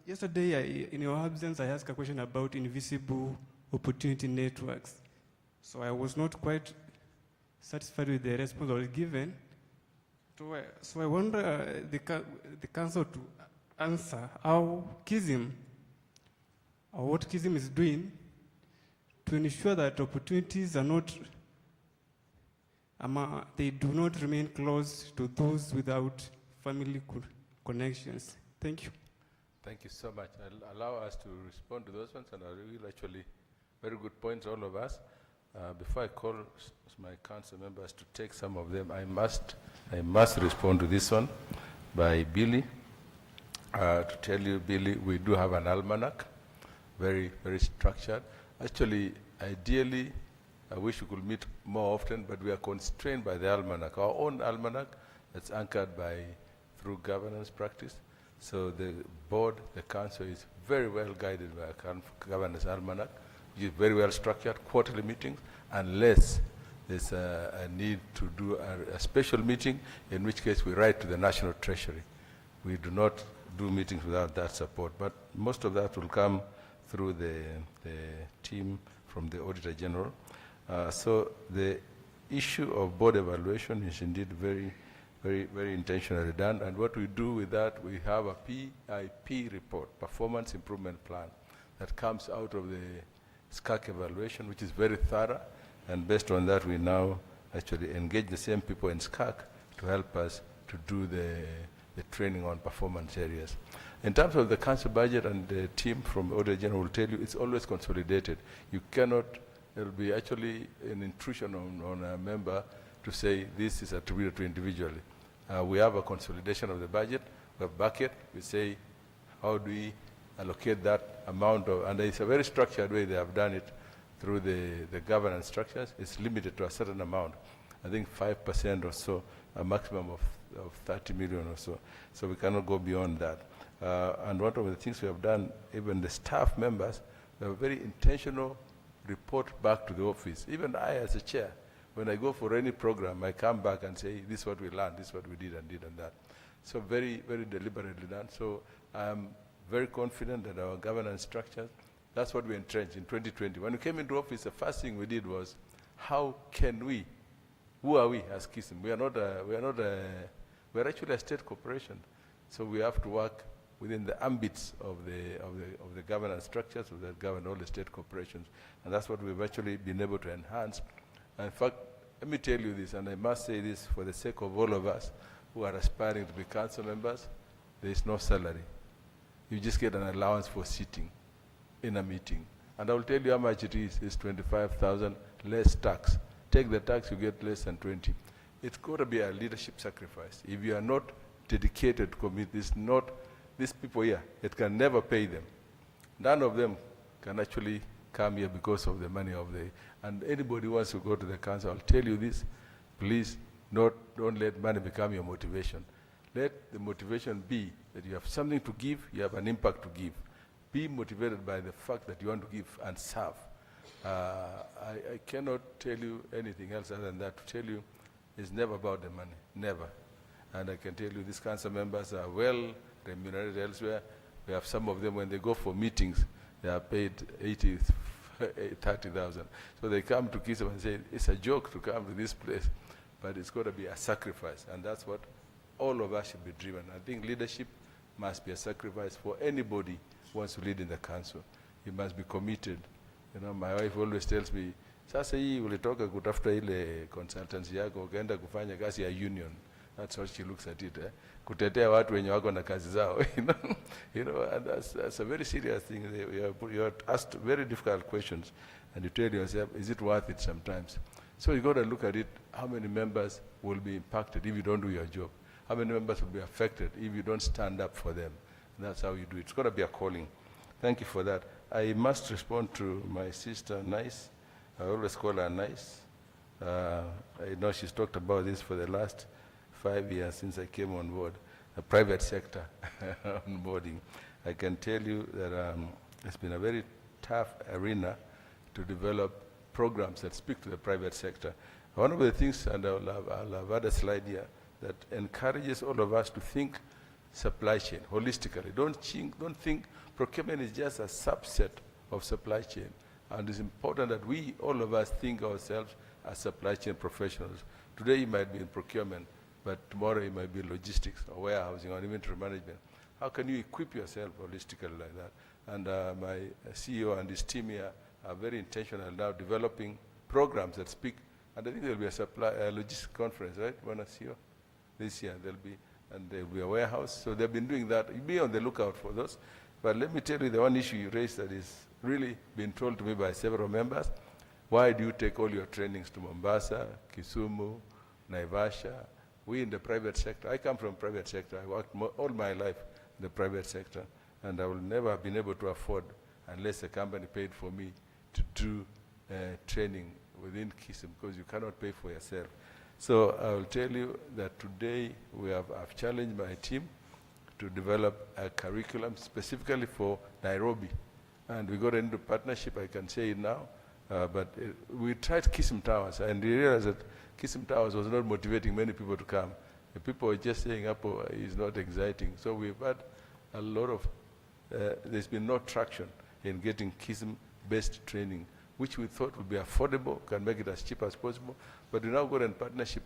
yesterday in your absence, I asked a question about invisible opportunity networks. So I was not quite satisfied with the response I was given. So I wonder the council to answer how Kism, or what Kism is doing to ensure that opportunities are not, they do not remain closed to those without family connections. Thank you. Thank you so much. I'll allow us to respond to those ones, and I will actually, very good points, all of us. Before I call my council members to take some of them, I must respond to this one by Billy. To tell you, Billy, we do have an almanac, very, very structured. Actually, ideally, I wish we could meet more often, but we are constrained by the almanac. Our own almanac that's anchored through governance practice. So the board, the council is very well guided by a governance almanac, which is very well structured, quarterly meetings, unless there's a need to do a special meeting, in which case we write to the National Treasury. We do not do meetings without that support, but most of that will come through the team from the Auditor General. So the issue of board evaluation is indeed very, very, very intentionally done, and what we do with that, we have a PIP report, Performance Improvement Plan, that comes out of the SCAC evaluation, which is very thorough, and based on that, we now actually engage the same people in SCAC to help us to do the training on performance areas. In terms of the council budget, and the team from Auditor General will tell you, it's always consolidated. You cannot, there will be actually an intrusion on a member to say this is attributed to individually. We have a consolidation of the budget, we have bucket, we say how do we allocate that amount of, and it's a very structured way they have done it through the governance structures. It's limited to a certain amount. I think 5% or so, a maximum of 30 million or so. So we cannot go beyond that. And one of the things we have done, even the staff members, we have a very intentional report back to the office. Even I as a chair, when I go for any program, I come back and say, this is what we learned, this is what we did and that. So very, very deliberately done. So I'm very confident that our governance structures, that's what we entrenched in 2020. When we came into office, the first thing we did was how can we, who are we as Kism? We are actually a state corporation. So we have to work within the ambits of the governance structures that govern all the state corporations. And that's what we've actually been able to enhance. And in fact, let me tell you this, and I must say this for the sake of all of us who are aspiring to be council members, there is no salary. You just get an allowance for sitting in a meeting. And I will tell you how much it is. It's 25,000 less tax. Take the tax, you get less than 20. It's got to be a leadership sacrifice. If you are not dedicated to commit this, not these people here, it can never pay them. None of them can actually come here because of the money of the, and anybody wants to go to the council, I'll tell you this, please don't let money become your motivation. Let the motivation be that you have something to give, you have an impact to give. Be motivated by the fact that you want to give and serve. I cannot tell you anything else other than that. To tell you, it's never about the money, never. And I can tell you these council members are well remunerated elsewhere. We have some of them, when they go for meetings, they are paid 30,000. So they come to Kism and say, it's a joke to come to this place, but it's got to be a sacrifice. And that's what all of us should be driven. I think leadership must be a sacrifice for anybody who wants to lead in the council. You must be committed. You know, my wife always tells me, sasa hii ulitoka kutafuta ile consultancy yako, ukaenda kufanya kazi ya union. That's how she looks at it. Kutetea watu wenye wako na kazi zao. You know, and that's a very serious thing. You are asked very difficult questions, and you tell yourself, is it worth it sometimes? So you got to look at it, how many members will be impacted if you don't do your job? How many members will be affected if you don't stand up for them? And that's how you do it. It's got to be a calling. Thank you for that. I must respond to my sister, Nice. I always call her Nice. I know she's talked about this for the last 5 years since I came on board, the private sector onboarding. I can tell you that it's been a very tough arena to develop programs that speak to the private sector. One of the things, and I'll have had a slide here, that encourages all of us to think supply chain holistically. Don't think procurement is just a subset of supply chain. And it's important that we, all of us, think ourselves as supply chain professionals. Today you might be in procurement, but tomorrow you might be in logistics or warehousing or inventory management. How can you equip yourself holistically like that? And my CEO and his team here are very intentional now developing programs that speak. And I think there'll be a logistics conference, right, CEO? This year there'll be, and there'll be a warehouse. So they've been doing that. You be on the lookout for those. But let me tell you the one issue you raised that is really been told to me by several members. Why do you take all your trainings to Mombasa, Kisumu, Naivasha? We in the private sector, I come from private sector. I worked all my life in the private sector, and I will never have been able to afford, unless a company paid for me, to do training within Kism, because you cannot pay for yourself. So I will tell you that today I've challenged my team to develop a curriculum specifically for Nairobi. And we got into partnership, I can say it now, but we tried Kism Towers, and we realized that Kism Towers was not motivating many people to come. The people were just saying, Apple is not exciting. So we've had a lot of, there's been no traction in getting Kism-based training, which we thought would be affordable, can make it as cheap as possible. But we now got in partnership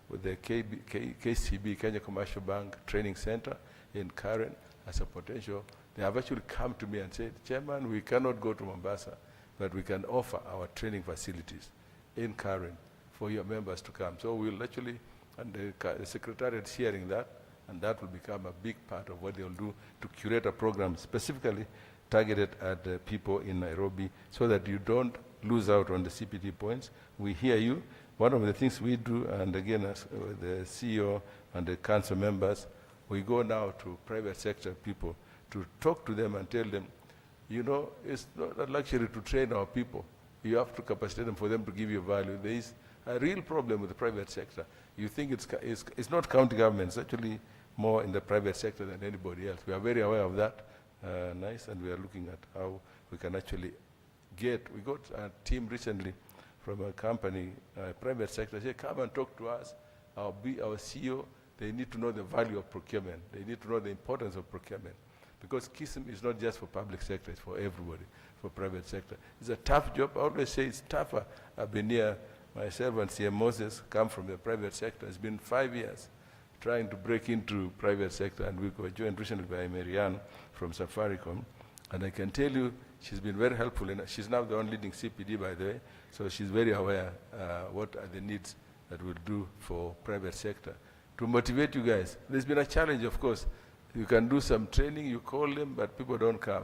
with the KCB, Kenya Commercial Bank Training Center in Karen as a potential. They have actually come to me and said, Chairman, we cannot go to Mombasa, but we can offer our training facilities in Karen for your members to come. So we'll actually, and the Secretariat is hearing that, and that will become a big part of what they'll do to curate a program specifically targeted at people in Nairobi, so that you don't lose out on the CPT points. We hear you. One of the things we do, and again, as the CEO and the council members, we go now to private sector people to talk to them and tell them, you know, it's not a luxury to train our people. You have to capacitate them for them to give you value. There is a real problem with the private sector. You think it's not county government, it's actually more in the private sector than anybody else. We are very aware of that, Nice, and we are looking at how we can actually we got a team recently from a company, private sector, say, come and talk to us, our CEO, they need to know the value of procurement. They need to know the importance of procurement. because Kism is not just for public sector, it's for everybody, for private sector. It's a tough job. I always say it's tougher. I've been here, myself and CM Moses come from the private sector. It's been 5 years trying to break into private sector, and we were joined recently by Marianne from Safaricom. And I can tell you, she's been very helpful. She's now the one leading CPD, by the way, so she's very aware what are the needs that we'll do for private sector. To motivate you guys, there's been a challenge, of course. You can do some training, you call them, but people don't come.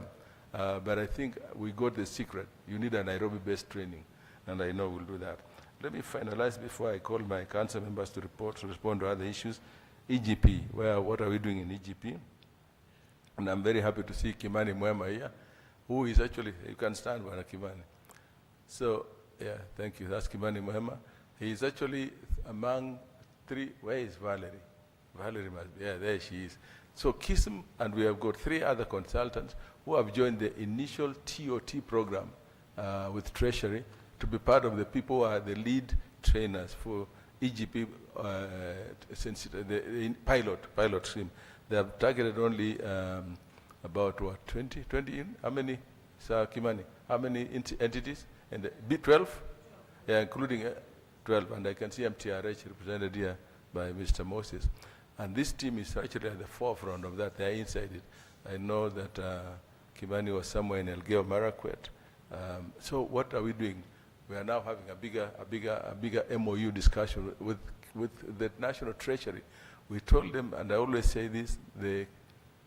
But I think we got the secret. You need a Nairobi-based training, and I know we'll do that. Let me finalize before I call my council members to respond to other issues. EGP, what are we doing in EGP? And I'm very happy to see Kimani Mwema here, who is actually, you can stand, Bwana Kimani. So, yeah, thank you. That's Kimani Mwema. He is actually among three. Where is Valerie? Valerie must be, yeah, there she is. So Kism, and we have got 3 other consultants who have joined the initial TOT program with Treasury to be part of the people who are the lead trainers for EGP the pilot stream. They have targeted only about what, 20 in? How many, Sir Kimani? How many entities? And B12? Yeah, including 12. And I can see MTRH represented here by Mr. Moses. And this team is actually at the forefront of that. They're inside it. I know that Kimani was somewhere in Elgeyo Marakwet. So what are we doing? We are now having a bigger MOU discussion with the National Treasury. We told them, and I always say this, the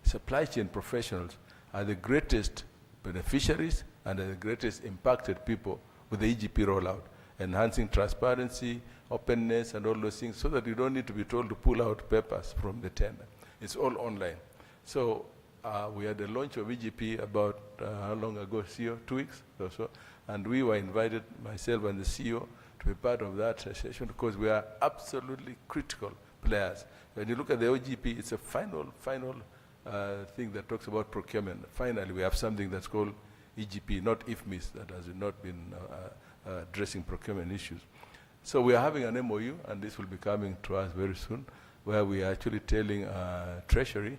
supply chain professionals are the greatest beneficiaries and are the greatest impacted people with the EGP rollout, enhancing transparency, openness, and all those things, so that you don't need to be told to pull out papers from the tender. It's all online. So we had the launch of EGP about, how long ago, CEO? 2 weeks or so. And we were invited, myself and the CEO, to be part of that session because we are absolutely critical players. When you look at the OGP, it's a final thing that talks about procurement. Finally, we have something that's called EGP, not IFMIS, that has not been addressing procurement issues. So we are having an MOU, and this will be coming to us very soon, where we are actually telling Treasury,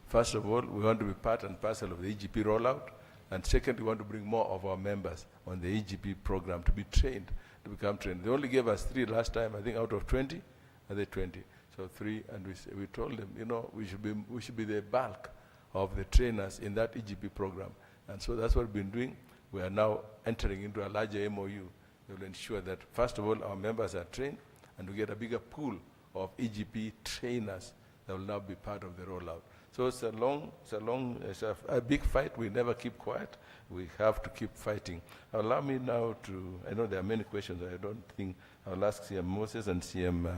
first of all, we want to be part and parcel of the EGP rollout, and second, we want to bring more of our members on the EGP program to be trained, to become trained. They only gave us 3 last time, I think out of 20, are they 20? So 3, and we told them, you know, we should be the bulk of the trainers in that EGP program. And so that's what we've been doing. We are now entering into a larger MOU that will ensure that, first of all, our members are trained, and we get a bigger pool of EGP trainers that will now be part of the rollout. So it's a big fight. We never keep quiet. We have to keep fighting. Allow me now to, I know there are many questions. I don't think, I'll ask CM Moses and CM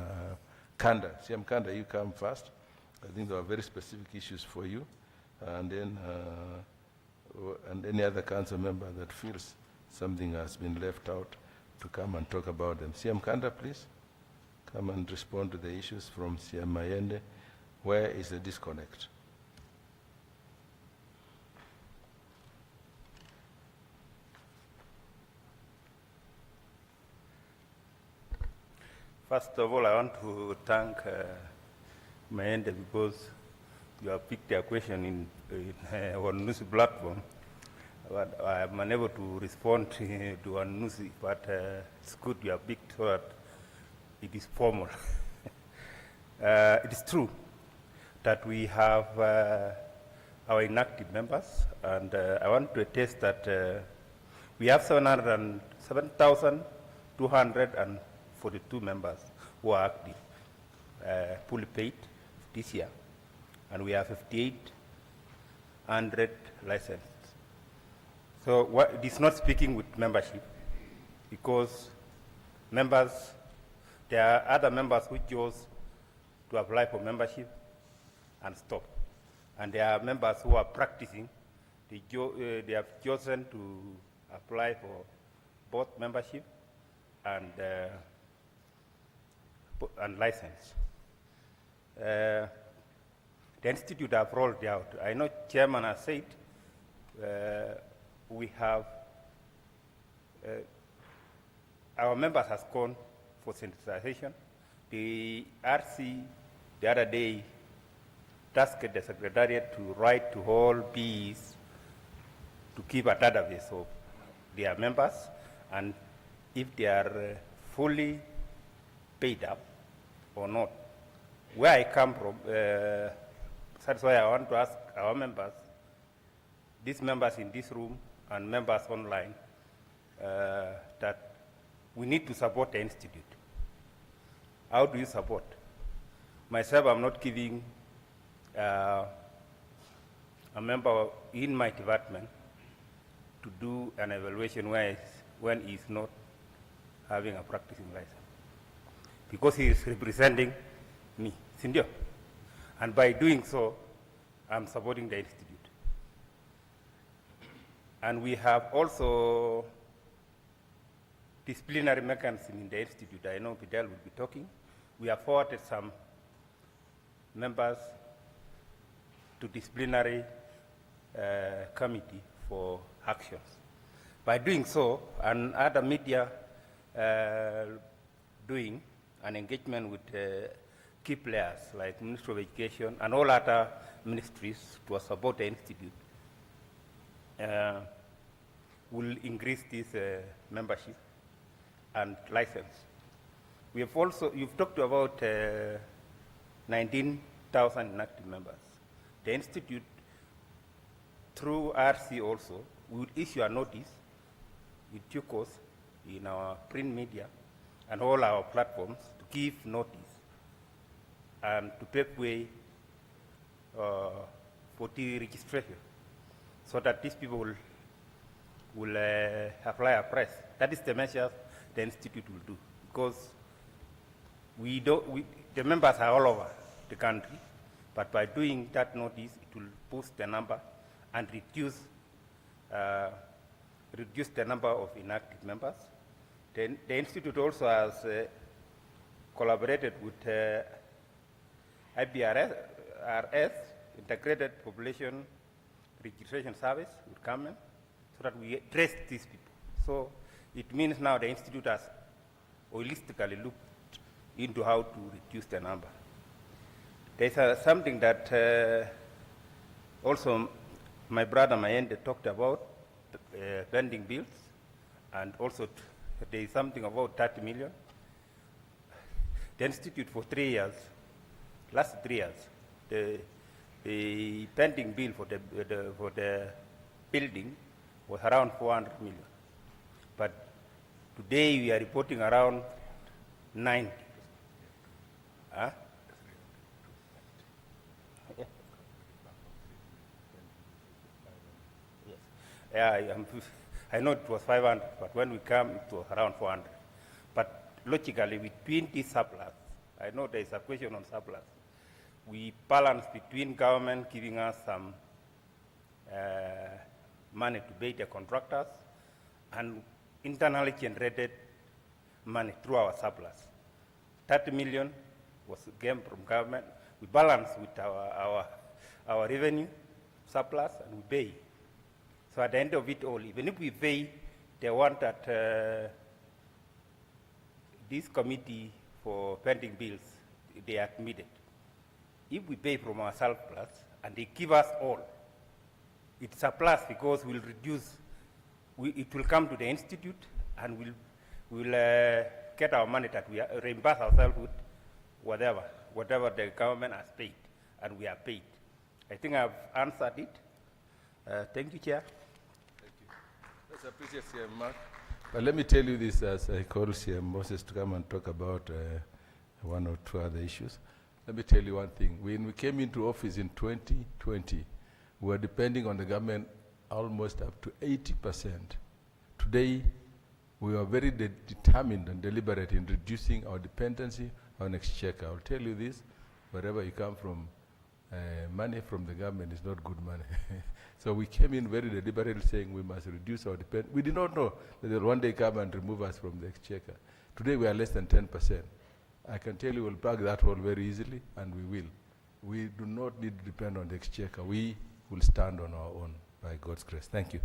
Kanda. CM Kanda, you come first. I think there are very specific issues for you. And then, and any other council member that feels something has been left out to come and talk about them. CM Kanda, please. Come and respond to the issues from CM Mayende. Where is the disconnect? First of all, I want to thank Mayende because you have picked a question in one news platform. But I am unable to respond to one news, but it's good you have picked so that it is formal. It is true that we have our inactive members, and I want to attest that we have 7,242 members who are active, fully paid this year, and we have 5,800 licensed. So it is not speaking with membership, because members, there are other members who chose to apply for membership and stop. And there are members who are practicing. They have chosen to apply for both membership and license. The institute have rolled out. I know Chairman has said we have, our members has gone for sensitization. The RC the other day tasked the Secretariat to write to all BEs to keep a database of their members, and if they are fully paid up or not. Where I come from, that's why I want to ask our members, these members in this room and members online, that we need to support the institute. How do you support? Myself, I'm not giving a member in my department to do an evaluation when he's not having a practicing license, because he is representing me, Sindio. And by doing so, I'm supporting the institute. And we have also disciplinary mechanism in the institute. I know Fidel will be talking. We have forwarded some members to disciplinary committee for actions. By doing so, and other media doing an engagement with key players like Ministry of Education and all other ministries to support the institute, will increase this membership and license. We have also, you've talked about 19,000 inactive members. The institute, through RC also, will issue a notice with due course in our print media and all our platforms to give notice and to pave way for the registration, so that these people will apply a price. That is the measure the institute will do, because the members are all over the country, but by doing that notice, it will boost the number and reduce the number of inactive members. The institute also has collaborated with IBRS, Integrated Population Registration Service, with government, so that we trace these people. So it means now the institute has holistically looked into how to reduce the number. There's something that also my brother Mayende talked about, pending bills, and also there is something about 30 million. The institute for 3 years, last 3 years, the pending bill for the building was around 400 million. But today we are reporting around 90. Huh? Yeah, I know it was 500, but when we come, it was around 400. But logically, between this surplus, I know there is a question on surplus. We balance between government giving us some money to pay the contractors and internally generated money through our surplus. 30 million was gained from government. We balance with our revenue surplus and we pay. So at the end of it all, even if we pay, they want that this committee for pending bills, they are admitted. If we pay from our surplus and they give us all, it's surplus because we'll reduce, it will come to the institute and we'll get our money that we reimburse ourselves with whatever the government has paid, and we are paid. I think I've answered it. Thank you, Chair. Thank you. Let's appreciate CM Mark. But let me tell you this as I call CM Moses to come and talk about one or two other issues. Let me tell you one thing. When we came into office in 2020, we were depending on the government almost up to 80%. Today, we are very determined and deliberate in reducing our dependency on exchequer. I'll tell you this, wherever you come from, money from the government is not good money. So we came in very deliberately saying we must reduce our dependency. We did not know that they'll one day come and remove us from the exchequer. Today we are less than 10%. I can tell you we'll plug that hole very easily, and we will. We do not need to depend on the exchequer. We will stand on our own by God's grace. Thank you.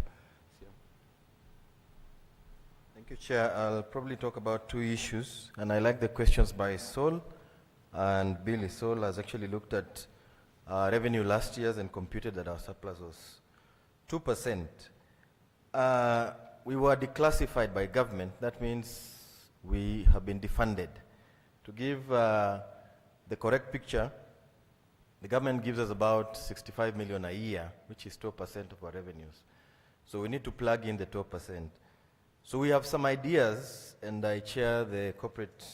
Thank you, Chair. I'll probably talk about two issues, and I like the questions by Sol and Billy. Sol has actually looked at revenue last year and computed that our surplus was 2%. We were declassified by government. That means we have been defunded. To give the correct picture, the government gives us about 65 million a year, which is 12% of our revenues. So we need to plug in the 12%. So we have some ideas, and I chair the Corporate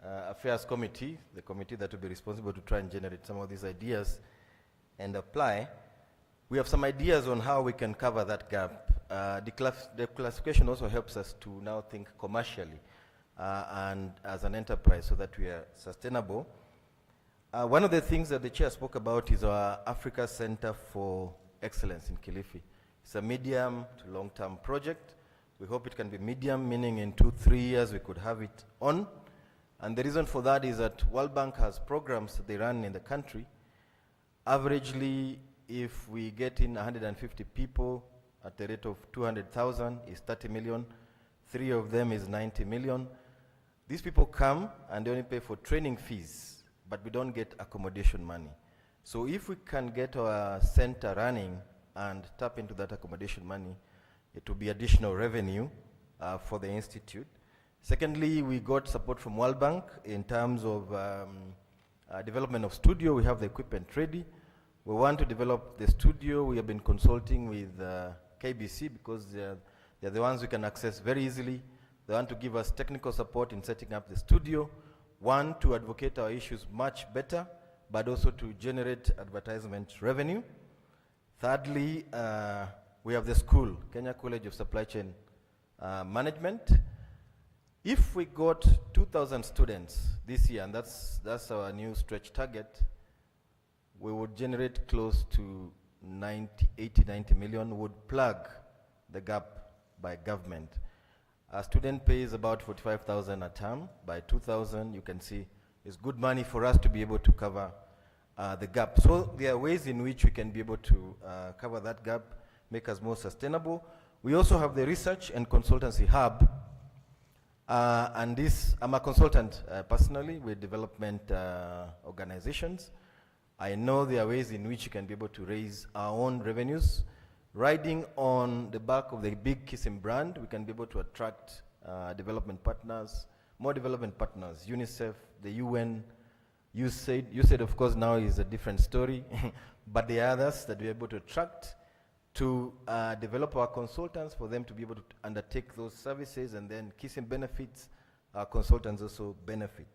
Affairs Committee, the committee that will be responsible to try and generate some of these ideas and apply. We have some ideas on how we can cover that gap. The classification also helps us to now think commercially and as an enterprise so that we are sustainable. One of the things that the chair spoke about is our Africa Center for Excellence in Kilifi. It's a medium to long-term project. We hope it can be medium, meaning in 2-3 years we could have it on. And the reason for that is that World Bank has programs that they run in the country. Averagely, if we get in 150 people at the rate of 200,000 is 30 million. 3 of them is 90 million. These people come and they only pay for training fees, but we don't get accommodation money. So if we can get our center running and tap into that accommodation money, it will be additional revenue for the institute. Secondly, we got support from World Bank in terms of development of studio. We have the equipment ready. We want to develop the studio. We have been consulting with KBC because they're the ones we can access very easily. They want to give us technical support in setting up the studio. One, to advocate our issues much better, but also to generate advertisement revenue. Thirdly, we have the school, Kenya College of Supply Chain Management. If we got 2,000 students this year, and that's our new stretch target, we would generate close to 80-90 million, would plug the gap by government. A student pays about 45,000 a term. By 2,000, you can see it's good money for us to be able to cover the gap. So there are ways in which we can be able to cover that gap, make us more sustainable. We also have the research and consultancy hub. And this, I'm a consultant personally with development organizations. I know there are ways in which you can be able to raise our own revenues. Riding on the back of the big Kism brand, we can be able to attract development partners, more development partners, UNICEF, the UN, USAID of course now is a different story, but the others that we're able to attract to develop our consultants for them to be able to undertake those services, and then Kism benefits, our consultants also benefit.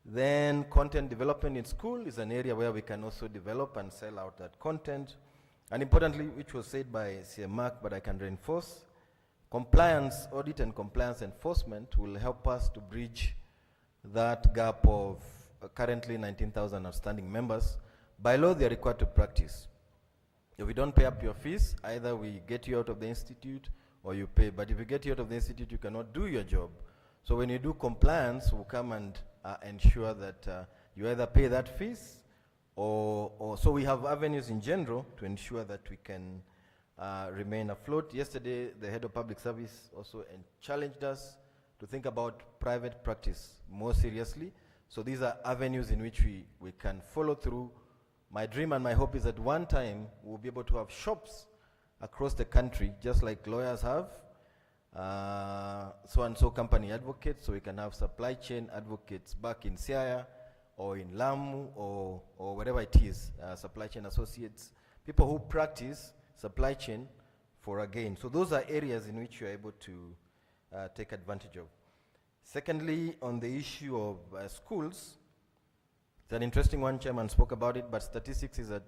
Then content development in school is an area where we can also develop and sell out that content. And importantly, which was said by CM Mark, but I can reinforce, compliance, audit and compliance enforcement will help us to bridge that gap of currently 19,000 outstanding members. By law, they are required to practice. If we don't pay up your fees, either we get you out of the institute or you pay. But if we get you out of the institute, you cannot do your job. So when you do compliance, we'll come and ensure that you either pay that fees or so we have avenues in general to ensure that we can remain afloat. Yesterday, the head of public service also challenged us to think about private practice more seriously. So these are avenues in which we can follow through. My dream and my hope is that one time we'll be able to have shops across the country, just like lawyers have, so-and-so company advocates, so we can have supply chain advocates back in Siaya or in Lamu or wherever it is, supply chain associates, people who practice supply chain for a gain. So those are areas in which you're able to take advantage of. Secondly, on the issue of schools, it's an interesting one, Chairman spoke about it, but statistics is that,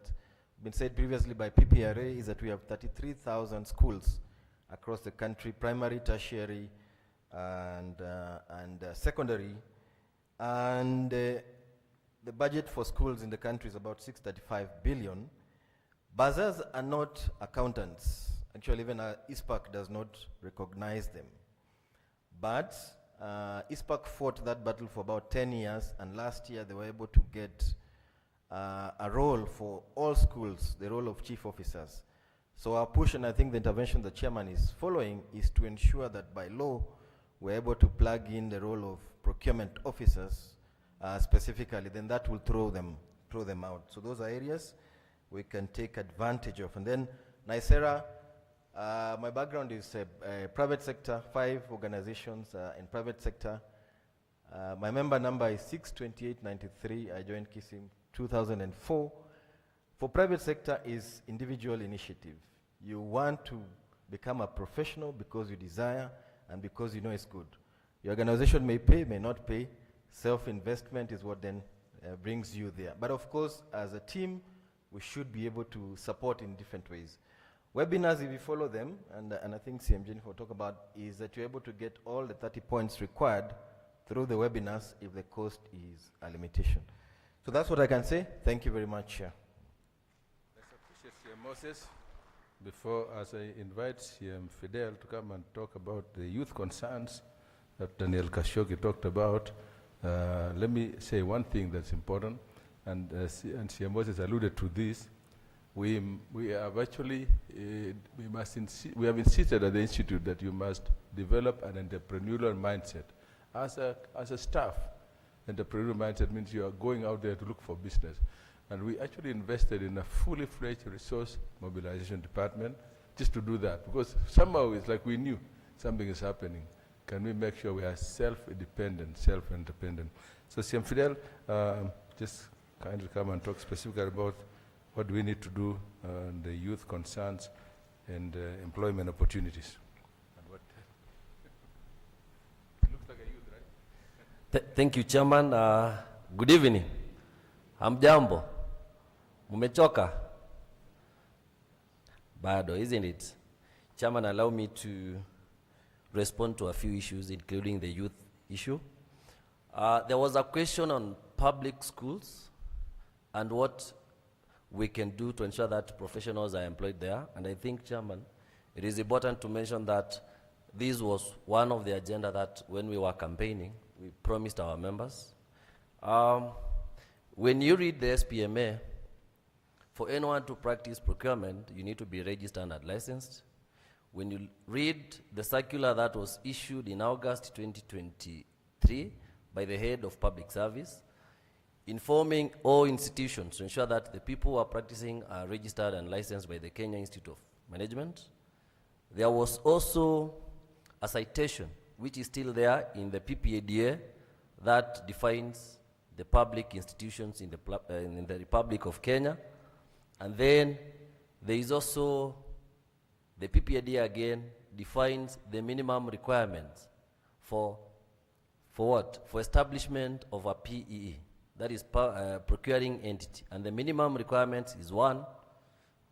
been said previously by PPRA, is that we have 33,000 schools across the country, primary, tertiary, and secondary. And the budget for schools in the country is about 635 billion. Bazaars are not accountants. Actually, even ISPAC does not recognize them. But ISPAC fought that battle for about 10 years, and last year they were able to get a role for all schools, the role of chief officers. So our push, and I think the intervention the chairman is following, is to ensure that by law we're able to plug in the role of procurement officers specifically. Then that will throw them throw them out. So those are areas we can take advantage of. And then NYSERA, my background is private sector, 5 organizations in private sector. My member number is 62893. I joined Kism 2004. For private sector is individual initiative. You want to become a professional because you desire and because you know it's good. Your organization may pay, may not pay. Self-investment is what then brings you there. But of course, as a team, we should be able to support in different ways. Webinars, if you follow them, and I think CM Jennifer will talk about, is that you're able to get all the 30 points required through the webinars if the cost is a limitation. So that's what I can say. Thank you very much. Let's appreciate CM Moses. Before, as I invite CM Fidel to come and talk about the youth concerns that Daniel Kashoki talked about, let me say one thing that's important, and CM Moses alluded to this. We have actually, we have insisted at the Institute that you must develop an entrepreneurial mindset. As a staff, entrepreneurial mindset means you are going out there to look for business. And we actually invested in a fully fledged resource mobilization department just to do that, because somehow it's like we knew something is happening. Can we make sure we are self-independent, self-independent? So CM Fidel, just kindly come and talk specifically about what do we need to do on the youth concerns and employment opportunities. And what looks like a youth, right? Thank you, Chairman. Good evening. Hamjambo. Mumechoka? Bado, isn't it? Chairman, allow me to respond to a few issues, including the youth issue. There was a question on public schools and what we can do to ensure that professionals are employed there. And I think, Chairman, it is important to mention that this was one of the agenda that when we were campaigning, we promised our members. When you read the SPMA, for anyone to practice procurement, you need to be registered and licensed. When you read the circular that was issued in August 2023 by the head of public service, informing all institutions to ensure that the people who are practicing are registered and licensed by the Kenya Institute of Management. There was also a citation, which is still there in the PPADA, that defines the public institutions in the Republic of Kenya. And then there is also the PPADA again defines the minimum requirements for what? For establishment of a PEE. That is procuring entity. And the minimum requirements is 1,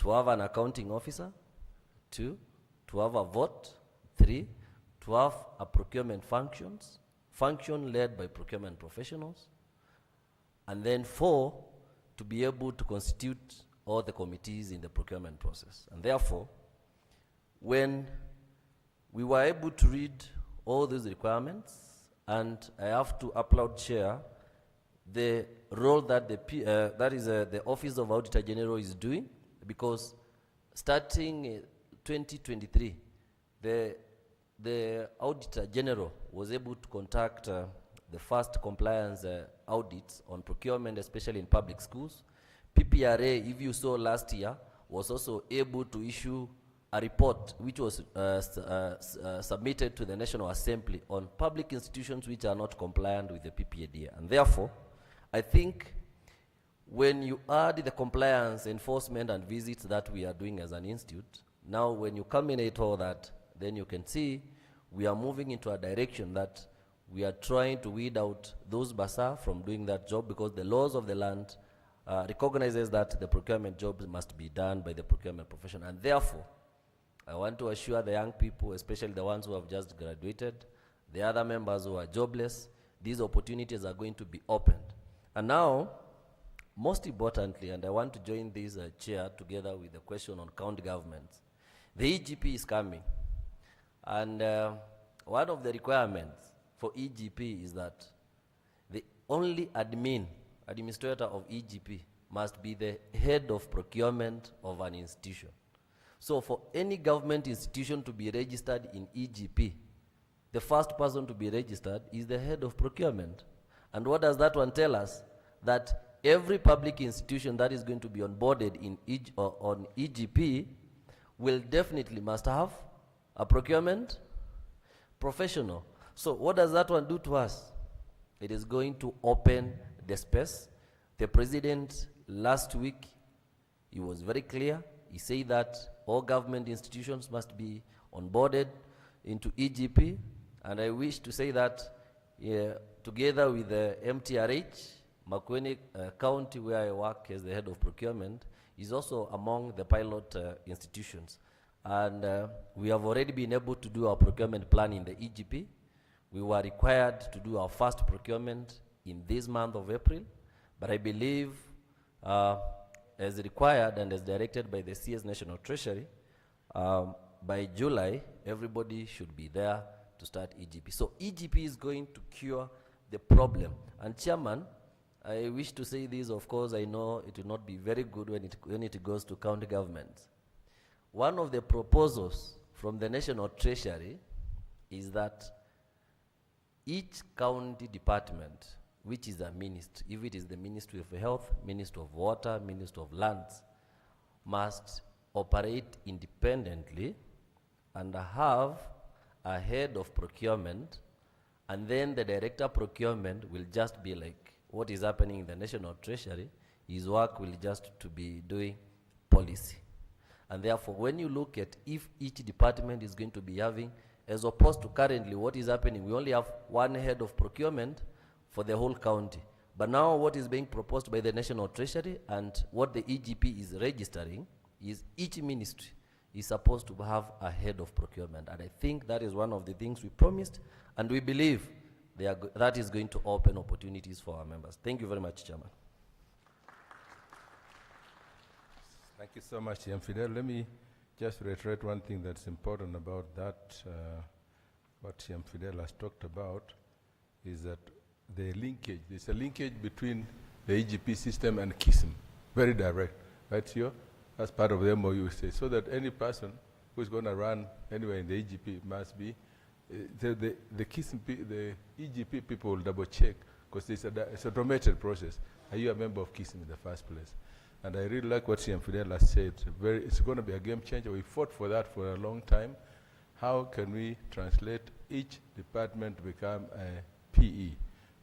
to have an accounting officer, 2, to have a vote, 3, to have a procurement function led by procurement professionals, and then 4, to be able to constitute all the committees in the procurement process. And therefore, when we were able to read all these requirements, and I have to applaud Chair, the role that the Office of Auditor General is doing, because starting 2023, the Auditor General was able to conduct the first compliance audits on procurement, especially in public schools. PPRA, if you saw last year, was also able to issue a report which was submitted to the National Assembly on public institutions which are not compliant with the PPADA. And therefore, I think when you add the compliance, enforcement, and visits that we are doing as an institute, now when you culminate all that, then you can see we are moving into a direction that we are trying to weed out those basa from doing that job, because the laws of the land recognizes that the procurement jobs must be done by the procurement profession. And therefore, I want to assure the young people, especially the ones who have just graduated, the other members who are jobless, these opportunities are going to be opened. And now, most importantly, and I want to join this chair together with the question on county governments, the EGP is coming. And one of the requirements for EGP is that the only administrator of EGP must be the head of procurement of an institution. So for any government institution to be registered in EGP, the first person to be registered is the head of procurement. And what does that one tell us? That every public institution that is going to be onboarded in on EGP will definitely must have a procurement professional. So what does that one do to us? It is going to open the space. The president last week, he was very clear. He said that all government institutions must be onboarded into EGP, and I wish to say that together with the MTRH, Makueni County, where I work as the head of procurement, is also among the pilot institutions. And we have already been able to do our procurement plan in the EGP. We were required to do our first procurement in this month of April, but I believe as required and as directed by the CS National Treasury, by July, everybody should be there to start EGP. So EGP is going to cure the problem. And Chairman, I wish to say this, of course, I know it will not be very good when it goes to county governments. One of the proposals from the National Treasury is that each county department, which is a ministry, if it is the Ministry of Health, Ministry of Water, Ministry of Lands, must operate independently and have a head of procurement, and then the director of procurement will just be like what is happening in the National Treasury. His work will just to be doing policy. And therefore, when you look at if each department is going to be having, as opposed to currently what is happening, we only have one head of procurement for the whole county. But now what is being proposed by the National Treasury and what the EGP is registering is each ministry is supposed to have a head of procurement. And I think that is one of the things we promised, and we believe that is going to open opportunities for our members. Thank you very much, Chairman. Thank you so much, Fidel. Let me just reiterate one thing that's important about that, what Fidel has talked about, is that the linkage, there's a linkage between the EGP system and Kism, very direct, right here? As part of the MOU, say, so that any person who's going to run anywhere in the EGP must be, the Kism, the EGP people will double check, because it's an automated process. Are you a member of Kism in the first place? And I really like what Fidel has said. It's going to be a game changer. We fought for that for a long time. How can we translate each department to become a PE,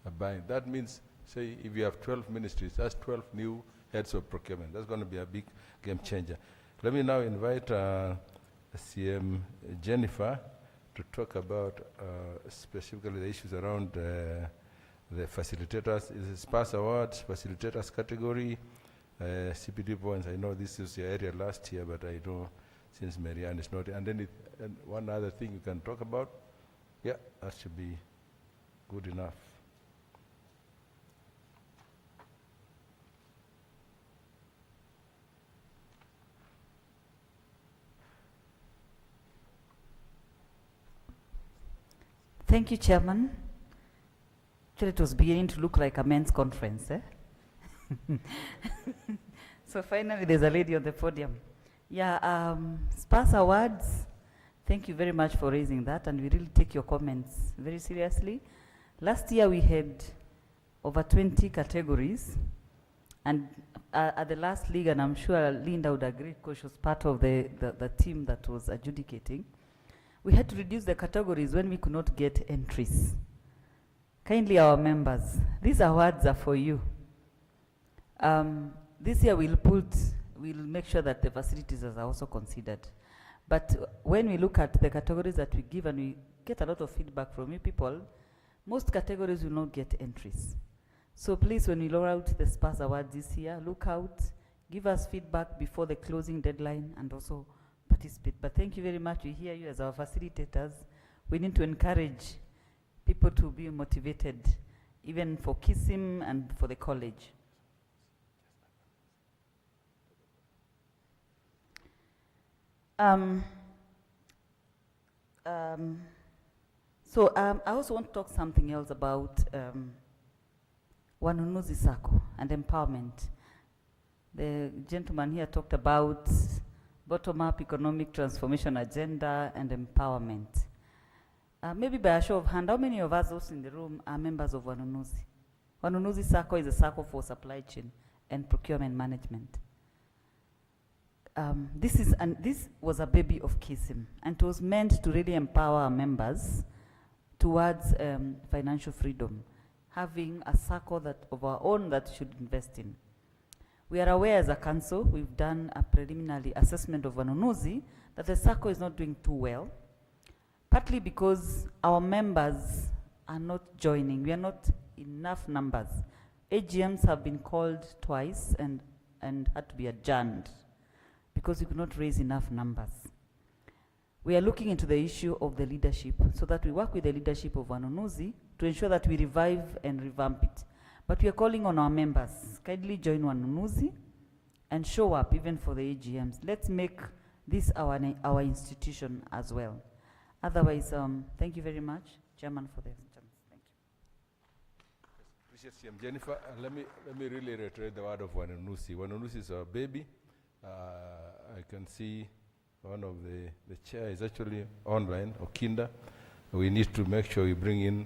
a bind? That means, say, if you have 12 ministries, that's 12 new heads of procurement. That's going to be a big game changer. Let me now invite CM Jennifer to talk about specifically the issues around the facilitators. Is it SPAS Awards, facilitators category, CPD points. I know this is your area last year, but I know since Marianne is not. And then and one other thing you can talk about. Yeah, that should be good enough. Thank you, Chairman. Actually, it was beginning to look like a men's conference, eh? So finally, there's a lady on the podium. Yeah, SPAS Awards, thank you very much for raising that, and we really take your comments very seriously. Last year, we had over 20 categories, and at the last league, and I'm sure Linda would agree because she was part of the team that was adjudicating, we had to reduce the categories when we could not get entries. Kindly, our members, these awards are for you. This year we'll make sure that the facilities are also considered. But when we look at the categories that we give, and we get a lot of feedback from you people, most categories will not get entries. So please, when we roll out the SPAS Awards this year, look out, give us feedback before the closing deadline, and also participate. But thank you very much. We hear you as our facilitators. We need to encourage people to be motivated, even for Kism and for the college. I also want to talk something else about Wanunuzi Sacco and empowerment. The gentleman here talked about bottom-up economic transformation agenda and empowerment. Maybe by a show of hand, how many of us also in the room are members of Wanunuzi? Wanunuzi Sacco is a Sacco for supply chain and procurement management. This was a baby of Kism, and it was meant to really empower our members towards financial freedom, having a Sacco of our own that should invest in. We are aware as a council, we've done a preliminary assessment of Wanunuzi, that the Sacco is not doing too well, partly because our members are not joining. We are not enough numbers. AGMs have been called twice and had to be adjourned because we could not raise enough numbers. We are looking into the issue of the leadership so that we work with the leadership of Wanunuzi to ensure that we revive and revamp it. But we are calling on our members, kindly join Wanunuzi and show up even for the AGMs. Let's make this our institution as well. Otherwise, thank you very much, Chairman, for the chance. Thank you. Appreciate CM Jennifer. Let me really reiterate the word of Wanunuzi. Wanunuzi is our baby. I can see one of the chair is actually online, Okinda. We need to make sure we bring in,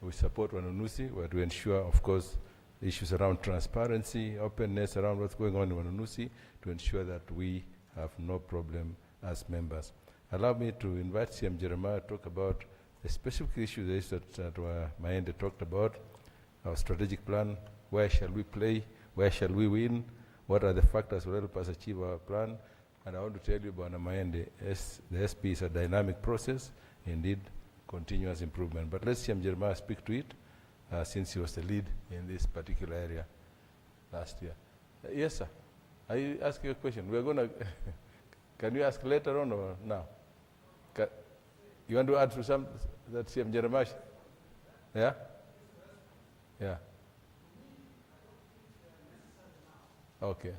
we support Wanunuzi, to ensure, of course, the issues around transparency, openness around what's going on in Wanunuzi, to ensure that we have no problem as members. Allow me to invite CM Jeremiah to talk about the specific issues that Maende talked about, our strategic plan, where shall we play, where shall we win, what are the factors that will help us achieve our plan. And I want to tell you, Bwana Maende, the SP is a dynamic process, indeed, continuous improvement. But let's CM Jeremiah speak to it, since he was the lead in this particular area last year. Yes, sir. I ask you a question. We're going to, can you ask later on or now? You want to add to some, that CM Jeremiah? Yeah? Yeah. Okay.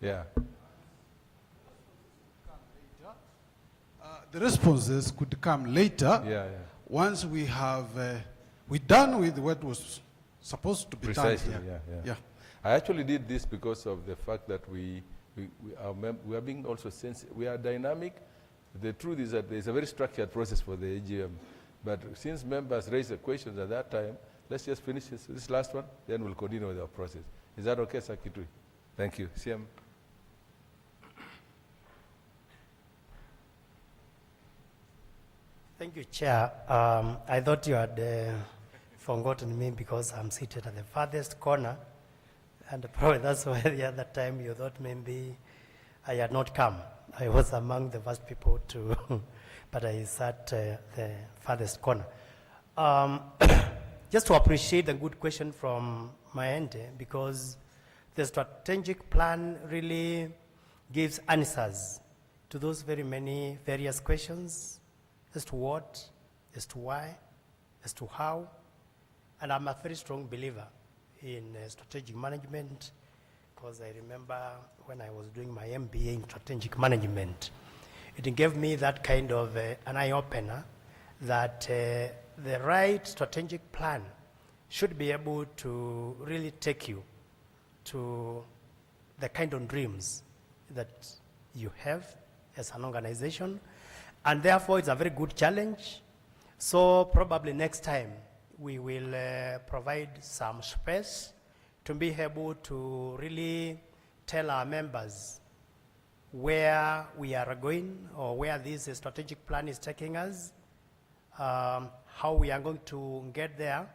Yeah. The responses could come later. Once we have we're done with what was supposed to be Precisely, done. yeah. I actually did this because of the fact that we are being also sensitive. We are dynamic. The truth is that there's a very structured process for the AGM. But since members raised the questions at that time, let's just finish this last one, then we'll continue with our process. Is that okay, Secretary? Thank you. CM. Thank you, Chair. I thought you had forgotten me because I'm seated at the farthest corner, and probably that's why the other time you thought maybe I had not come. I was among the first people to, but I sat the farthest corner. Just to appreciate the good question from my end, because the strategic plan really gives answers to those very many various questions as to what, as to why, as to how. And I'm a very strong believer in strategic management, because I remember when I was doing my MBA in strategic management, it gave me that kind of an eye-opener that the right strategic plan should be able to really take you to the kind of dreams that you have as an organization. And therefore, it's a very good challenge. So probably next time, we will provide some space to be able to really tell our members where we are going or where this strategic plan is taking us, how we are going to get there,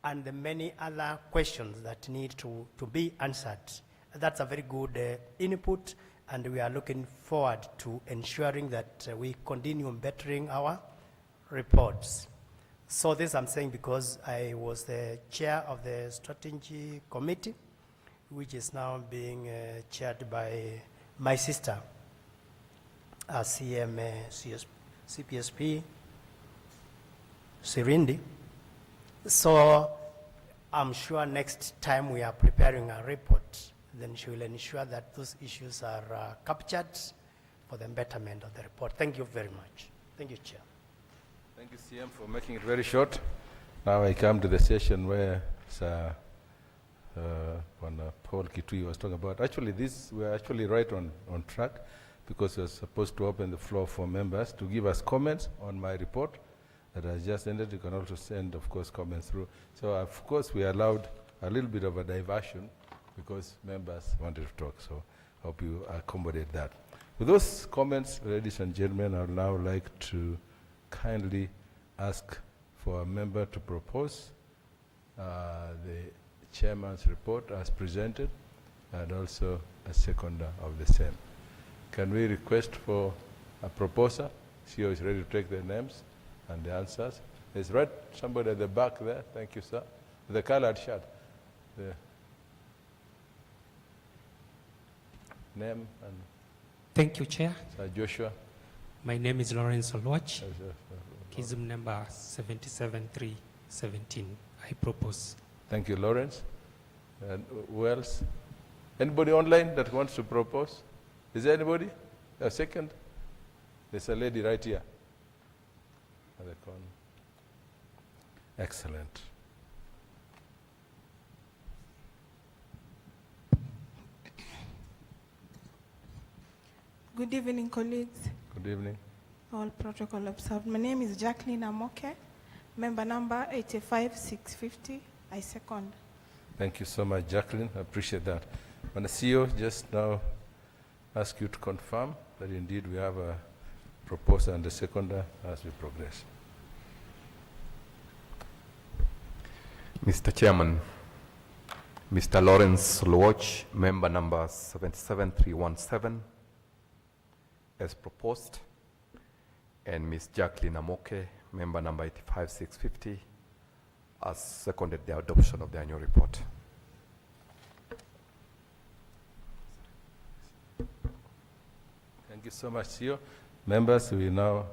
and the many other questions that need to be answered. That's a very good input, and we are looking forward to ensuring that we continue bettering our reports. So this I'm saying because I was the chair of the strategy committee, which is now being chaired by my sister, CPSP, Sirindi. So I'm sure next time we are preparing a report, then she will ensure that those issues are captured for the betterment of the report. Thank you very much. Thank you, Chair. Thank you, CM, for making it very short. Now I come to the session where when Paul Kitui was talking about. Actually, we're actually right on track, because we're supposed to open the floor for members to give us comments on my report that I just ended. You can also send, of course, comments through. So, of course, we allowed a little bit of a diversion because members wanted to talk. So, I hope you accommodate that. With those comments, ladies and gentlemen, I would now like to kindly ask for a member to propose the chairman's report as presented, and also a seconder of the same. Can we request for a proposer? CEO is ready to take the names and the answers. There's somebody at the back there. Thank you, sir. The colored shirt. The name and... Thank you, Chair. Sir Joshua. My name is Lawrence Olwach. Kism number 77317. I propose. Thank you, Lawrence. And who else? Anybody online that wants to propose? Is there anybody? A second? There's a lady right here. At the corner. Excellent. Good evening, colleagues. Good evening. All protocol observed. My name is Jacqueline Amoke, member number 85650. I second. Thank you so much, Jacqueline. I appreciate that. When the CEO just now ask you to confirm that indeed we have a proposer and a seconder as we progress. Mr. Chairman, Mr. Lawrence Lodge, member number 77317, as proposed, and Ms. Jacqueline Amoke, member number 85650, as seconded the adoption of the annual report. Thank you so much, CEO. Members, we now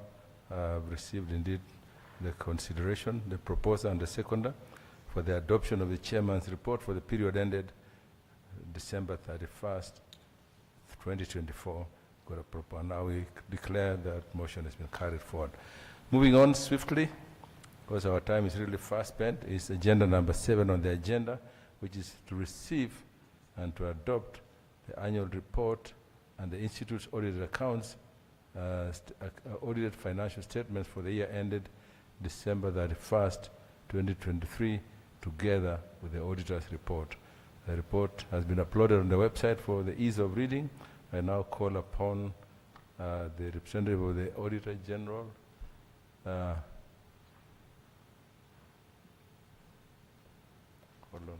have received indeed the consideration, the proposer and the seconder for the adoption of the chairman's report for the period ended December 31st, 2024. Now we declare that motion has been carried forward. Moving on swiftly, because our time is really fast spent, is agenda number 7 on the agenda, which is to receive and to adopt the annual report and the Institute's audited accounts, audited financial statements for the year ended December 31st, 2023, together with the auditor's report. The report has been uploaded on the website for the ease of reading. I now call upon the representative of the Auditor General. Hold on.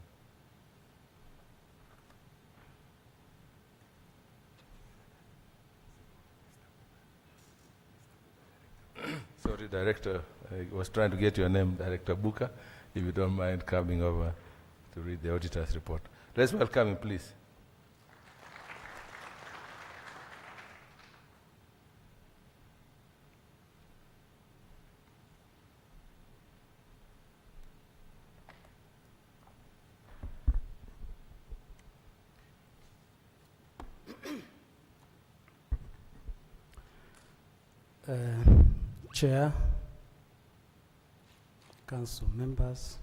Sorry, Director, I was trying to get your name, Director Buka, if you don't mind coming over to read the auditor's report. Let's welcome him, please. Chair, Council members,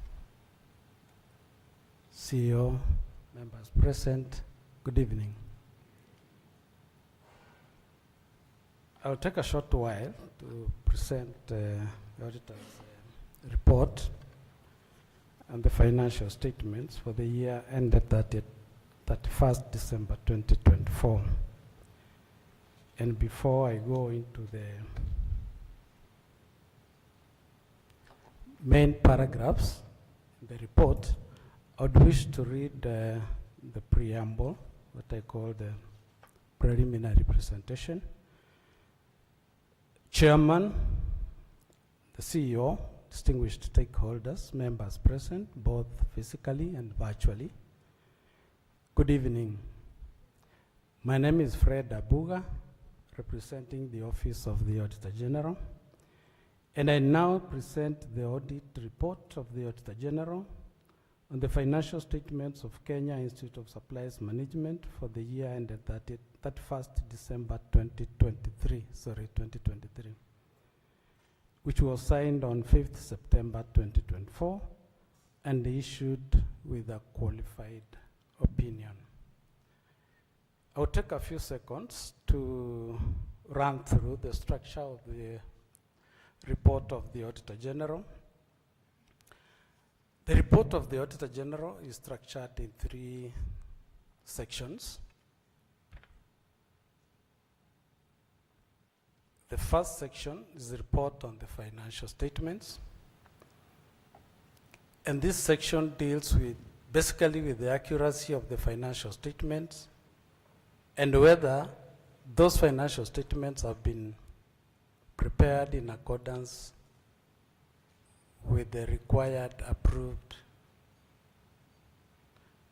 CEO, members present, good evening. I'll take a short while to present the auditor's report and the financial statements for the year ended 31st December 2024. And before I go into the main paragraphs in the report, I would wish to read the preamble, what I call the preliminary presentation. Chairman, the CEO, distinguished stakeholders, members present, both physically and virtually. Good evening. My name is Fred Abuga, representing the Office of the Auditor General. And I now present the audit report of the Auditor General on the financial statements of Kenya Institute of Supplies Management for the year ended 31st December 2023, which was signed on 5th September 2024 and issued with a qualified opinion. I'll take a few seconds to run through the structure of the report of the Auditor General. The report of the Auditor General is structured in 3 sections. The first section is the report on the financial statements. And this section deals with basically with the accuracy of the financial statements and whether those financial statements have been prepared in accordance with the required approved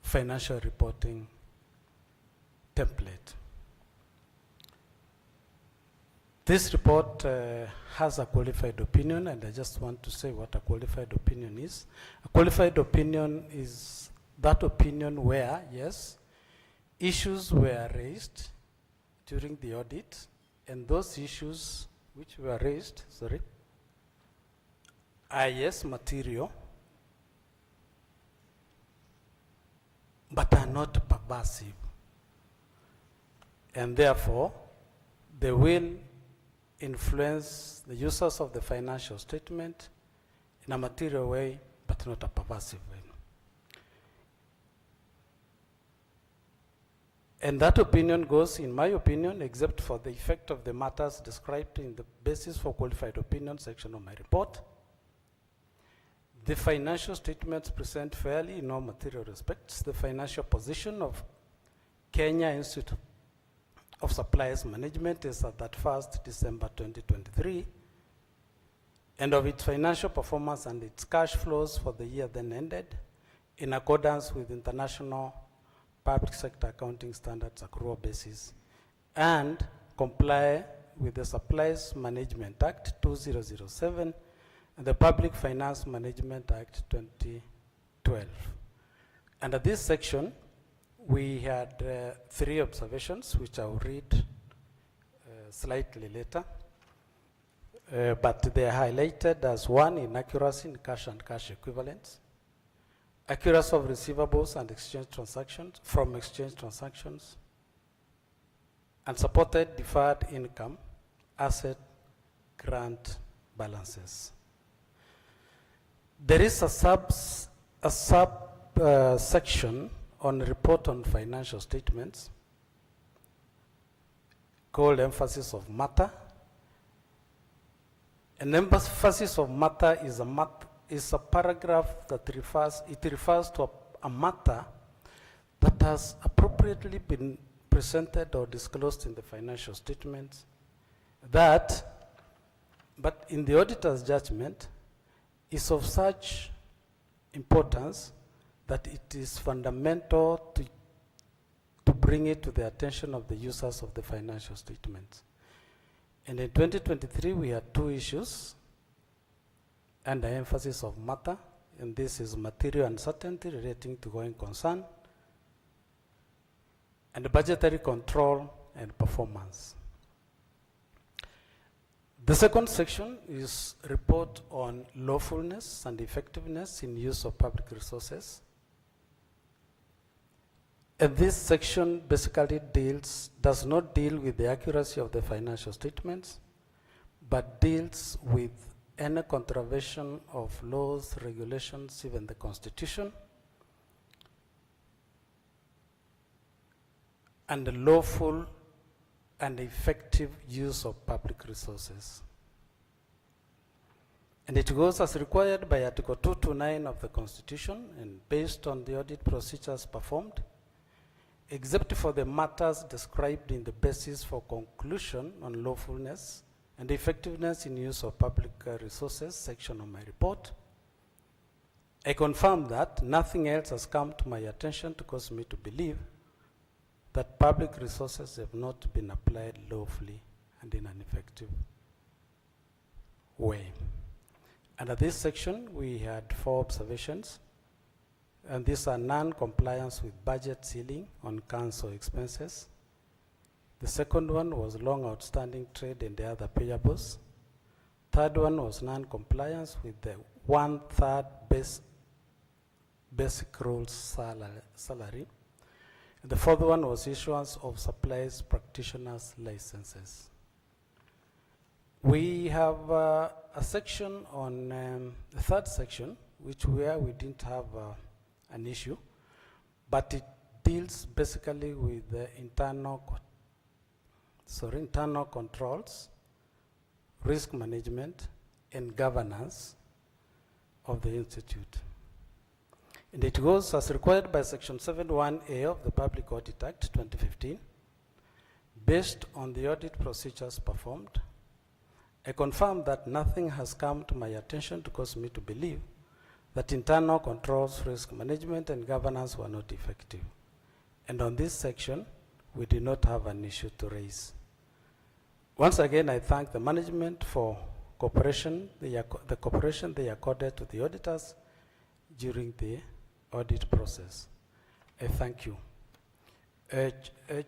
financial reporting template. This report has a qualified opinion, and I just want to say what a qualified opinion is. A qualified opinion is that opinion where, yes, issues were raised during the audit, and those issues which were raised, are yes material, but are not pervasive. And therefore, they will influence the users of the financial statement in a material way, but not a pervasive way. And that opinion goes, in my opinion, except for the effect of the matters described in the basis for qualified opinion section of my report. The financial statements present fairly in all material respects the financial position of Kenya Institute of Supplies Management is at that 1st December 2023, and of its financial performance and its cash flows for the year then ended in accordance with international public sector accounting standards accrual basis and comply with the Supplies Management Act 2007 and the Public Finance Management Act 2012. Under this section, we had 3 observations, which I will read slightly later. But they are highlighted as 1, inaccuracy in cash and cash equivalents, accuracy of receivables and exchange transactions from exchange transactions, and supported deferred income, asset grant balances. There is a section on report on financial statements called emphasis of matter. An emphasis of matter is a paragraph that refers to a matter that has appropriately been presented or disclosed in the financial statements but in the auditor's judgment, is of such importance that it is fundamental to bring it to the attention of the users of the financial statements. And in 2023, we had 2 issues under emphasis of matter, and this is material uncertainty relating to going concern, and budgetary control and performance. The second section is report on lawfulness and effectiveness in use of public resources. And this section basically does not deal with the accuracy of the financial statements, but deals with any contravention of laws, regulations, even the Constitution, and the lawful and effective use of public resources. And it goes as required by Article 229 of the Constitution and based on the audit procedures performed, except for the matters described in the basis for conclusion on lawfulness and effectiveness in use of public resources section of my report. I confirm that nothing else has come to my attention to cause me to believe that public resources have not been applied lawfully and in an effective way. Under this section, we had 4 observations, and these are non-compliance with budget ceiling on council expenses. The second one was long outstanding trade and the other payables. Third one was non-compliance with the 1/3 basic rules salary. The fourth one was issuance of supplies practitioners licenses. We have a section on the third section, where we didn't have an issue, but it deals basically with the internal controls, risk management, and governance of the institute. And it goes as required by Section 71A of the Public Audit Act 2015. Based on the audit procedures performed, I confirm that nothing has come to my attention to cause me to believe that internal controls, risk management, and governance were not effective. And on this section, we did not have an issue to raise. Once again, I thank the management for cooperation, the cooperation they accorded to the auditors during the audit process. I thank you.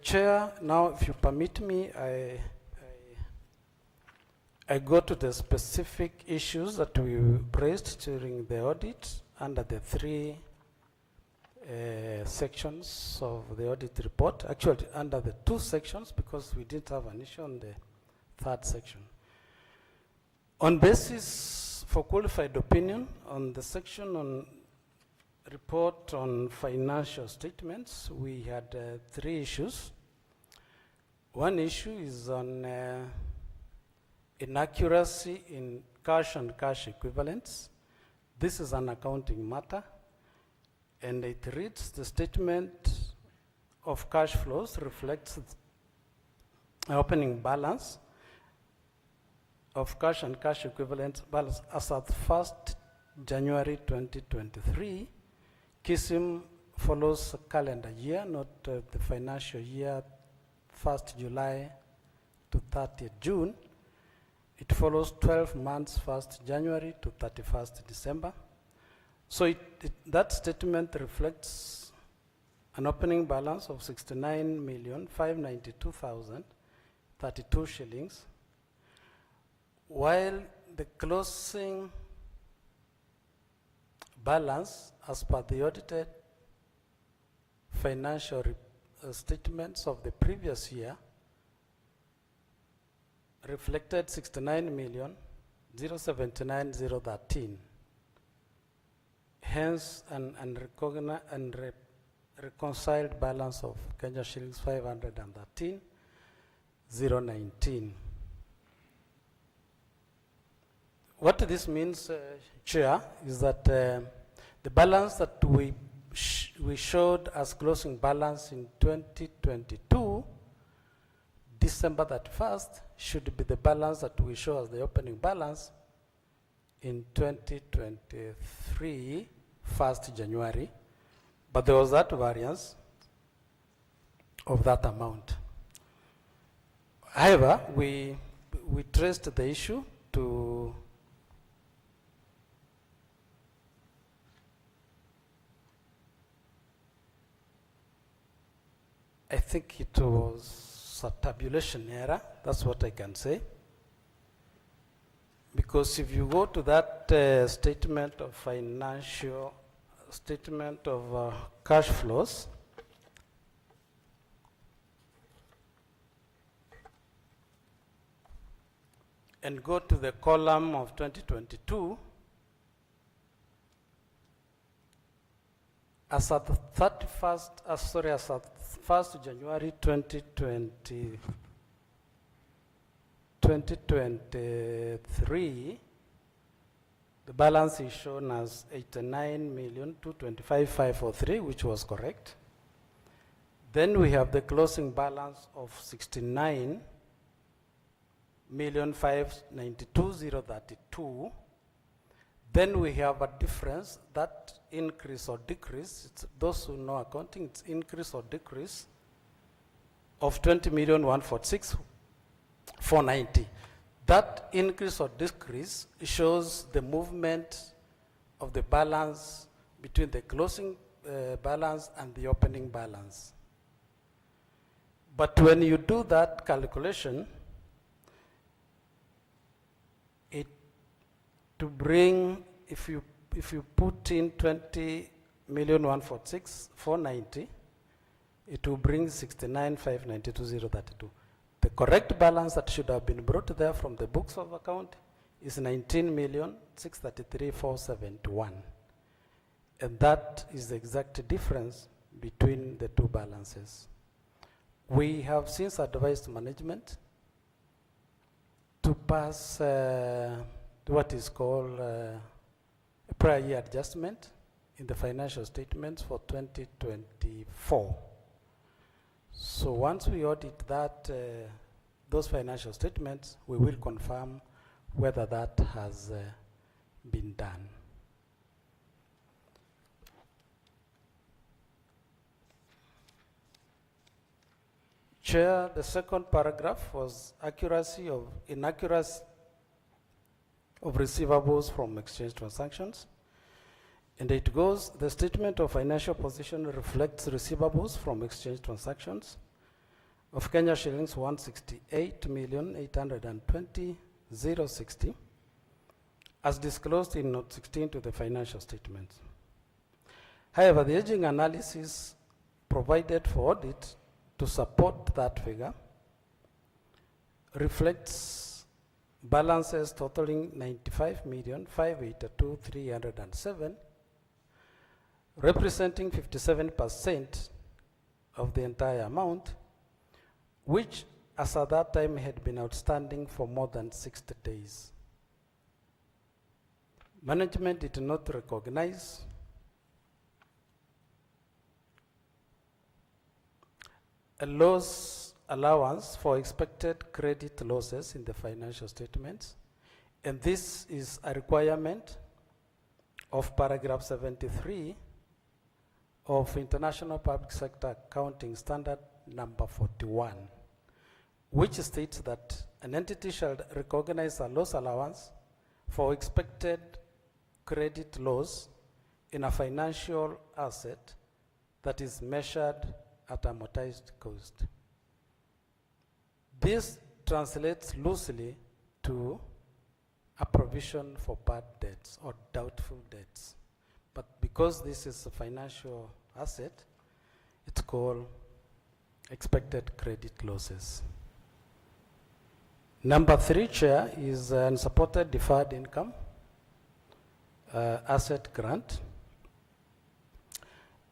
Chair, now if you permit me, I go to the specific issues that we raised during the audit under the three sections of the audit report. Actually, under the two sections, because we didn't have an issue on the third section. On basis for qualified opinion on the section on report on financial statements, we had three issues. One issue is on inaccuracy in cash and cash equivalents. This is an accounting matter, and it reads, the statement of cash flows reflects the opening balance of cash and cash equivalents balance as at 1st January 2023. Kism follows a calendar year, not the financial year, 1st July to 30th June. It follows 12 months, 1st January to 31st December. So that statement reflects an opening balance of 69,592,032 shillings, while the closing balance as per the audited financial statements of the previous year reflected 69,079,013. Hence, an reconciled balance of Kenya shillings 513,019. What this means, Chair, is that the balance that we showed as closing balance in 2022, December 31st, should be the balance that we show as the opening balance in 2023, 1st January. But there was that variance of that amount. However, we traced the issue to I think it was a tabulation error, that's what I can say. Because if you go to that statement of financial, statement of cash flows, and go to the column of 2022, as at the 31st, as at 1st January 2023, the balance is shown as 89,225,543, which was correct. Then we have the closing balance of 69,592,032. Then we have a difference, that increase or decrease, it's those who know accounting, it's increase or decrease of 20,146,490. That increase or decrease shows the movement of the balance between the closing balance and the opening balance. But when you do that calculation, to bring, if you put in 20 146,490. It will bring 69,592,032. The correct balance that should have been brought there from the books of account is 19,633,471. And that is the exact difference between the two balances. We have since advised management to pass what is called a prior year adjustment in the financial statements for 2024. So once we audit that, those financial statements, we will confirm whether that has been done. Chair, the second paragraph was inaccuracy of receivables from exchange transactions. And it goes, the statement of financial position reflects receivables from exchange transactions of Kenya shillings 168,820,060 as disclosed in note 16 to the financial statements. However, the aging analysis provided for audit to support that figure reflects balances totaling 95,582,307, representing 57% of the entire amount, which as at that time had been outstanding for more than 60 days. Management did not recognize a loss allowance for expected credit losses in the financial statements, and this is a requirement of paragraph 73 of International Public Sector Accounting Standard number 41, which states that an entity shall recognize a loss allowance for expected credit loss in a financial asset that is measured at amortized cost. This translates loosely to a provision for bad debts or doubtful debts. But because this is a financial asset, it's called expected credit losses. Number 3, Chair, is unsupported deferred income asset grant.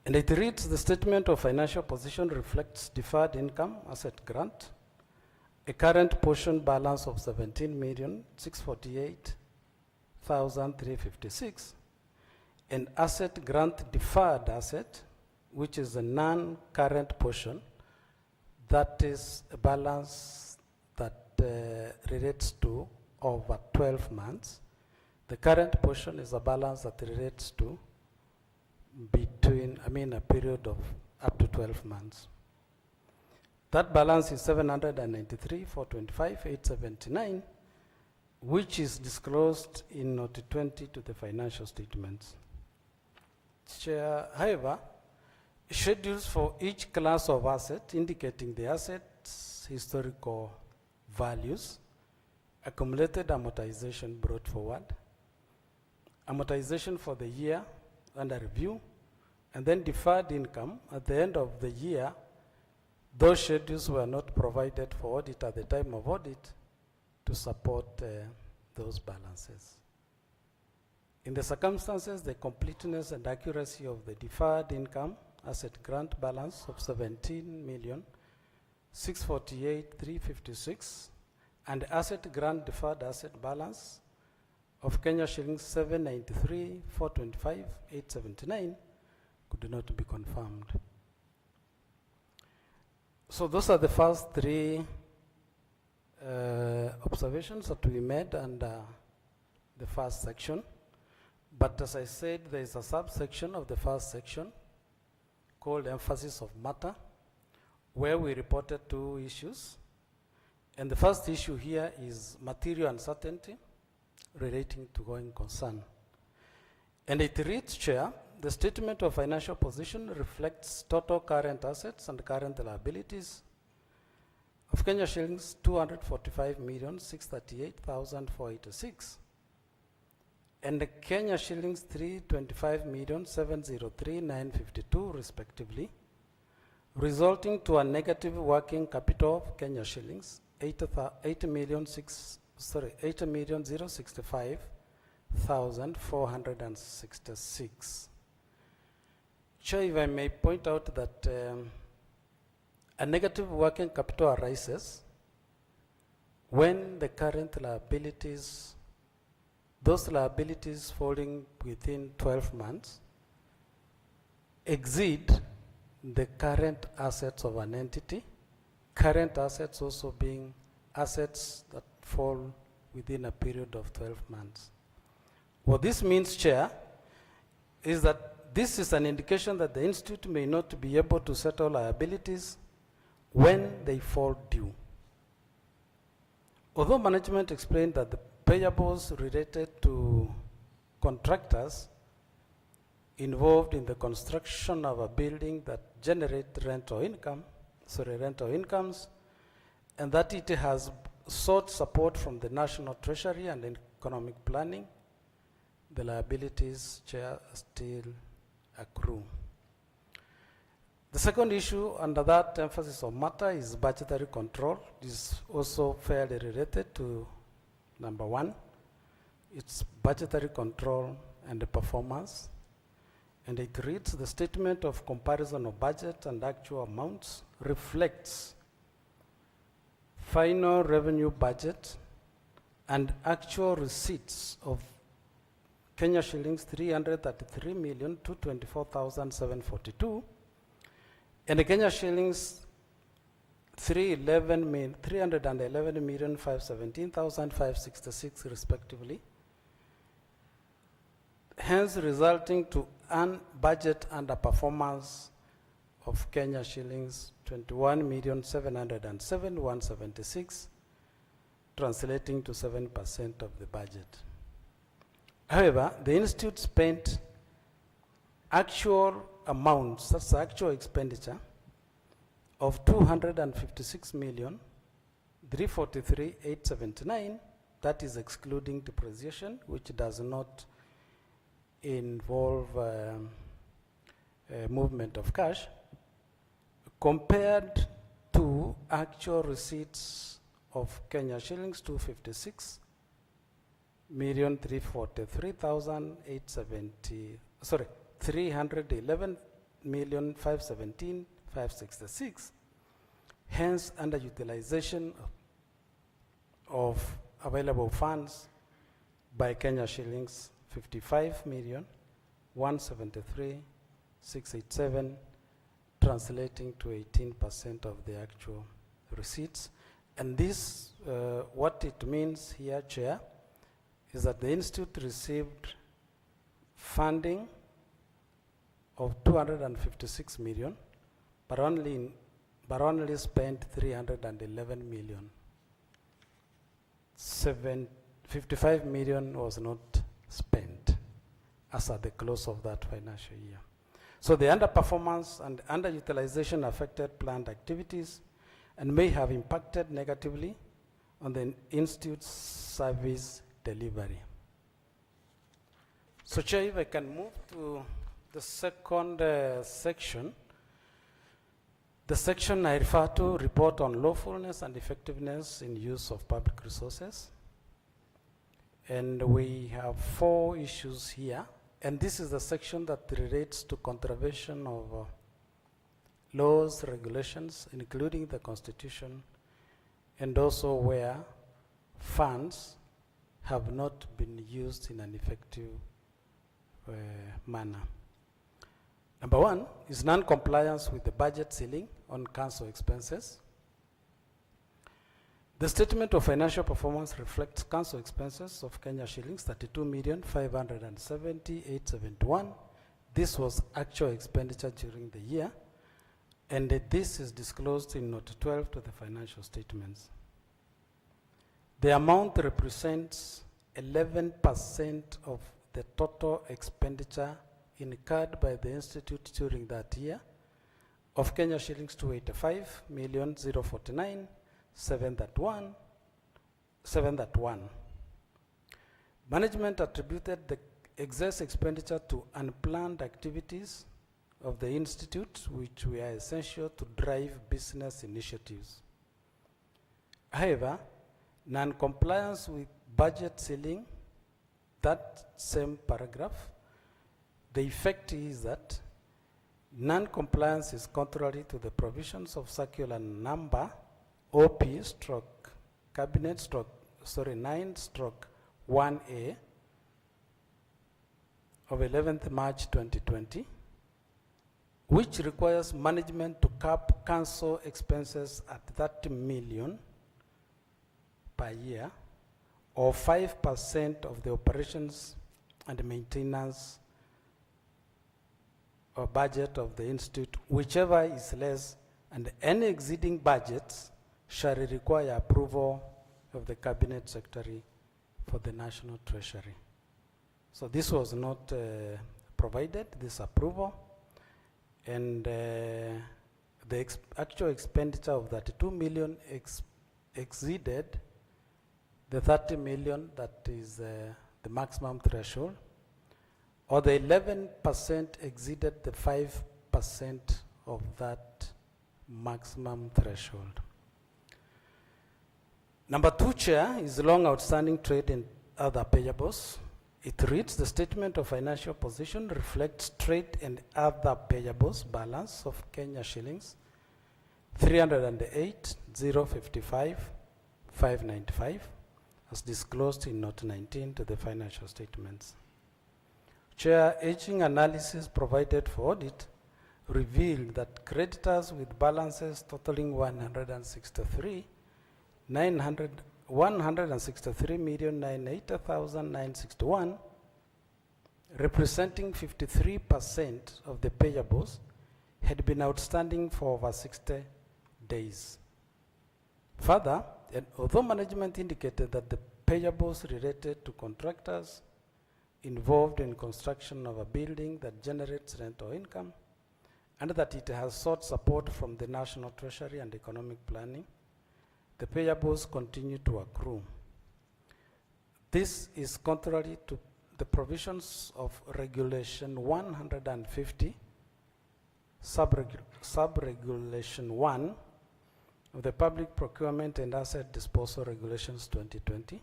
And it reads, the statement of financial position reflects deferred income asset grant, a current portion balance of 17,648,356, an asset grant deferred asset, which is a non-current portion, that is a balance that relates to over 12 months. The current portion is a balance that relates to a period of up to 12 months. That balance is 793,425,879, which is disclosed in note 20 to the financial statements. Chair, however, schedules for each class of asset indicating the asset's historical values, accumulated amortization brought forward, amortization for the year under review, and then deferred income at the end of the year. Those schedules were not provided for audit at the time of audit to support those balances. In the circumstances, the completeness and accuracy of the deferred income asset grant balance of 17,648,356 and asset grant deferred asset balance of Kenya shillings 793,425,879 could not be confirmed. So those are the first 3 observations that we made under the first section. But as I said, there is a subsection of the first section called emphasis of matter, where we reported 2 issues. And the first issue here is material uncertainty relating to going concern. And it reads, Chair, the statement of financial position reflects total current assets and current liabilities of Kenya shillings 245,638,486, and the Kenya shillings 325,703,952 respectively, resulting to a negative working capital of Kenya shillings 8,065,466. Chair, if I may point out that a negative working capital arises when the current liabilities, those liabilities falling within 12 months, exceed the current assets of an entity, current assets also being assets that fall within a period of 12 months. What this means, Chair, is that this is an indication that the Institute may not be able to settle liabilities when they fall due. Although management explained that the payables related to contractors involved in the construction of a building that generate rental incomes, and that it has sought support from the National Treasury and Economic Planning, the liabilities, Chair, still accrue. The second issue under that emphasis of matter is budgetary control. This is also fairly related to number one. It's budgetary control and the performance. And it reads, the statement of comparison of budget and actual amounts reflects final revenue budget and actual receipts of Kenya shillings 333,224,742 and the Kenya shillings 311,517,566 respectively, hence resulting to budget underperformance of Kenya shillings 21,707,176, translating to 7% of the budget. However, the Institute spent actual amounts, that's actual expenditure, of 256,343,879, that is excluding depreciation, which does not involve movement of cash, compared to actual receipts of Kenya shillings 311,517,566, hence underutilization of available funds by Kenya shillings 55,173,687, translating to 18% of the actual receipts. And this, what it means here, Chair, is that the Institute received funding of 256 million, but only spent 311 million. 55 million was not spent as at the close of that financial year. So the underperformance and underutilization affected planned activities and may have impacted negatively on the Institute's service delivery. So, Chair, if I can move to the second section. The section I refer to, report on lawfulness and effectiveness in use of public resources. And we have 4 issues here. And this is the section that relates to contravention of laws, regulations, including the Constitution, and also where funds have not been used in an effective manner. Number 1 is non-compliance with the budget ceiling on council expenses. The statement of financial performance reflects council expenses of Kenya shillings 32,570,871. This was actual expenditure during the year, and this is disclosed in Note 12 to the financial statements. The amount represents 11% of the total expenditure incurred by the Institute during that year of Kenya shillings 285,049,731. Management attributed the excess expenditure to unplanned activities of the institute, which were essential to drive business initiatives. However, non-compliance with budget ceiling, that same paragraph, the effect is that non-compliance is contrary to the provisions of circular number OP stroke cabinet stroke 9/1A of 11th March 2020, which requires management to cap council expenses at 30 million per year, or 5% of the operations and maintenance or budget of the institute, whichever is less, and any exceeding budgets shall require approval of the cabinet secretary for the national treasury. So this was not provided, this approval, and the actual expenditure of that 2 million exceeded the 30 million that is the maximum threshold, or the 11% exceeded the 5% of that maximum threshold. Number 2, Chair, is long outstanding trade and other payables. It reads, the statement of financial position reflects trade and other payables balance of Kenya shillings 308,055,595 as disclosed in Note 19 to the financial statements. Chair, aging analysis provided for audit revealed that creditors with balances totaling 163,980,961, representing 53% of the payables, had been outstanding for over 60 days. Further, and although management indicated that the payables related to contractors involved in construction of a building that generates rental income, and that it has sought support from the National Treasury and Economic Planning, the payables continue to accrue. This is contrary to the provisions of Regulation 150, Subregulation 1 of the Public Procurement and Asset Disposal Regulations 2020,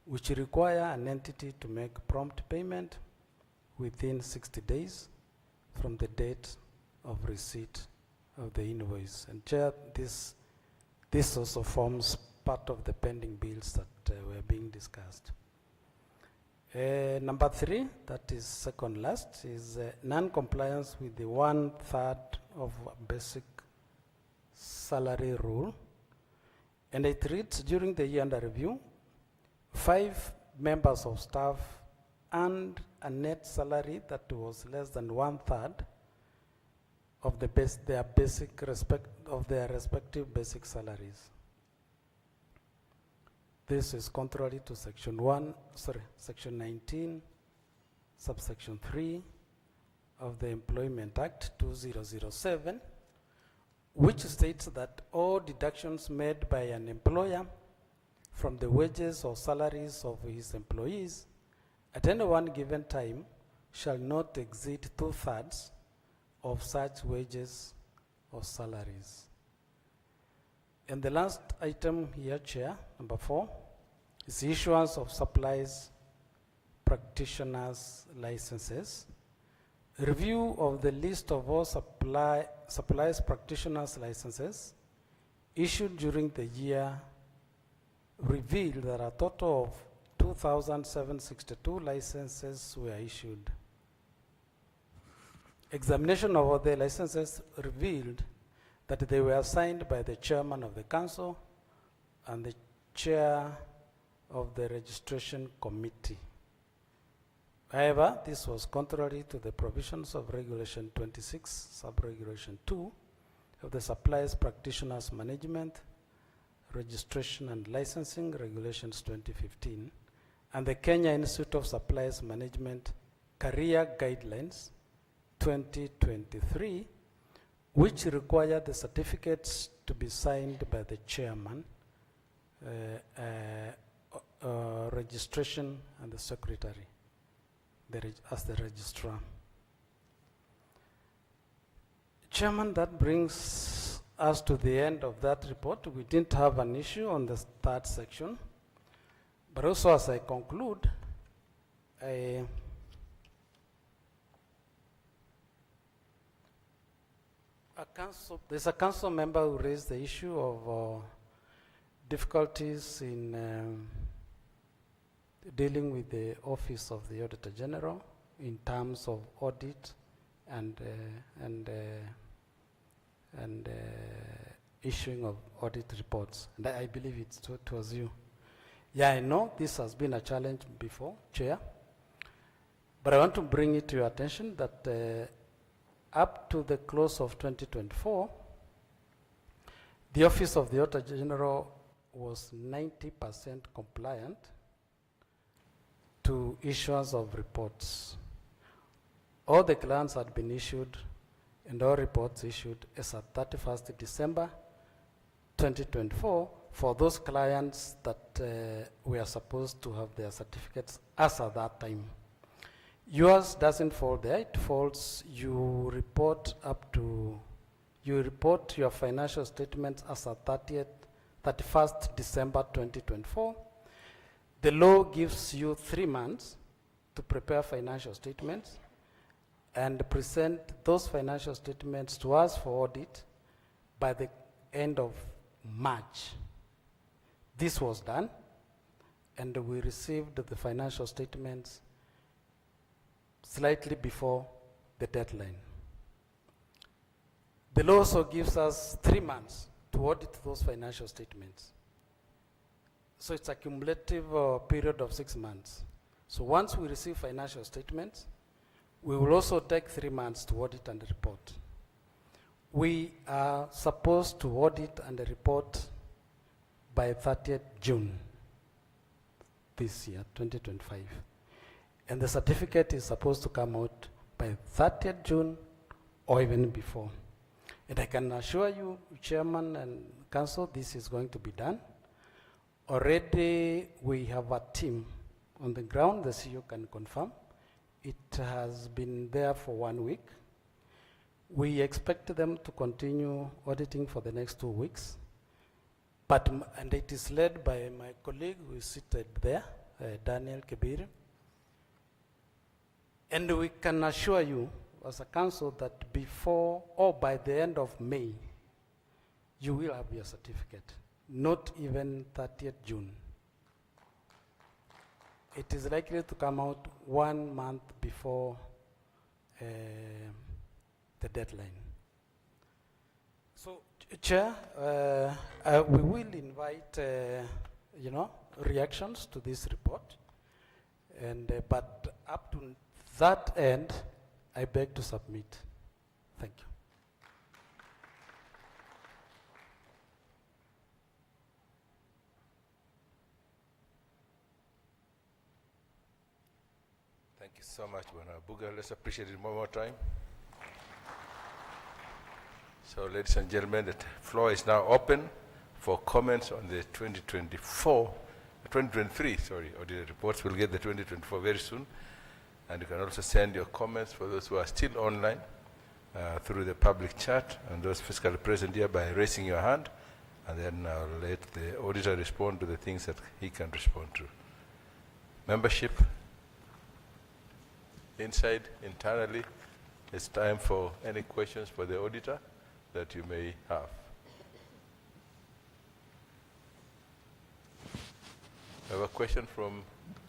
which require an entity to make prompt payment within 60 days from the date of receipt of the invoice. And Chair, this also forms part of the pending bills that were being discussed. Number 3, that is second last, is non-compliance with the 1/3 of basic salary rule. And it reads, during the year under review, 5 members of staff earned a net salary that was less than 1/3 of their respective basic salaries. This is contrary to Section 19, subsection 3 of the Employment Act 2007, which states that all deductions made by an employer from the wages or salaries of his employees at any one given time shall not exceed 2/3 of such wages or salaries. And the last item here, Chair, number 4, is the issuance of supplies practitioners licenses. Review of the list of all supplies practitioners licenses issued during the year revealed that a total of 2,762 licenses were issued. Examination of the licenses revealed that they were signed by the chairman of the council and the chair of the registration committee. However, this was contrary to the provisions of Regulation 26, Subregulation 2 of the Supplies Practitioners Management, Registration and Licensing Regulations 2015 and the Kenya Institute of Supplies Management Career Guidelines 2023, which require the certificates to be signed by the chairman registration and the secretary as the registrar. Chairman, that brings us to the end of that report. We didn't have an issue on the third section, but also as I conclude, there's a council member who raised the issue of difficulties in dealing with the Office of the Auditor General in terms of audit and issuing of audit reports. And I believe it was you. Yeah, I know this has been a challenge before, Chair, but I want to bring it to your attention that up to the close of 2024, the Office of the Auditor General was 90% compliant to issuance of reports. All the clients had been issued and all reports issued as at 31st December 2024 for those clients that were supposed to have their certificates as at that time. Yours doesn't fall there, it falls, you report your financial statements as at 31st December 2024. The law gives you 3 months to prepare financial statements and present those financial statements to us for audit by the end of March. This was done, and we received the financial statements slightly before the deadline. The law also gives us 3 months to audit those financial statements. So it's a cumulative period of 6 months. So once we receive financial statements, we will also take 3 months to audit and report. We are supposed to audit and report by 30th June this year, 2025. And the certificate is supposed to come out by 30th June or even before. And I can assure you, Chairman and Council, this is going to be done. Already we have a team on the ground, the CEO can confirm. It has been there for 1 week. We expect them to continue auditing for the next 2 weeks. And it is led by my colleague who is seated there, Daniel Kebiri. And we can assure you as a council that before or by the end of May, you will have your certificate, not even 30th June. It is likely to come out 1 month before the deadline. So, Chair, we will invite, reactions to this report. And but up to that end, I beg to submit. Thank you. Thank you so much, Bwana Buga. Let's appreciate it one more time. So, ladies and gentlemen, the floor is now open for comments on the 2023 audit reports. We'll get the 2024 very soon. And you can also send your comments for those who are still online through the public chat, and those physically present here by raising your hand. And then I'll let the auditor respond to the things that he can respond to. Membership, inside, internally, it's time for any questions for the auditor that you may have. I have a question from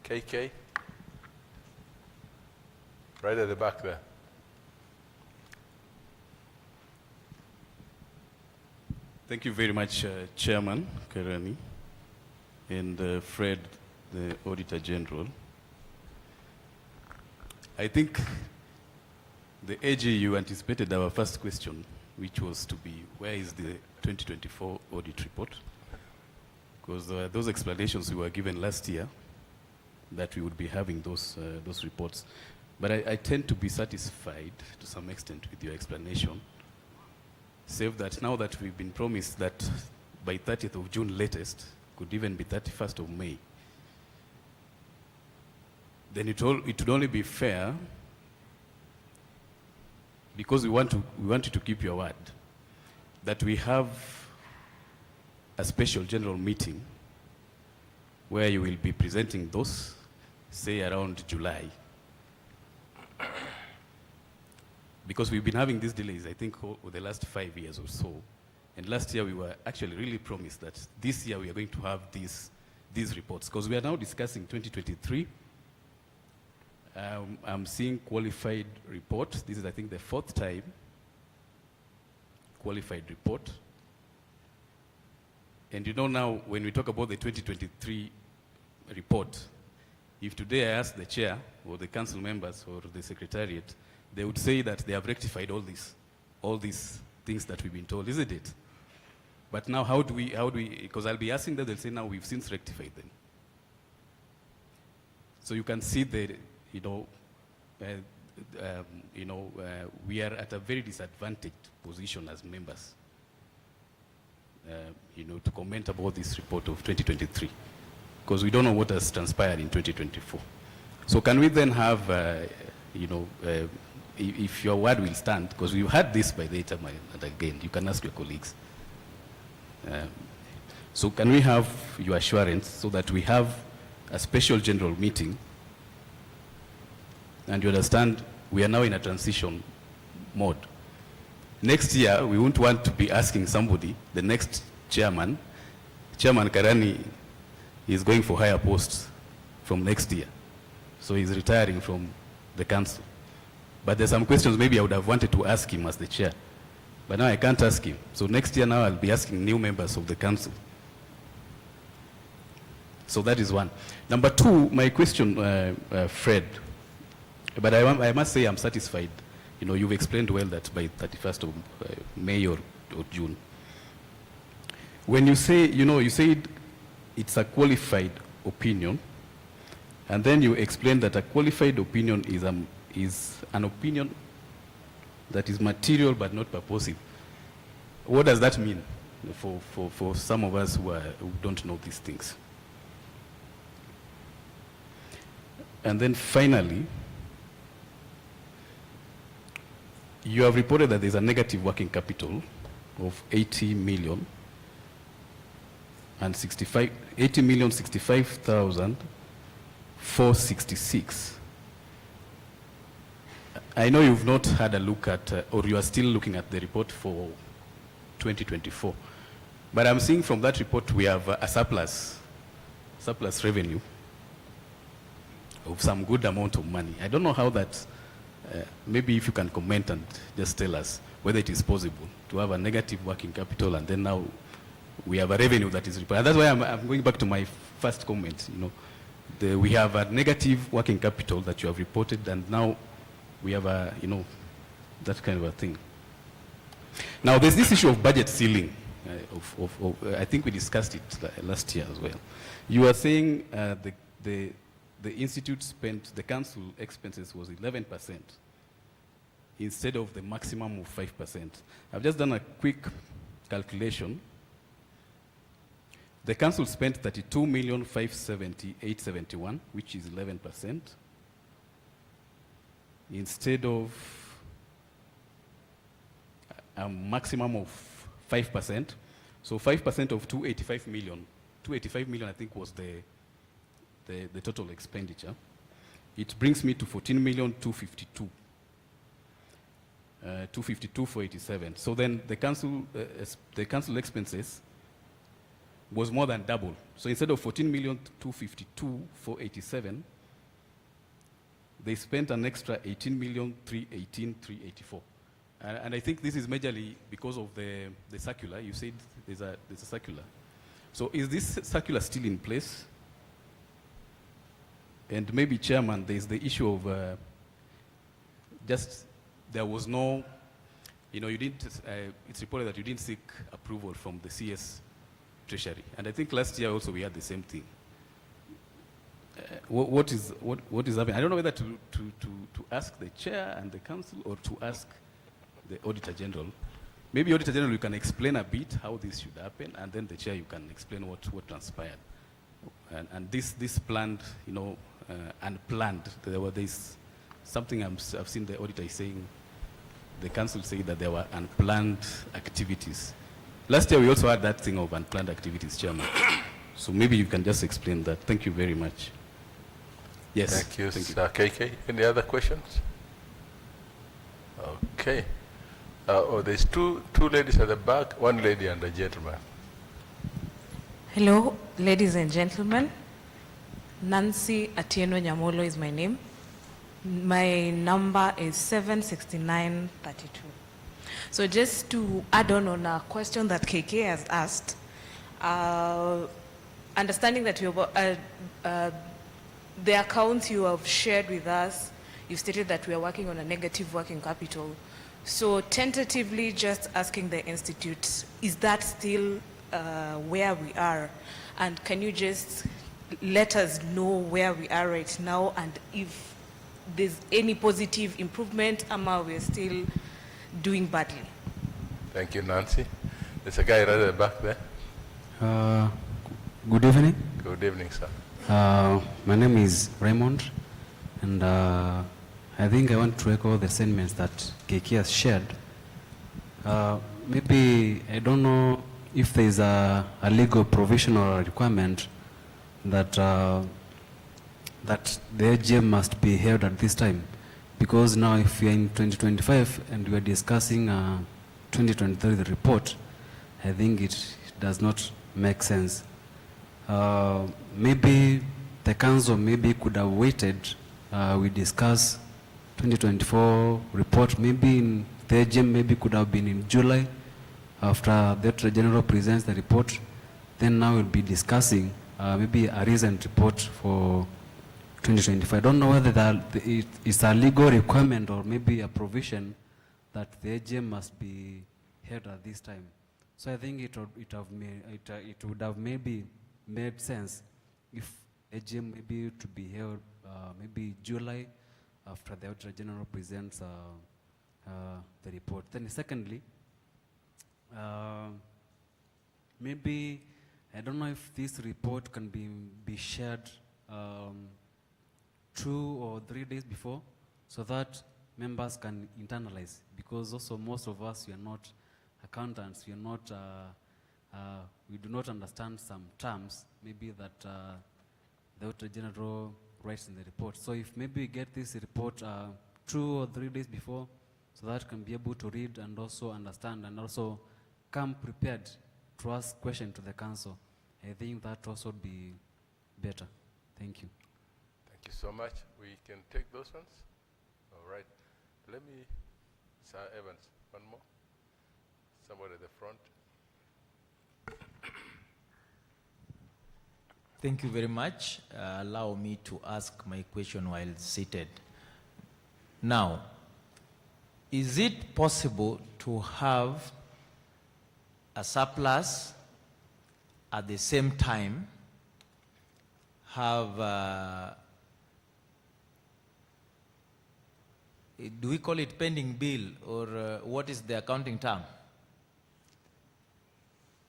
KK. Right at the back there. Thank you very much, Chairman Karani, and Fred, the Auditor General. I think the AGU anticipated our first question, which was to be, where is the 2024 audit report? Because those explanations we were given last year, that we would be having those reports. But I tend to be satisfied to some extent with your explanation, save that now that we've been promised that by 30th of June latest, could even be 31st of May, then it would only be fair, because we want you to keep your word, that we have a special general meeting where you will be presenting those, say around July. Because we've been having these delays, I think, over the last 5 years or so. And last year we were actually really promised that this year we are going to have these reports. Because we are now discussing 2023. I'm seeing qualified report. This is, I think, the 4th time qualified report. And you know now, when we talk about the 2023 report, if today I ask the chair or the council members or the secretariat, they would say that they have rectified all these things that we've been told, isn't it? But now how do we, because I'll be asking them, they'll say now we've since rectified them. So you can see the, we are at a very disadvantaged position as members, to comment about this report of 2023, because we don't know what has transpired in 2024. So can we then have, if your word will stand, because we've had this by the time and again, you can ask your colleagues. So can we have your assurance so that we have a special general meeting, and you understand we are now in a transition mode. Next year, we won't want to be asking somebody, the next Chairman Karani is going for higher posts from next year. So he's retiring from the council. But there's some questions maybe I would have wanted to ask him as the chair. But now I can't ask him. So next year now I'll be asking new members of the council. So that is one. Number two, my question, Fred, but I must say I'm satisfied. You've explained well that by 31st of May or June. When you say, you said it's a qualified opinion, and then you explained that a qualified opinion is an opinion that is material but not purposive. What does that mean for some of us who don't know these things? And then finally, you have reported that there's a negative working capital of 80,065,466. I know you've not had a look at, or you are still looking at the report for 2024, but I'm seeing from that report we have a surplus revenue of some good amount of money. I don't know how that, maybe if you can comment and just tell us whether it is possible to have a negative working capital and then now we have a revenue that is reported. And that's why I'm going back to my first comment. We have a negative working capital that you have reported, and now we have a, that kind of a thing. Now there's this issue of budget ceiling. I think we discussed it last year as well. You are saying the institute spent, the council expenses was 11% instead of the maximum of 5%. I've just done a quick calculation. The council spent 32,570,871, which is 11%, instead of a maximum of 5%. So 5% of 285 million. 285 million, I think, was the total expenditure. It brings me to 14,252,487. 252,487. So then the council expenses was more than double. So instead of 14,252,487, they spent an extra 18,318,384. And I think this is majorly because of the circular. You said there's a circular. So is this circular still in place? And maybe, Chairman, there's the issue of there was no, you didn't, it's reported that you didn't seek approval from the CS Treasury. And I think last year also we had the same thing. What is happening? I don't know whether to ask the chair and the council or to ask the Auditor General. Maybe Auditor General, you can explain a bit how this should happen, and then the chair, you can explain what transpired. And this planned, unplanned. There's something I've seen the auditor is saying, the council say that there were unplanned activities. Last year we also had that thing of unplanned activities, Chairman. So maybe you can just explain that. Thank you very much. Yes. Thank you, Sir KK. Any other questions? Okay. There's two ladies at the back, one lady and a gentleman. Hello, ladies and gentlemen. Nancy Atieno Nyamolo is my name. My number is 76932. So just to add on a question that KK has asked, understanding that the accounts you have shared with us, you stated that we are working on a negative working capital. So tentatively just asking the Institute, is that still where we are? And can you just let us know where we are right now and if there's any positive improvement or we're still doing badly? Thank you, Nancy. There's a guy right at the back there. Good evening. Good evening, sir. My name is Raymond, and I think I want to echo the sentiments that KK has shared. Maybe, I don't know if there is a legal provision or a requirement that that the AGM must be held at this time, because now if we are in 2025 and we are discussing 2023 report, I think it does not make sense. Maybe the council maybe could have waited. We discuss 2024 report. Maybe in the AGM maybe could have been in July after the Auditor General presents the report. Then now we'll be discussing maybe a recent report for 2025. I don't know whether it is a legal requirement or maybe a provision that the AGM must be held at this time. So I think it would have maybe made sense if AGM maybe to be held maybe July after the Auditor General presents the report. Then secondly, maybe, I don't know if this report can be shared 2 or 3 days before so that members can internalize, because also most of us, we are not accountants, we are not, we do not understand some terms maybe that the Auditor General writes in the report. So if maybe we get this report 2 or 3 days before, so that can be able to read and also understand and also come prepared to ask questions to the council, I think that also would be better. Thank you. Thank you so much. We can take those ones. All right. Let me, Sir Evans, one more. Somebody at the front. Thank you very much. Allow me to ask my question while seated. Now, is it possible to have a surplus at the same time have, do we call it pending bill, or what is the accounting term?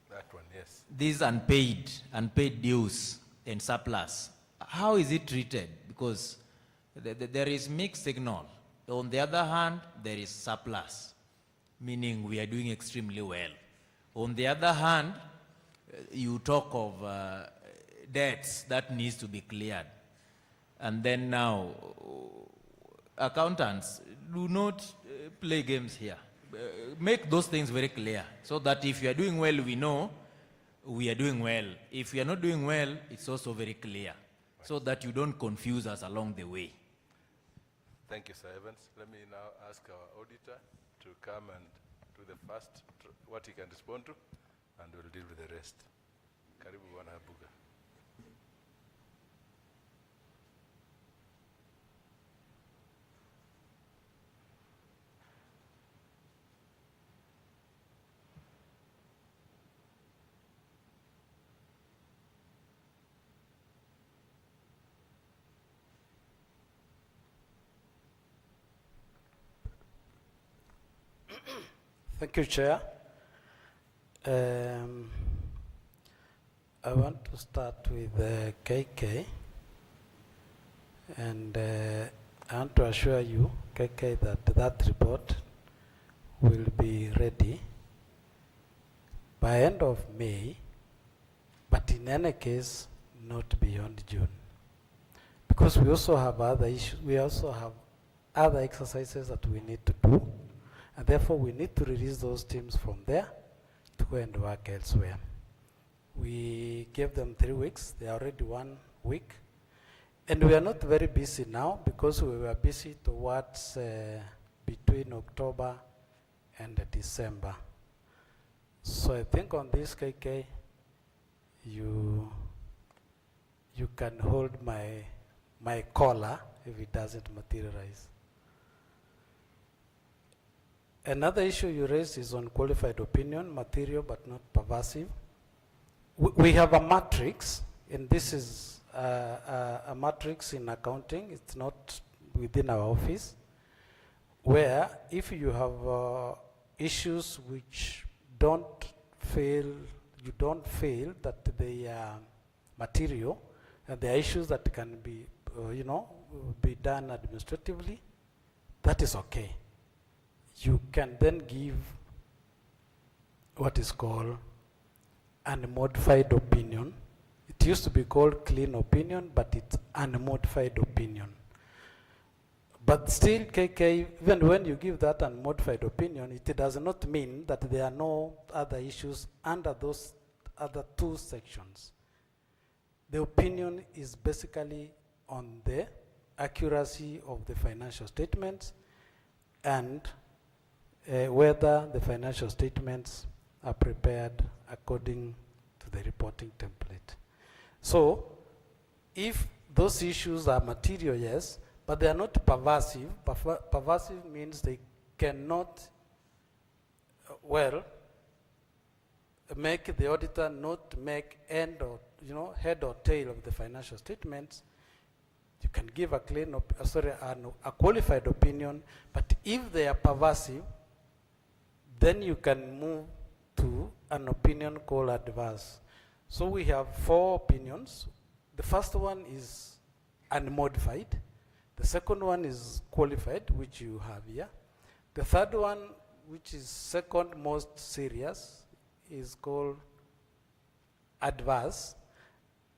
That one, yes. These unpaid dues and surplus, how is it treated? Because there is mixed signal. On the other hand, there is surplus, meaning we are doing extremely well. On the other hand, you talk of debts that needs to be cleared. And then now, accountants, do not play games here. Make those things very clear so that if you are doing well, we know we are doing well. If we are not doing well, it's also very clear so that you don't confuse us along the way. Thank you, Sir Evans. Let me now ask our auditor to come and do the first, what he can respond to, and we'll deal with the rest. Karibu Bwana Buga. Thank you, Chair. I want to start with KK. And I want to assure you, KK, that that report will be ready by end of May, but in any case, not beyond June. Because we also have other issues, we also have other exercises that we need to do, and therefore we need to release those teams from there to go and work elsewhere. We gave them 3 weeks, they are already 1 week, and we are not very busy now because we were busy towards between October and December. So I think on this, KK, you can hold my collar if it doesn't materialize. Another issue you raised is on qualified opinion, material but not pervasive. We have a matrix, and this is a matrix in accounting. It's not within our office, where if you have issues which don't fail, you don't feel that they are material, and there are issues that can be, be done administratively, that is okay. You can then give what is called unmodified opinion. It used to be called clean opinion, but it's unmodified opinion. But still, KK, even when you give that unmodified opinion, it does not mean that there are no other issues under those other 2 sections. The opinion is basically on the accuracy of the financial statements and whether the financial statements are prepared according to the reporting template. So, if those issues are material, yes, but they are not pervasive. Pervasive means they cannot, make the auditor not make end or, head or tail of the financial statements. You can give a clean, a qualified opinion, but if they are pervasive, then you can move to an opinion called adverse. So we have 4 opinions. The first one is unmodified. The second one is qualified, which you have here. The third one, which is second most serious, is called adverse.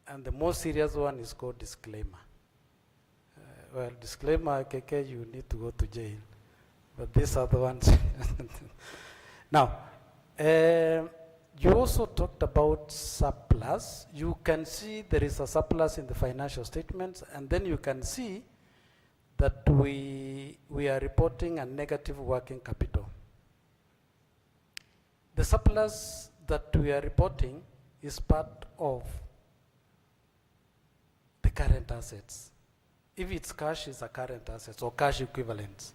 And the most serious one is called disclaimer. Disclaimer, KK, you need to go to jail. But these are the ones. Now, you also talked about surplus. You can see there is a surplus in the financial statements, and then you can see that we are reporting a negative working capital. The surplus that we are reporting is part of the current assets. If it's cash, it's a current assets or cash equivalents.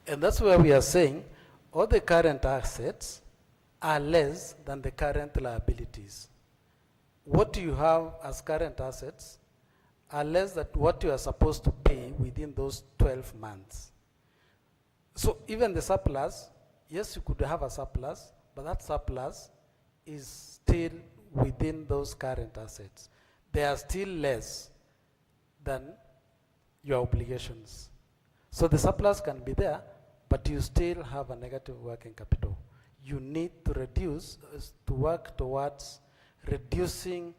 And that's where we are saying all the current assets are less than the current liabilities. What you have as current assets are less than what you are supposed to pay within those 12 months. So even the surplus, yes, you could have a surplus, but that surplus is still within those current assets. They are still less than your obligations. So the surplus can be there, but you still have a negative working capital. You need to reduce, to work towards reducing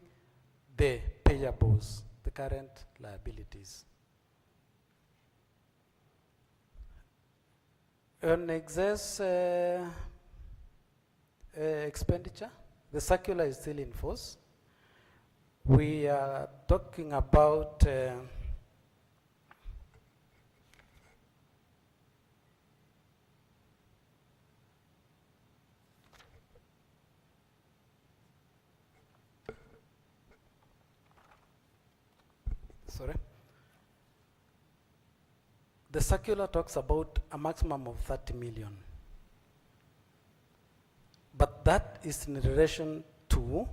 the payables, the current liabilities. On excess expenditure, the circular is still in force. We are talking about the circular talks about a maximum of 30 million. But that is in relation to,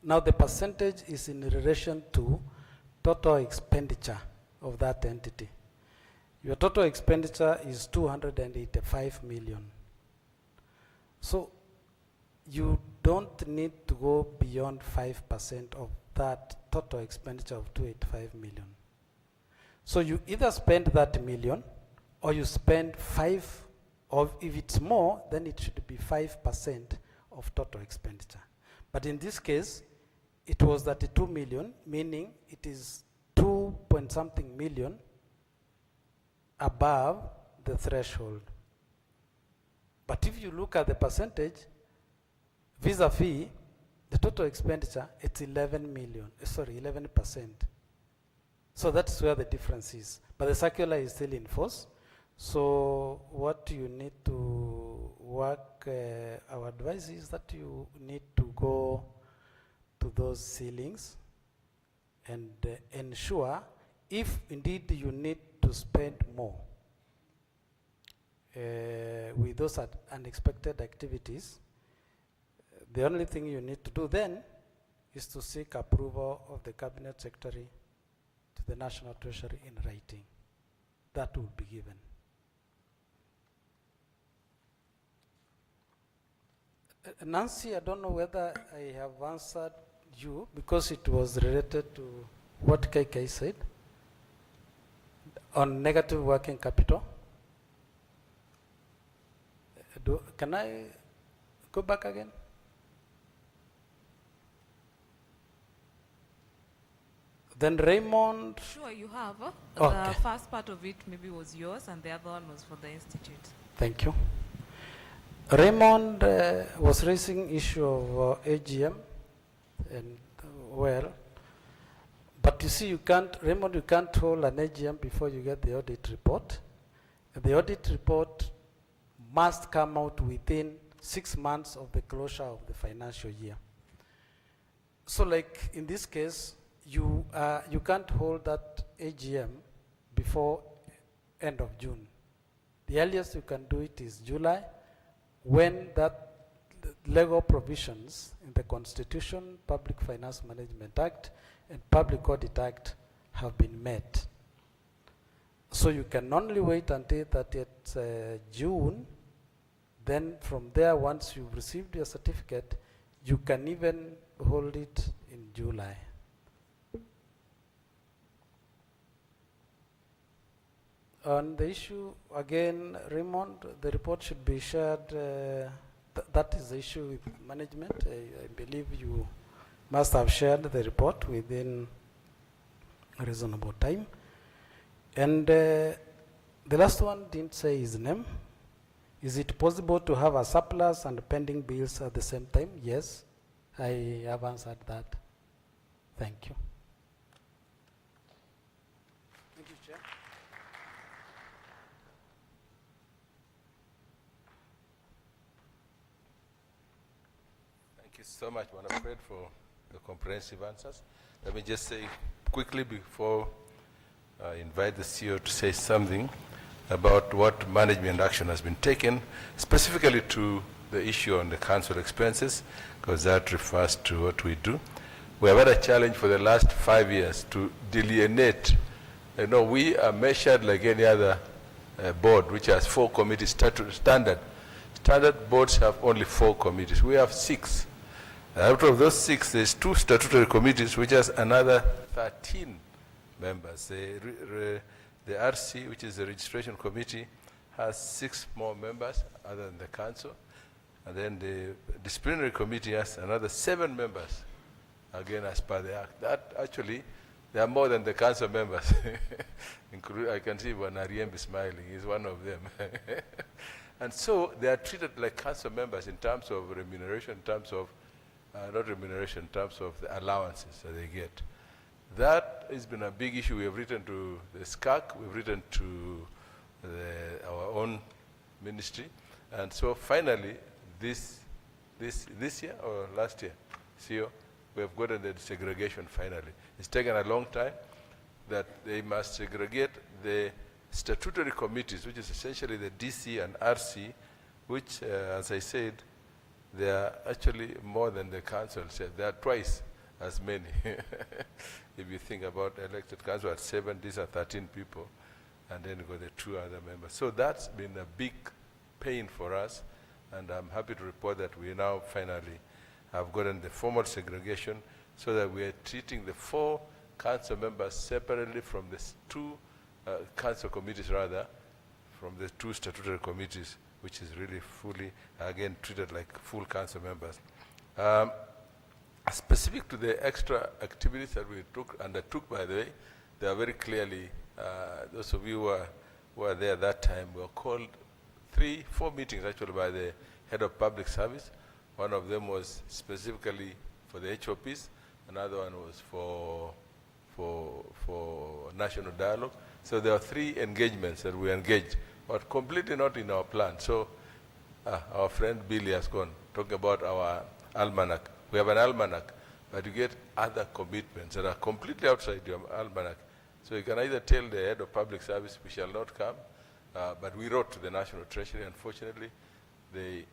now the percentage is in relation to total expenditure of that entity. Your total expenditure is 285 million. So you don't need to go beyond 5% of that total expenditure of 285 million. So you either spend that million or you spend 5, or if it's more, then it should be 5% of total expenditure. But in this case, it was 32 million, meaning it is 2 point something million above the threshold. But if you look at the percentage, vis-a-vis the total expenditure, it's 11%. So that's where the difference is. But the circular is still in force. So what you need to work, our advice is that you need to go to those ceilings and ensure if indeed you need to spend more with those unexpected activities, the only thing you need to do then is to seek approval of the Cabinet Secretary to the National Treasury in writing. That will be given. Nancy, I don't know whether I have answered you because it was related to what KK said on negative working capital. Can I go back again? Then Raymond. Sure, you have. Okay. The first part of it maybe was yours and the other one was for the institute. Thank you. Raymond was raising issue of AGM, and but you see, Raymond, you can't hold an AGM before you get the audit report. The audit report must come out within 6 months of the closure of the financial year. So, like in this case, you can't hold that AGM before end of June. The earliest you can do it is July, when that legal provisions in the Constitution, Public Finance Management Act, and Public Audit Act have been met. So you can only wait until 30th June. Then from there, once you've received your certificate, you can even hold it in July. On the issue, again, Raymond, the report should be shared. That is the issue with management. I believe you must have shared the report within a reasonable time. And the last one didn't say his name. Is it possible to have a surplus and pending bills at the same time? Yes, I have answered that. Thank you. Thank you, Chair. Thank you so much, Madam Fred, for the comprehensive answers. Let me just say quickly before I invite the CEO to say something about what management action has been taken, specifically to the issue on the council expenses, because that refers to what we do. We have had a challenge for the last 5 years to delineate. You know, we are measured like any other board, which has 4 committees standard. Standard boards have only 4 committees. We have 6. Out of those 6, there's 2 statutory committees, which has another 13 members. The RC, which is the registration committee, has 6 more members other than the council. And then the disciplinary committee has another 7 members, again as per the act. That actually, they are more than the council members. I can see Wanariembe smiling, he's one of them. And so they are treated like council members in terms of remuneration, in terms of, not remuneration, in terms of the allowances that they get. That has been a big issue. We have written to the SCAC, we've written to our own ministry, and so finally, this year or last year, CEO, we have gotten the segregation finally. It's taken a long time that they must segregate the statutory committees, which is essentially the DC and RC, which, as I said, they are actually more than the council said. They are twice as many. If you think about elected council at 7, these are 13 people, and then you got the 2 other members. So that's been a big pain for us, and I'm happy to report that we now finally have gotten the formal segregation so that we are treating the 4 council members separately from the 2 council committees rather, from the 2 statutory committees, which is really fully, again, treated like full council members. Specific to the extra activities that we undertook, by the way, they are very clearly, those of you who were there that time, were called 4 meetings actually by the head of public service. One of them was specifically for the HOPs, another one was for national dialogue. So there are 3 engagements that we engaged, but completely not in our plan. So our friend Billy has gone, talking about our almanac. We have an almanac, but you get other commitments that are completely outside your almanac. So you can either tell the head of public service, we shall not come, but we wrote to the National Treasury. Unfortunately, they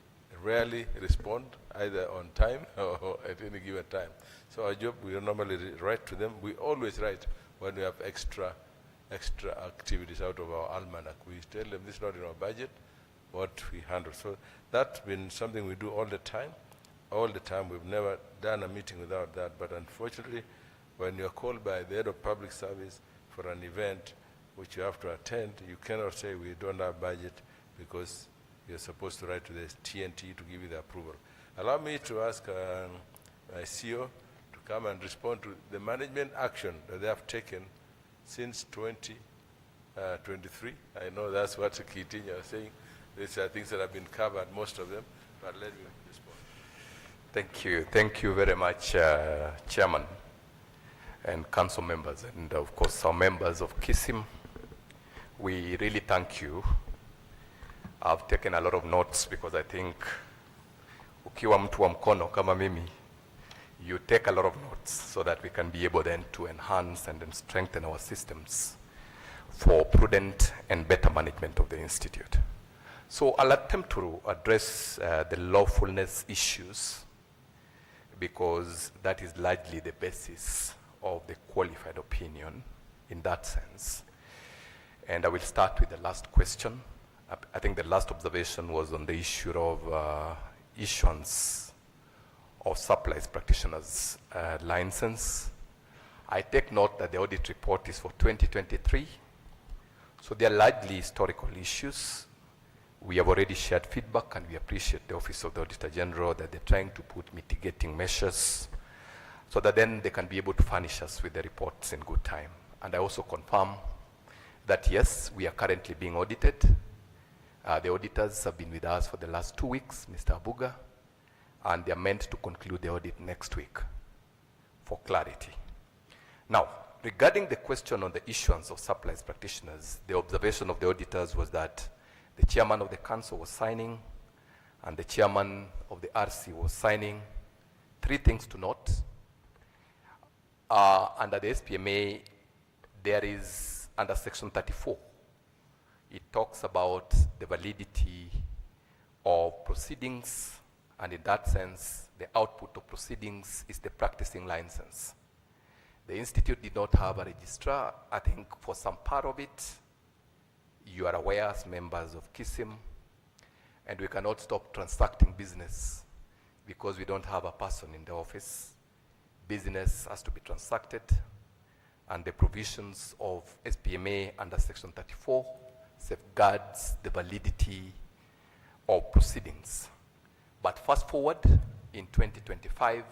rarely respond either on time or at any given time. So our job, we don't normally write to them. We always write when we have extra activities out of our almanac. We tell them this is not in our budget, what we handle. So that's been something we do all the time. All the time. We've never done a meeting without that. But unfortunately, when you're called by the head of public service for an event which you have to attend, you cannot say we don't have budget, because you're supposed to write to the TNT to give you the approval. Allow me to ask my CEO to come and respond to the management action that they have taken since 2023. I know that's what Kitinya was saying. These are things that have been covered, most of them, but let me respond. Thank you. Thank you very much, Chairman and council members, and of course our members of Kism. We really thank you. I've taken a lot of notes because I think ukiwa mtu wa mkono kama mimi, you take a lot of notes so that we can be able then to enhance and then strengthen our systems for prudent and better management of the institute. So I'll attempt to address the lawfulness issues, because that is largely the basis of the qualified opinion in that sense. And I will start with the last question. I think the last observation was on the issue of issuance of supplies practitioners' license. I take note that the audit report is for 2023. So they are largely historical issues. We have already shared feedback, and we appreciate the Office of the Auditor General that they're trying to put mitigating measures so that then they can be able to furnish us with the reports in good time. And I also confirm that yes, we are currently being audited. The auditors have been with us for the last 2 weeks, Mr. Abuga, and they are meant to conclude the audit next week for clarity. Now, regarding the question on the issuance of supplies practitioners, the observation of the auditors was that the chairman of the council was signing and the chairman of the RC was signing. 3 things to note. Under the SPMA, there is, under section 34, it talks about the validity of proceedings, and in that sense, the output of proceedings is the practicing license. The institute did not have a registrar. I think for some part of it, you are aware as members of Kism, and we cannot stop transacting business because we don't have a person in the office. Business has to be transacted, and the provisions of SPMA under section 34 safeguards the validity of proceedings. But fast forward in 2025,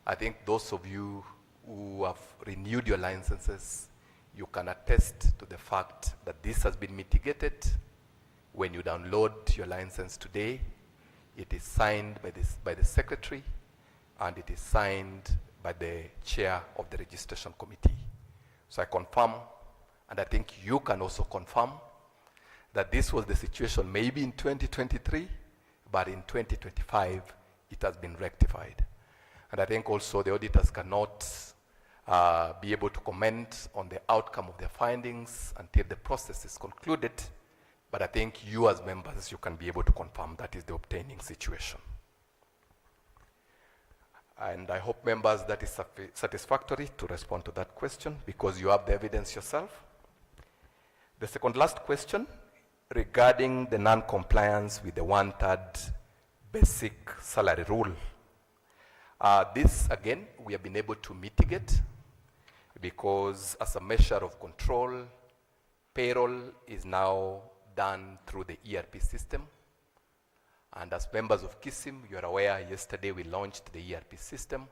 I think those of you who have renewed your licenses, you can attest to the fact that this has been mitigated. When you download your license today, it is signed by the secretary, and it is signed by the chair of the registration committee. So I confirm, and I think you can also confirm, that this was the situation maybe in 2023, but in 2025, it has been rectified. And I think also the auditors cannot be able to comment on the outcome of their findings until the process is concluded, but I think you as members, you can be able to confirm that is the obtaining situation. And I hope, members, that is satisfactory to respond to that question, because you have the evidence yourself. The second last question regarding the non-compliance with the 1/3 basic salary rule. This, again, we have been able to mitigate, because as a measure of control, Payroll is now done through the ERP system. And as members of Kism, you are aware, yesterday we launched the ERP system.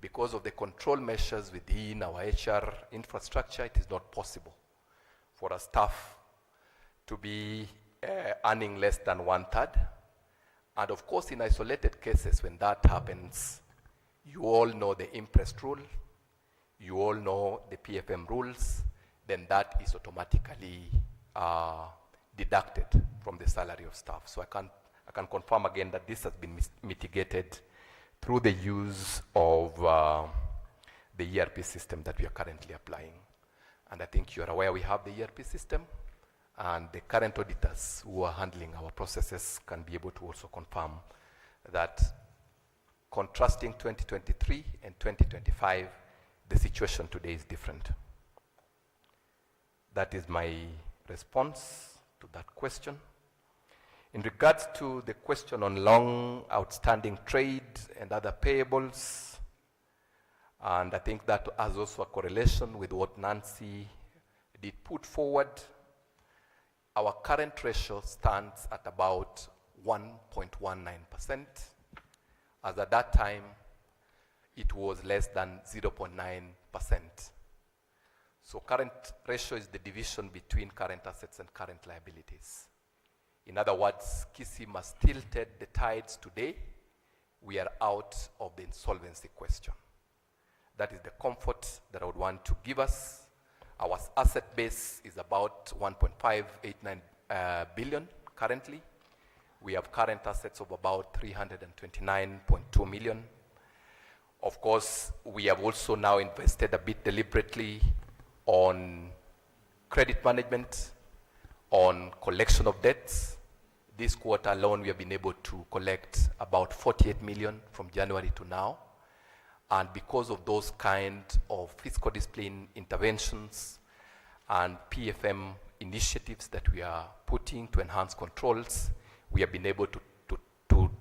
Because of the control measures within our HR infrastructure, it is not possible for our staff to be earning less than 1/3. And of course, in isolated cases, when that happens, you all know the interest rule, you all know the PFM rules, then that is automatically deducted from the salary of staff. So I can confirm again that this has been mitigated through the use of the ERP system that we are currently applying. And I think you are aware we have the ERP system, and the current auditors who are handling our processes can be able to also confirm that contrasting 2023 and 2025, the situation today is different. That is my response to that question. In regards to the question on long outstanding trade and other payables, and I think that has also a correlation with what Nancy did put forward, our current ratio stands at about 1.19%, as at that time it was less than 0.9%. So current ratio is the division between current assets and current liabilities. In other words, Kism has tilted the tides today. We are out of the insolvency question. That is the comfort that I would want to give us. Our asset base is about 1.589 billion currently. We have current assets of about 329.2 million. Of course, we have also now invested a bit deliberately on credit management, on collection of debts. This quarter alone, we have been able to collect about 48 million from January to now. And because of those kind of fiscal discipline interventions and PFM initiatives that we are putting to enhance controls, we have been able to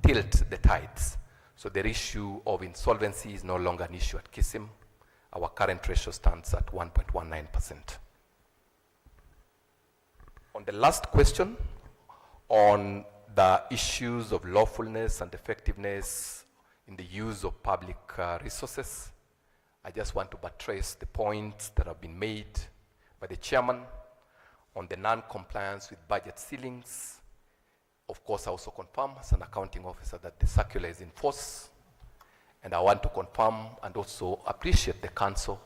tilt the tides. So the issue of insolvency is no longer an issue at Kism. Our current ratio stands at 1.19%. On the last question, on the issues of lawfulness and effectiveness in the use of public resources, I just want to buttress the points that have been made by the chairman on the non-compliance with budget ceilings. Of course, I also confirm as an accounting officer that the circular is in force. And I want to confirm and also appreciate the council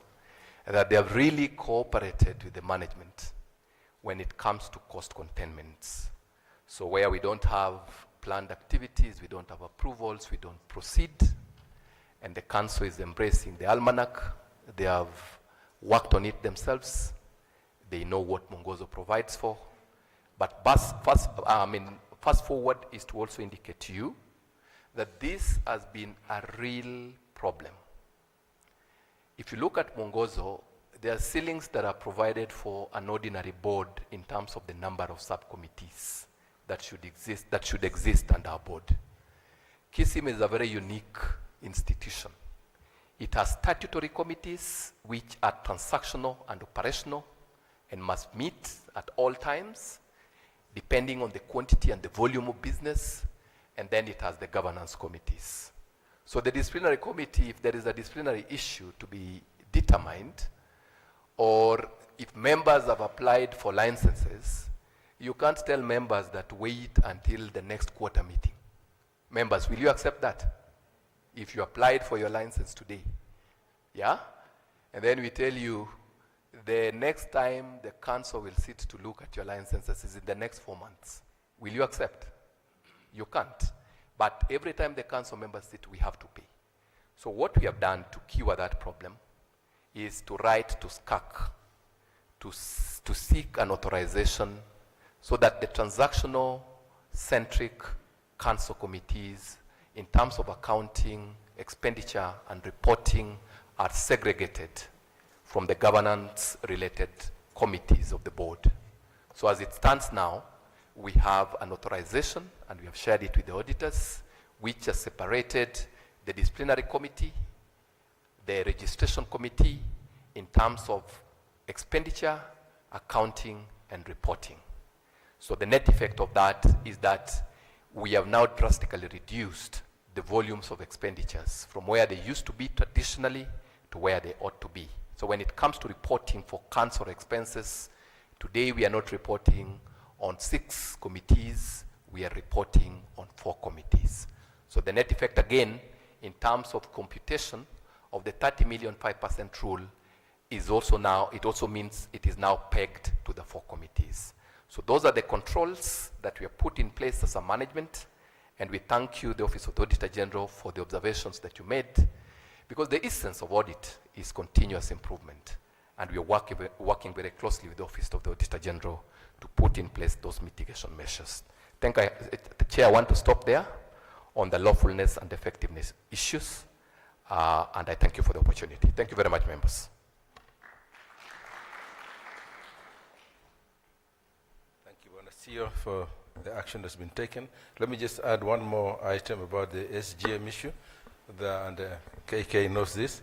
that they have really cooperated with the management when it comes to cost containment. So where we don't have planned activities, we don't have approvals, we don't proceed. And the council is embracing the almanac. They have worked on it themselves. They know what Mwongozo provides for. But fast forward is to also indicate to you that this has been a real problem. If you look at Mwongozo, there are ceilings that are provided for an ordinary board in terms of the number of subcommittees that should exist under our board. Kism is a very unique institution. It has statutory committees which are transactional and operational and must meet at all times depending on the quantity and the volume of business, and then it has the governance committees. So the disciplinary committee, if there is a disciplinary issue to be determined, or if members have applied for licenses, you can't tell members that wait until the next quarter meeting. Members, will you accept that? If you applied for your license today, yeah? And then we tell you the next time the council will sit to look at your licenses is in the next 4 months. Will you accept? You can't. But every time the council members sit, we have to pay. So what we have done to cure that problem is to write to SCAC to seek an authorization so that the transactional centric council committees in terms of accounting, expenditure, and reporting are segregated from the governance-related committees of the board. So as it stands now, we have an authorization, and we have shared it with the auditors, which has separated the disciplinary committee, the registration committee, in terms of expenditure, accounting, and reporting. So the net effect of that is that we have now drastically reduced the volumes of expenditures from where they used to be traditionally to where they ought to be. So when it comes to reporting for council expenses, today we are not reporting on 6 committees, we are reporting on 4 committees. So the net effect again, in terms of computation of the 30 million 5% rule, is also now, it also means it is now pegged to the 4 committees. So those are the controls that we have put in place as a management, and we thank you, the Office of the Auditor General, for the observations that you made, because the essence of audit is continuous improvement, and we are working very closely with the Office of the Auditor General to put in place those mitigation measures. The Chair, I want to stop there on the lawfulness and effectiveness issues, and I thank you for the opportunity. Thank you very much, members. CEO for the action that's been taken. Let me just add one more item about the SGM issue, and KK knows this.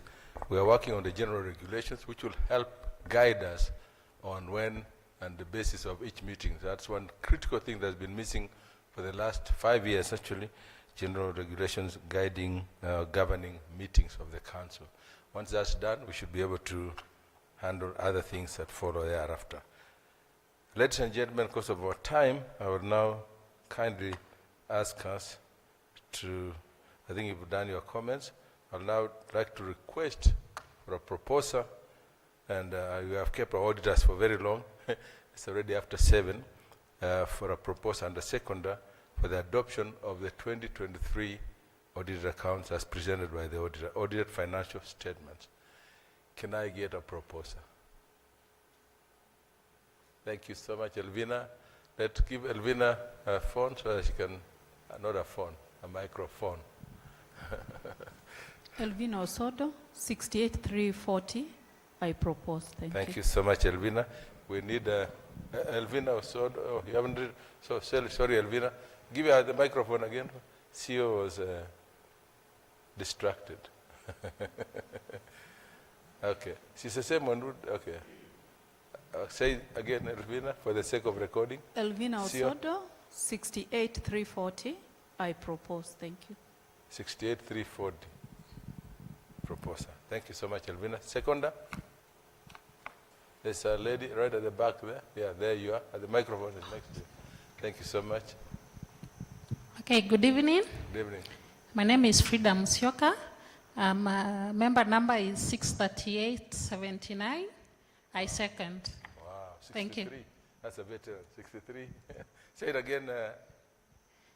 We are working on the general regulations which will help guide us on when and the basis of each meeting. That's one critical thing that's been missing for the last 5 years actually, general regulations guiding, governing meetings of the council. Once that's done, we should be able to handle other things that follow thereafter. Ladies and gentlemen, because of our time, I will now kindly ask us to, I think you've done your comments, I'll now like to request for a proposer, and you have kept our auditors for very long, it's already after 7, for a proposer and a seconder for the adoption of the 2023 audited accounts as presented by the auditor, audited financial statements. Can I get a proposer? Thank you so much, Elvina. Let's give Elvina a phone so that she can, not a phone, a microphone. Elvina Osodo, 68340. I propose. Thank you so much, Elvina. We need Elvina Osodo. Oh, you haven't read. So sorry, Elvina. Give her the microphone again. CEO was distracted. Okay. She's the same one. Okay. Say again, Elvina, for the sake of recording. Elvina Osodo, 68340. I propose. Thank you. 68340. Proposer. Thank you so much, Elvina. Seconder. There's a lady right at the back there. Yeah, there you are. The microphone is next to you. Thank you so much. Okay, good evening. Good evening. My name is Frida Musyoka. Member number is 63879. I second. Wow, 63. Thank you. That's a better 63. Say it again.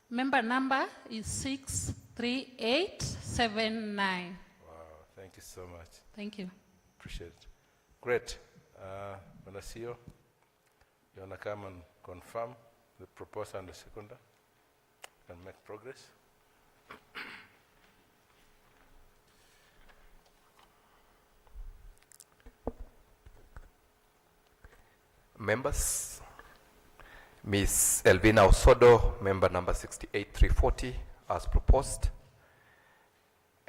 Member number is 63879. Wow, thank you so much. Thank you. Appreciate it. Great. Bonasio, you want to come and confirm the proposer and the seconder and make progress? Members, Ms. Elvina Osodo, member number 68340, as proposed,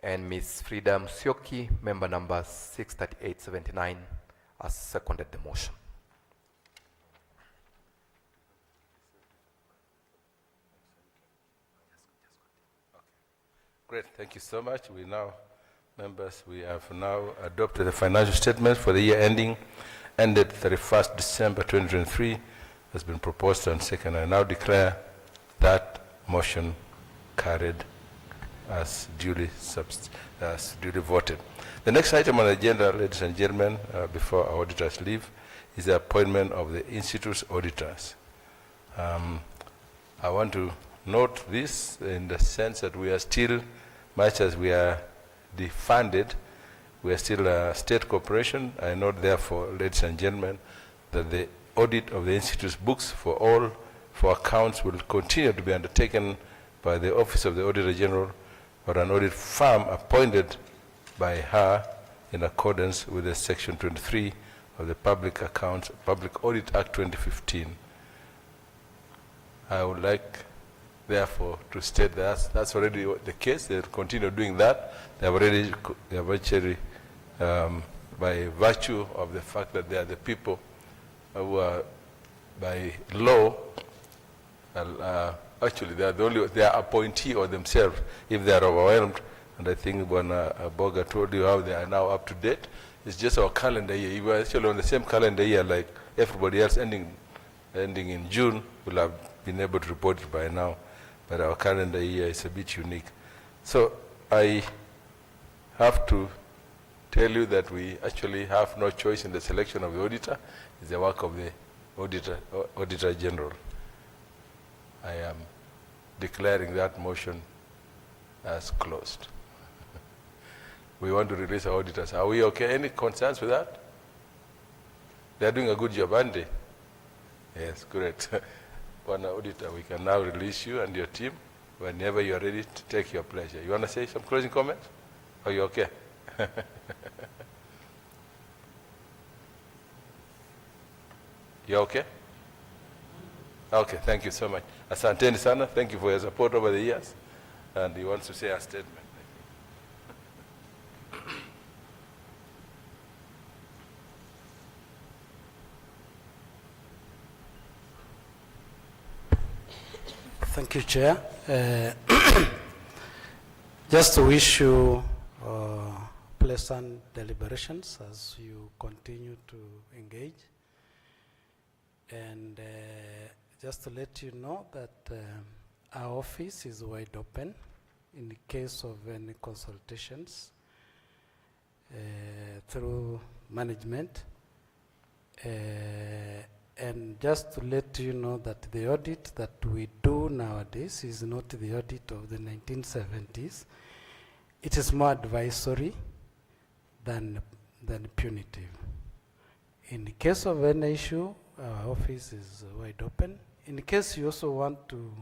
and Ms. Frida Musyoki, member number 63879, as seconded the motion. Great, thank you so much. We now, members, we have now adopted the financial statement for the year ended 31st December 2023, has been proposed and second. I now declare that motion carried as duly voted. The next item on the agenda, ladies and gentlemen, before our auditors leave, is the appointment of the Institute's auditors. I want to note this in the sense that we are still, much as we are defunded, we are still a state corporation. I note therefore, ladies and gentlemen, that the audit of the Institute's books for all accounts will continue to be undertaken by the Office of the Auditor General or an audit firm appointed by her in accordance with the Section 23 of the Public Audit Act 2015. I would like, therefore, to state that that's already the case. They'll continue doing that. They have actually, by virtue of the fact that they are the people who are by law, actually they are appointee or themselves if they are overwhelmed. And I think when Boga told you how they are now up to date. It's just our calendar year. If we are actually on the same calendar year like everybody else ending in June, we'll have been able to report it by now. But our calendar year is a bit unique. So I have to tell you that we actually have no choice in the selection of the auditor. It's the work of the Auditor General. I am declaring that motion as closed. We want to release our auditors. Are we okay? Any concerns with that? They're doing a good job, aren't they? Yes, great. One auditor, we can now release you and your team whenever you are ready to take your pleasure. You want to say some closing comments? Are you okay? You okay? Okay, thank you so much. Asanteni sana, thank you for your support over the years. And he wants to say a statement. Thank you, Chair. Just to wish you pleasant deliberations as you continue to engage. And just to let you know that our office is wide open in the case of any consultations through management. And just to let you know that the audit that we do nowadays is not the audit of the 1970s. It is more advisory than punitive. In the case of any issue, our office is wide open. In case you also want to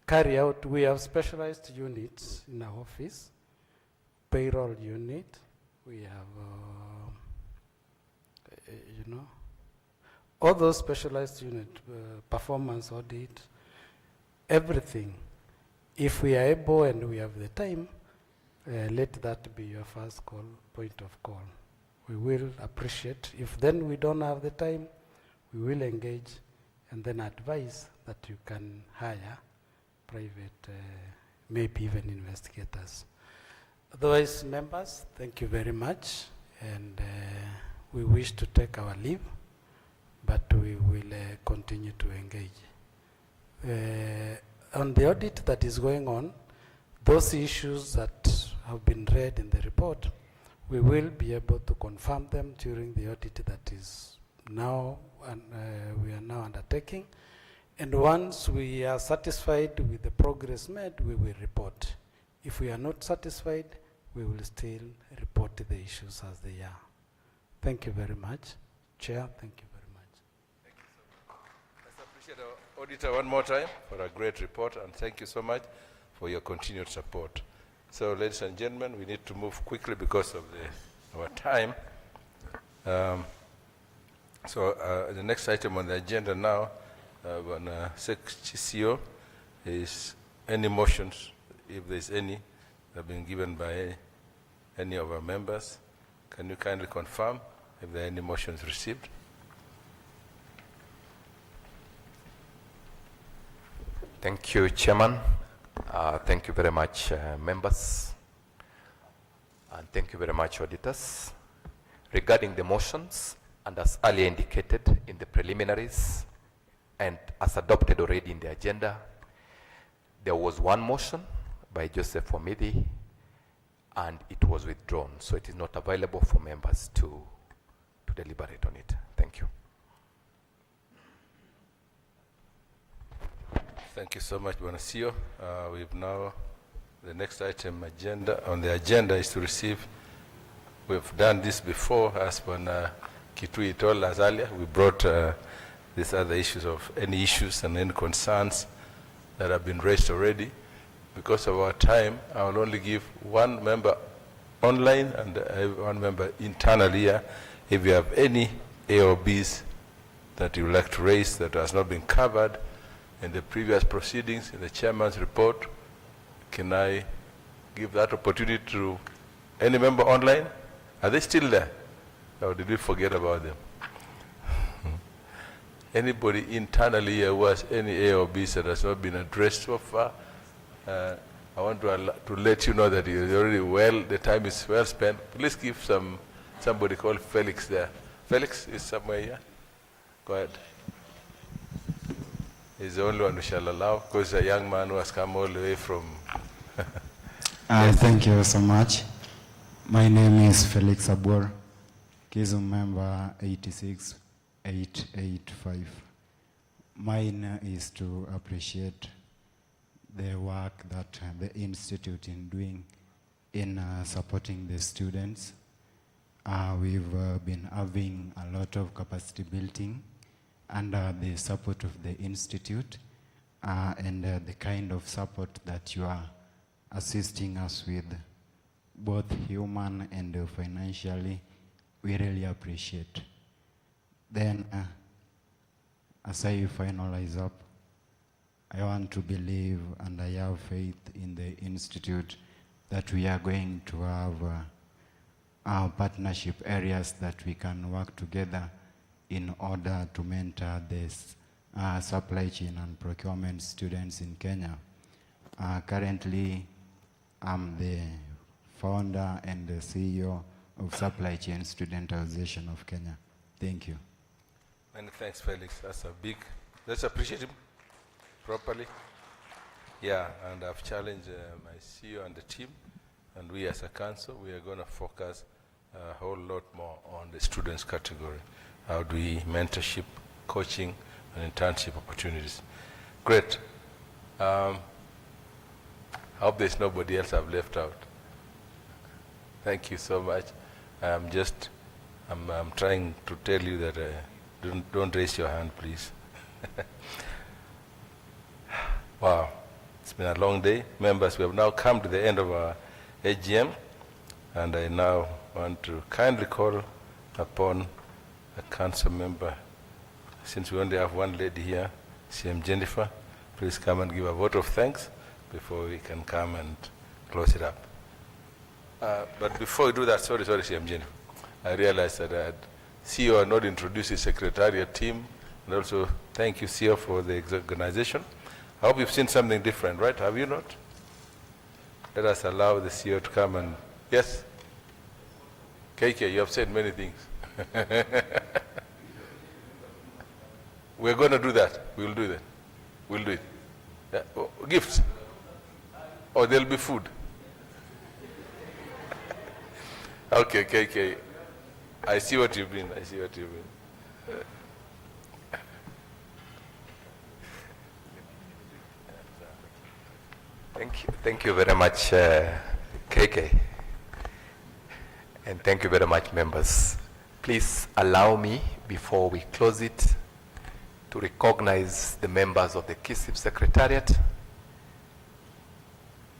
carry out, we have specialized units in our office, payroll unit, we have, all those specialized units, performance audit, everything. If we are able and we have the time, let that be your first call, point of call. We will appreciate. If then we don't have the time, we will engage and then advise that you can hire private, maybe even investigators. Otherwise, members, thank you very much. And we wish to take our leave, but we will continue to engage. On the audit that is going on, those issues that have been read in the report, we will be able to confirm them during the audit that is now, we are now undertaking. And once we are satisfied with the progress made, we will report. If we are not satisfied, we will still report the issues as they are. Thank you very much. Chair, thank you very much. Thank you so much. Let's appreciate our auditor one more time for a great report, and thank you so much for your continued support. So, ladies and gentlemen, we need to move quickly because of our time. The next item on the agenda now, on CEO, is any motions, if there's any, that have been given by any of our members. Can you kindly confirm if there are any motions received? Thank you, Chairman. Thank you very much, members. And thank you very much, auditors. Regarding the motions, and as earlier indicated in the preliminaries, and as adopted already in the agenda, there was one motion by Joseph Omidi, and it was withdrawn, so it is not available for members to deliberate on it. Thank you. Thank you so much, Bonasio. We've now, the next item on the agenda is to receive, we've done this before, as Kitui told us earlier, we brought these other issues of any issues and any concerns that have been raised already. Because of our time, I will only give one member online and one member internally here. If you have any A or Bs that you would like to raise that has not been covered in the previous proceedings, in the chairman's report, can I give that opportunity to any member online? Are they still there? Or did we forget about them? anybody internally here who has any A or B that has not been addressed so far, I want to let you know that you're already well, the time is well spent. Please give somebody called Felix there. Felix is somewhere here. Go ahead. He's the only one we shall allow, because a young man who has come all the way from... Thank you so much. My name is Felix Abor, Kism member 86885. Mine is to appreciate the work that the Institute is doing in supporting the students. We've been having a lot of capacity building under the support of the Institute and the kind of support that you are assisting us with, both human and financially, we really appreciate. Then, as I finalize up, I want to believe and I have faith in the Institute that we are going to have our partnership areas that we can work together in order to mentor this supply chain and procurement students in Kenya. Currently, I'm the founder and the CEO of Supply Chain Student Association of Kenya. Thank you. Many thanks, Felix. Let's appreciate him properly. Yeah, and I've challenged my CEO and the team, and we as a council, we are going to focus a whole lot more on the students category. How do we mentorship, coaching, and internship opportunities? Great. I hope there's nobody else I've left out. Thank you so much. I'm trying to tell you that don't raise your hand, please. Wow, it's been a long day. Members, we have now come to the end of our AGM, and I now want to kindly call upon a council member. Since we only have one lady here, CM Jennifer, please come and give a vote of thanks before we can come and close it up. But before we do that, sorry, CM Jennifer. I realized that CEO had not introduced his Secretariat team, and also thank you, CEO, for the organization. I hope you've seen something different, right? Have you not? Let us allow the CEO to come and... Yes? KK, you have said many things. We're going to do that. We'll do that. We'll do it. Yeah. Oh, gifts. Or there'll be food. Okay, KK. I see what you mean. I see what you mean. Thank you very much, KK. And thank you very much, members. Please allow me, before we close it, to recognize the members of the Kism Secretariat.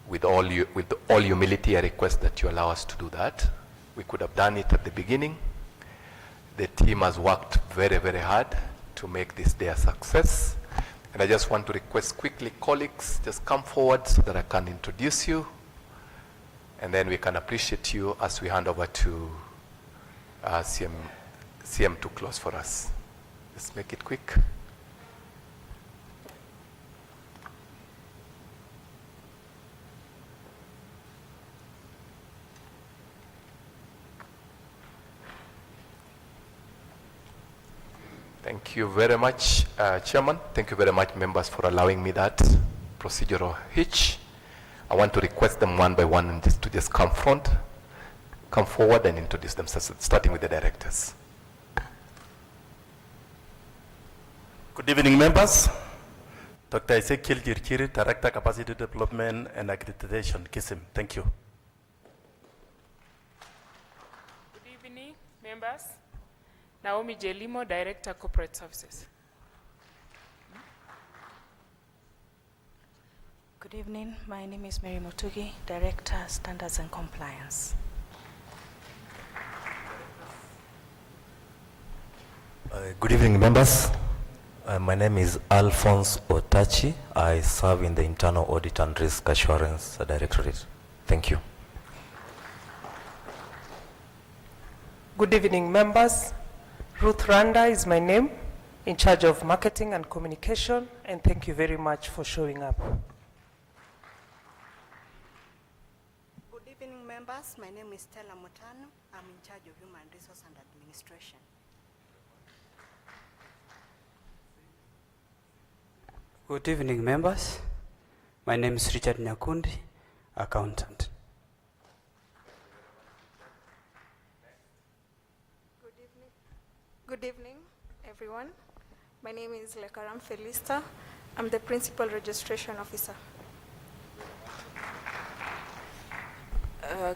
With all humility, I request that you allow us to do that. We could have done it at the beginning. The team has worked very, very hard to make this day a success. And I just want to request quickly, colleagues, just come forward so that I can introduce you. And then we can appreciate you as we hand over to CM to close for us. Let's make it quick. Thank you very much, Chairman. Thank you very much, members, for allowing me that procedural hitch. I want to request them one by one and to just come forward and introduce themselves, starting with the directors. Good evening, members. Dr. Ezekiel Jirchiri, Director, Capacity Development and Accreditation, Kism. Thank you. Good evening, members. Naomi Jelimo, Director, Corporate Services. Good evening. My name is Mary Mutugi, Director, Standards and Compliance. Good evening, members. My name is Alphonse Otachi. I serve in the Internal Audit and Risk Assurance Directorate. Thank you. Good evening, members. Ruth Randa is my name. in charge of marketing and communication, and thank you very much for showing up. Good evening, members. My name is Stella Mutano. I'm in charge of Human Resource and Administration. Good evening, members. My name is Richard Nyakundi, accountant. Good evening, everyone. My name is Lekaram Felista. I'm the Principal Registration Officer.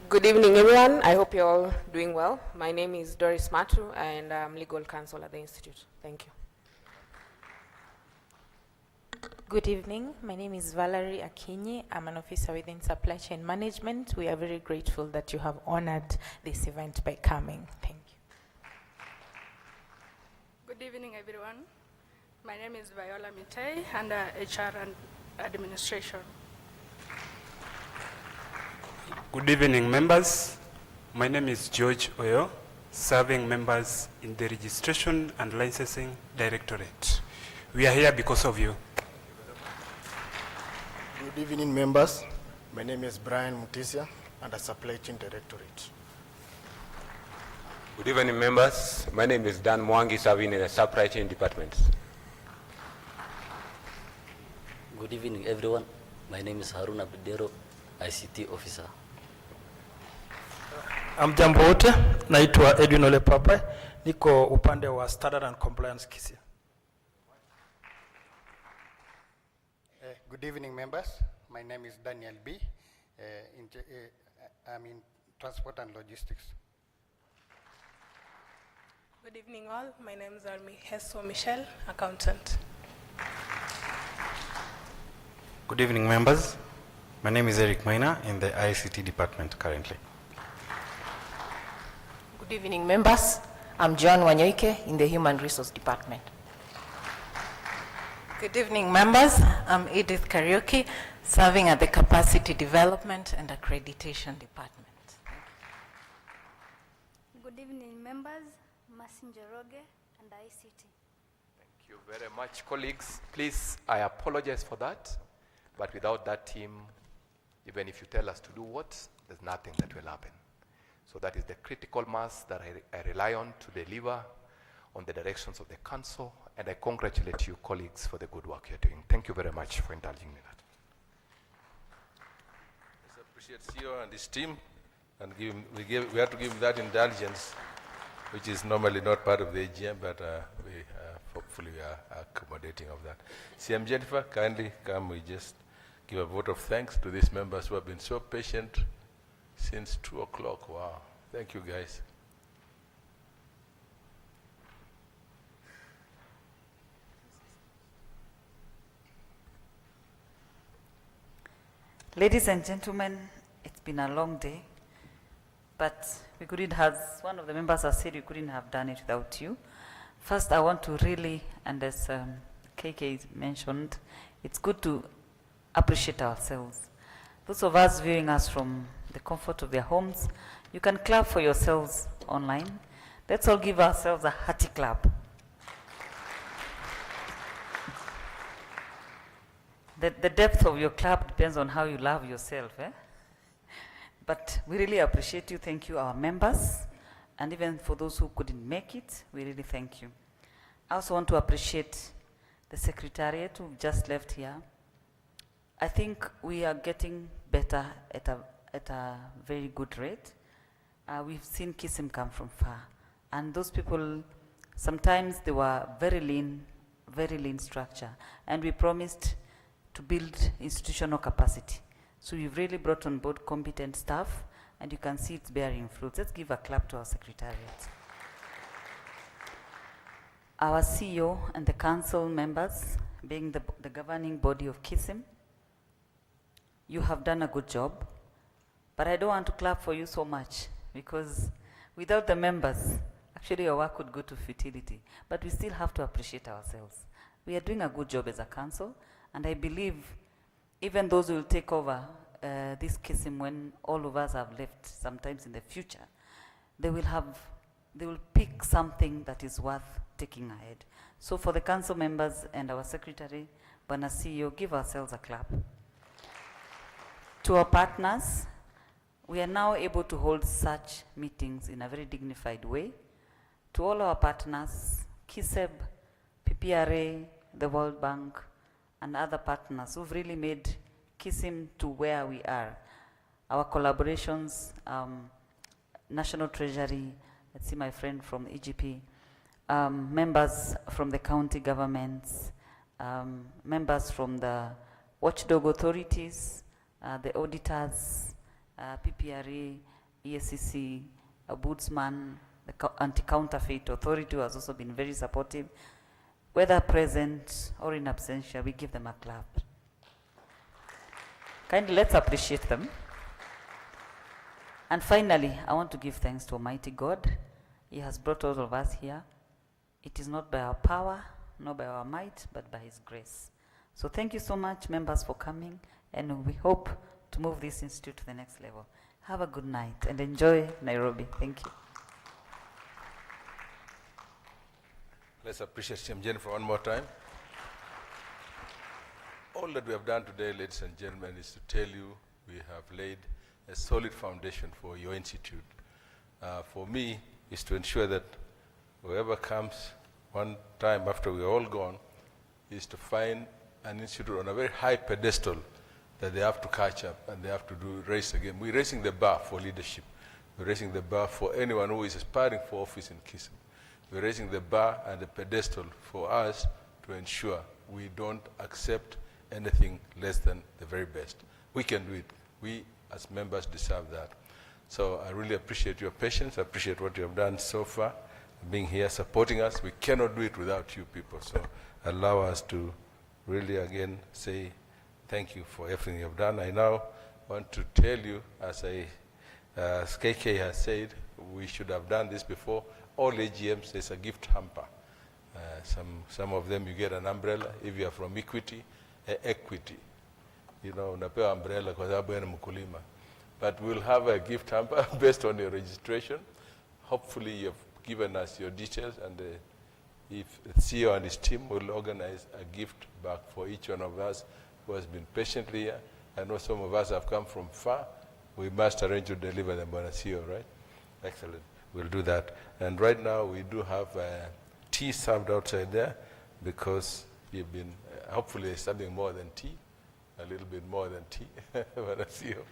Good evening, everyone. I hope you're all doing well. My name is Doris Matu, and I'm legal counsel at the Institute. Thank you. Good evening. My name is Valerie Akinyi. I'm an officer within Supply Chain Management. We are very grateful that you have honored this event by coming. Thank you. Good evening, everyone. My name is Viola Mitei, under HR and Administration. Good evening, members. My name is George Oyo, serving members in the Registration and Licensing Directorate. We are here because of you. Good evening, members. My name is Brian Mutisia, under Supply Chain Directorate. Good evening, members. My name is Dan Mwangi, serving in the Supply Chain Department. Good evening, everyone. My name is Haruna Bidero, ICT Officer. Jambo wote, naitwa Edwin Ole Papa, niko upande wa Standard and Compliance Kism. Good evening, members. My name is Daniel B. I'm in Transport and Logistics. Good evening, all. My name is Armi Heso Michelle, accountant. Good evening, members. My name is Eric Maina in the ICT department currently. Good evening, members. I'm John Wanyoike in the Human Resource Department. Good evening, members. I'm Edith Karaoke, serving at the Capacity Development and Accreditation Department. Good evening, members. Masinja Roge and ICT. Thank you very much, colleagues. Please, I apologize for that, but without that team, even if you tell us to do what, there's nothing that will happen. So that is the critical mass that I rely on to deliver on the directions of the council, and I congratulate you, colleagues, for the good work you're doing. Thank you very much for indulging me in that. I appreciate CEO and his team, and we have to give that indulgence, which is normally not part of the AGM, but hopefully we are accommodating of that. CM Jennifer, kindly come, we just give a vote of thanks to these members who have been so patient since 2 o'clock. Wow, thank you guys. Ladies and gentlemen, it's been a long day, but we couldn't have, one of the members has said we couldn't have done it without you. First, I want to really, and as KK mentioned, it's good to appreciate ourselves. Those of us viewing us from the comfort of their homes, you can clap for yourselves online. Let's all give ourselves a hearty clap. The depth of your clap depends on how you love yourself. But we really appreciate you. Thank you, our members. And even for those who couldn't make it, we really thank you. I also want to appreciate the Secretariat who just left here. I think we are getting better at a very good rate. We've seen Kism come from far. And those people, sometimes they were very lean structure. And we promised to build institutional capacity. So we've really brought on board competent staff, and you can see it's bearing fruit. Let's give a clap to our Secretariat. Our CEO and the council members, being the governing body of Kism, you have done a good job, but I don't want to clap for you so much, because without the members, actually your work would go to futility, but we still have to appreciate ourselves. We are doing a good job as a council, and I believe even those who will take over this Kism when all of us have left sometimes in the future, they will pick something that is worth taking ahead. So for the council members and our secretary, Bwana CEO, give ourselves a clap. To our partners, we are now able to hold such meetings in a very dignified way. To all our partners, Kism, PPRA, the World Bank, and other partners who've really made Kism to where we are. Our collaborations, National Treasury, let's see my friend from EGP, members from the county governments, members from the watchdog authorities, the auditors, PPRA, ESCC, Ombudsman, the Anti-Counterfeit Authority, who has also been very supportive. Whether present or in absentia, we give them a clap. Kindly, let's appreciate them. And finally, I want to give thanks to Almighty God. He has brought all of us here. It is not by our power, nor by our might, but by His grace. So thank you so much, members, for coming, and we hope to move this institute to the next level. Have a good night and enjoy Nairobi. Thank you. Let's appreciate Jen for one more time. All that we have done today, ladies and gentlemen, is to tell you we have laid a solid foundation for your institute. For me, is to ensure that whoever comes one time after we are all gone is to find an institute on a very high pedestal that they have to catch up and they have to raise again. We're raising the bar for leadership. We're raising the bar for anyone who is aspiring for office in Kism. We're raising the bar and the pedestal for us to ensure we don't accept anything less than the very best. We can do it. We as members deserve that. So I really appreciate your patience. I appreciate what you have done so far, being here, supporting us. We cannot do it without you people. So allow us to really again say thank you for everything you have done. I now want to tell you, as KK has said, we should have done this before. All AGMs, there's a gift hamper. Some of them you get an umbrella. If you are from equity, equity. You know, unapewa umbrella kwa sababu yana mkulima. But we'll have a gift hamper based on your registration. Hopefully you've given us your details, and if the CEO and his team will organize a gift bag for each one of us who has been patiently here. I know some of us have come from far. We must arrange to deliver them, Bwana CEO, right? Excellent. We'll do that. And right now we do have tea served outside there, because you've been, hopefully there's something more than tea, a little bit more than tea. Bwana CEO.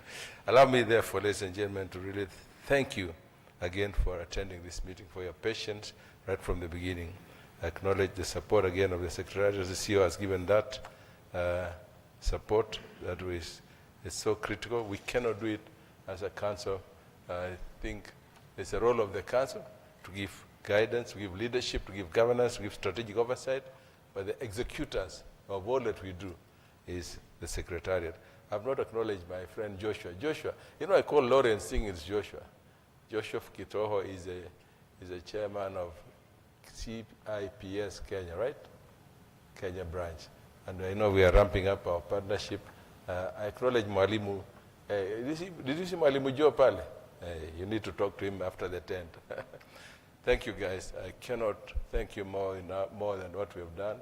Allow me therefore, ladies and gentlemen, to really thank you again for attending this meeting, for your patience right from the beginning. I acknowledge the support again of the Secretariat. The CEO has given that support that is so critical. We cannot do it as a council. I think it's a role of the council to give guidance, to give leadership, to give governance, to give strategic oversight, but the executors of all that we do is the Secretariat. I've not acknowledged my friend Joshua. Joshua, you know, I call Lawrence Singh is Joshua. Joshua Kitoho is a chairman of CIPS Kenya, right? Kenya branch. And I know we are ramping up our partnership. I acknowledge Mwalimu. Did you see Mwalimu Joe Pale? You need to talk to him after the tent. Thank you, guys. I cannot thank you more than what we have done.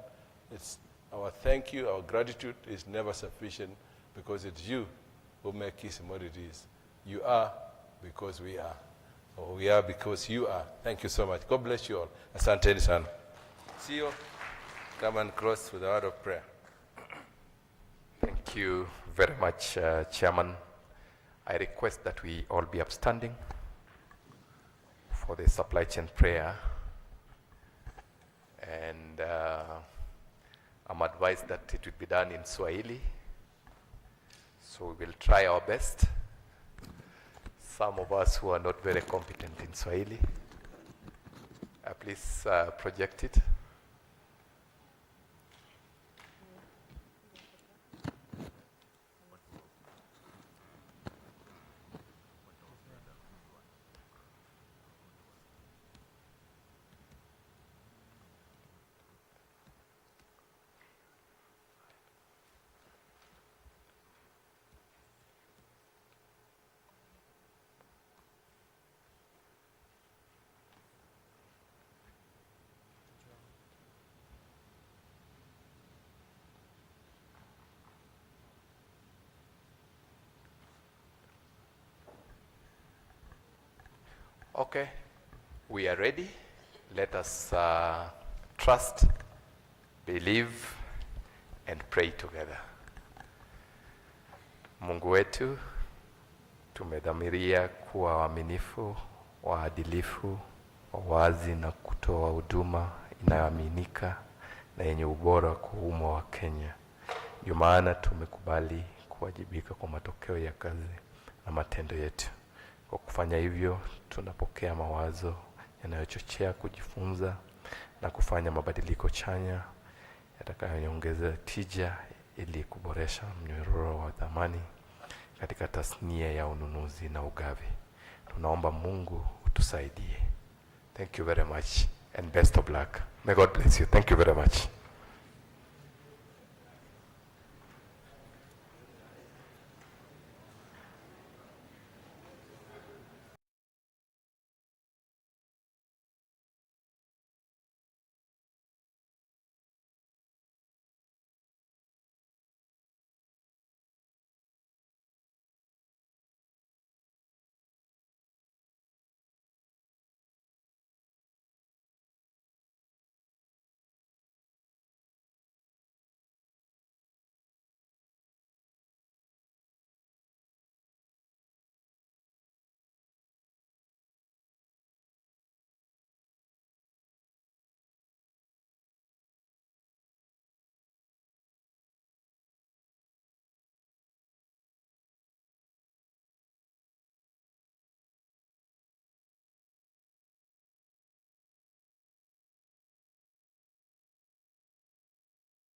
It's our thank you, our gratitude is never sufficient, because it's you who make Kism what it is. You are because we are. Or we are because you are. Thank you so much. God bless you all. Asanteni sana. See you. Come and close with a word of prayer. Thank you very much, Chairman. I request that we all be upstanding for the supply chain prayer. And I'm advised that it will be done in Swahili. So we will try our best. Some of us who are not very competent in Swahili, please project it. Okay, we are ready. Let us trust, believe, and pray together. Mungu wetu, tumedhamiria kuwa waaminifu, waadilifu, wawazi na kutoa huduma inayoaminika na yenye ubora kwa umma wa Kenya. Ndio maana tumekubali kuwajibika kwa matokeo ya kazi na matendo yetu. Kwa kufanya hivyo, tunapokea mawazo yanayochochea kujifunza na kufanya mabadiliko chanya yatakayoongeza tija ili kuboresha mnyororo wa thamani katika tasnia ya ununuzi na ugavi. Tunaomba Mungu utusaidie. Thank you very much and best of luck. May God bless you. Thank you very much.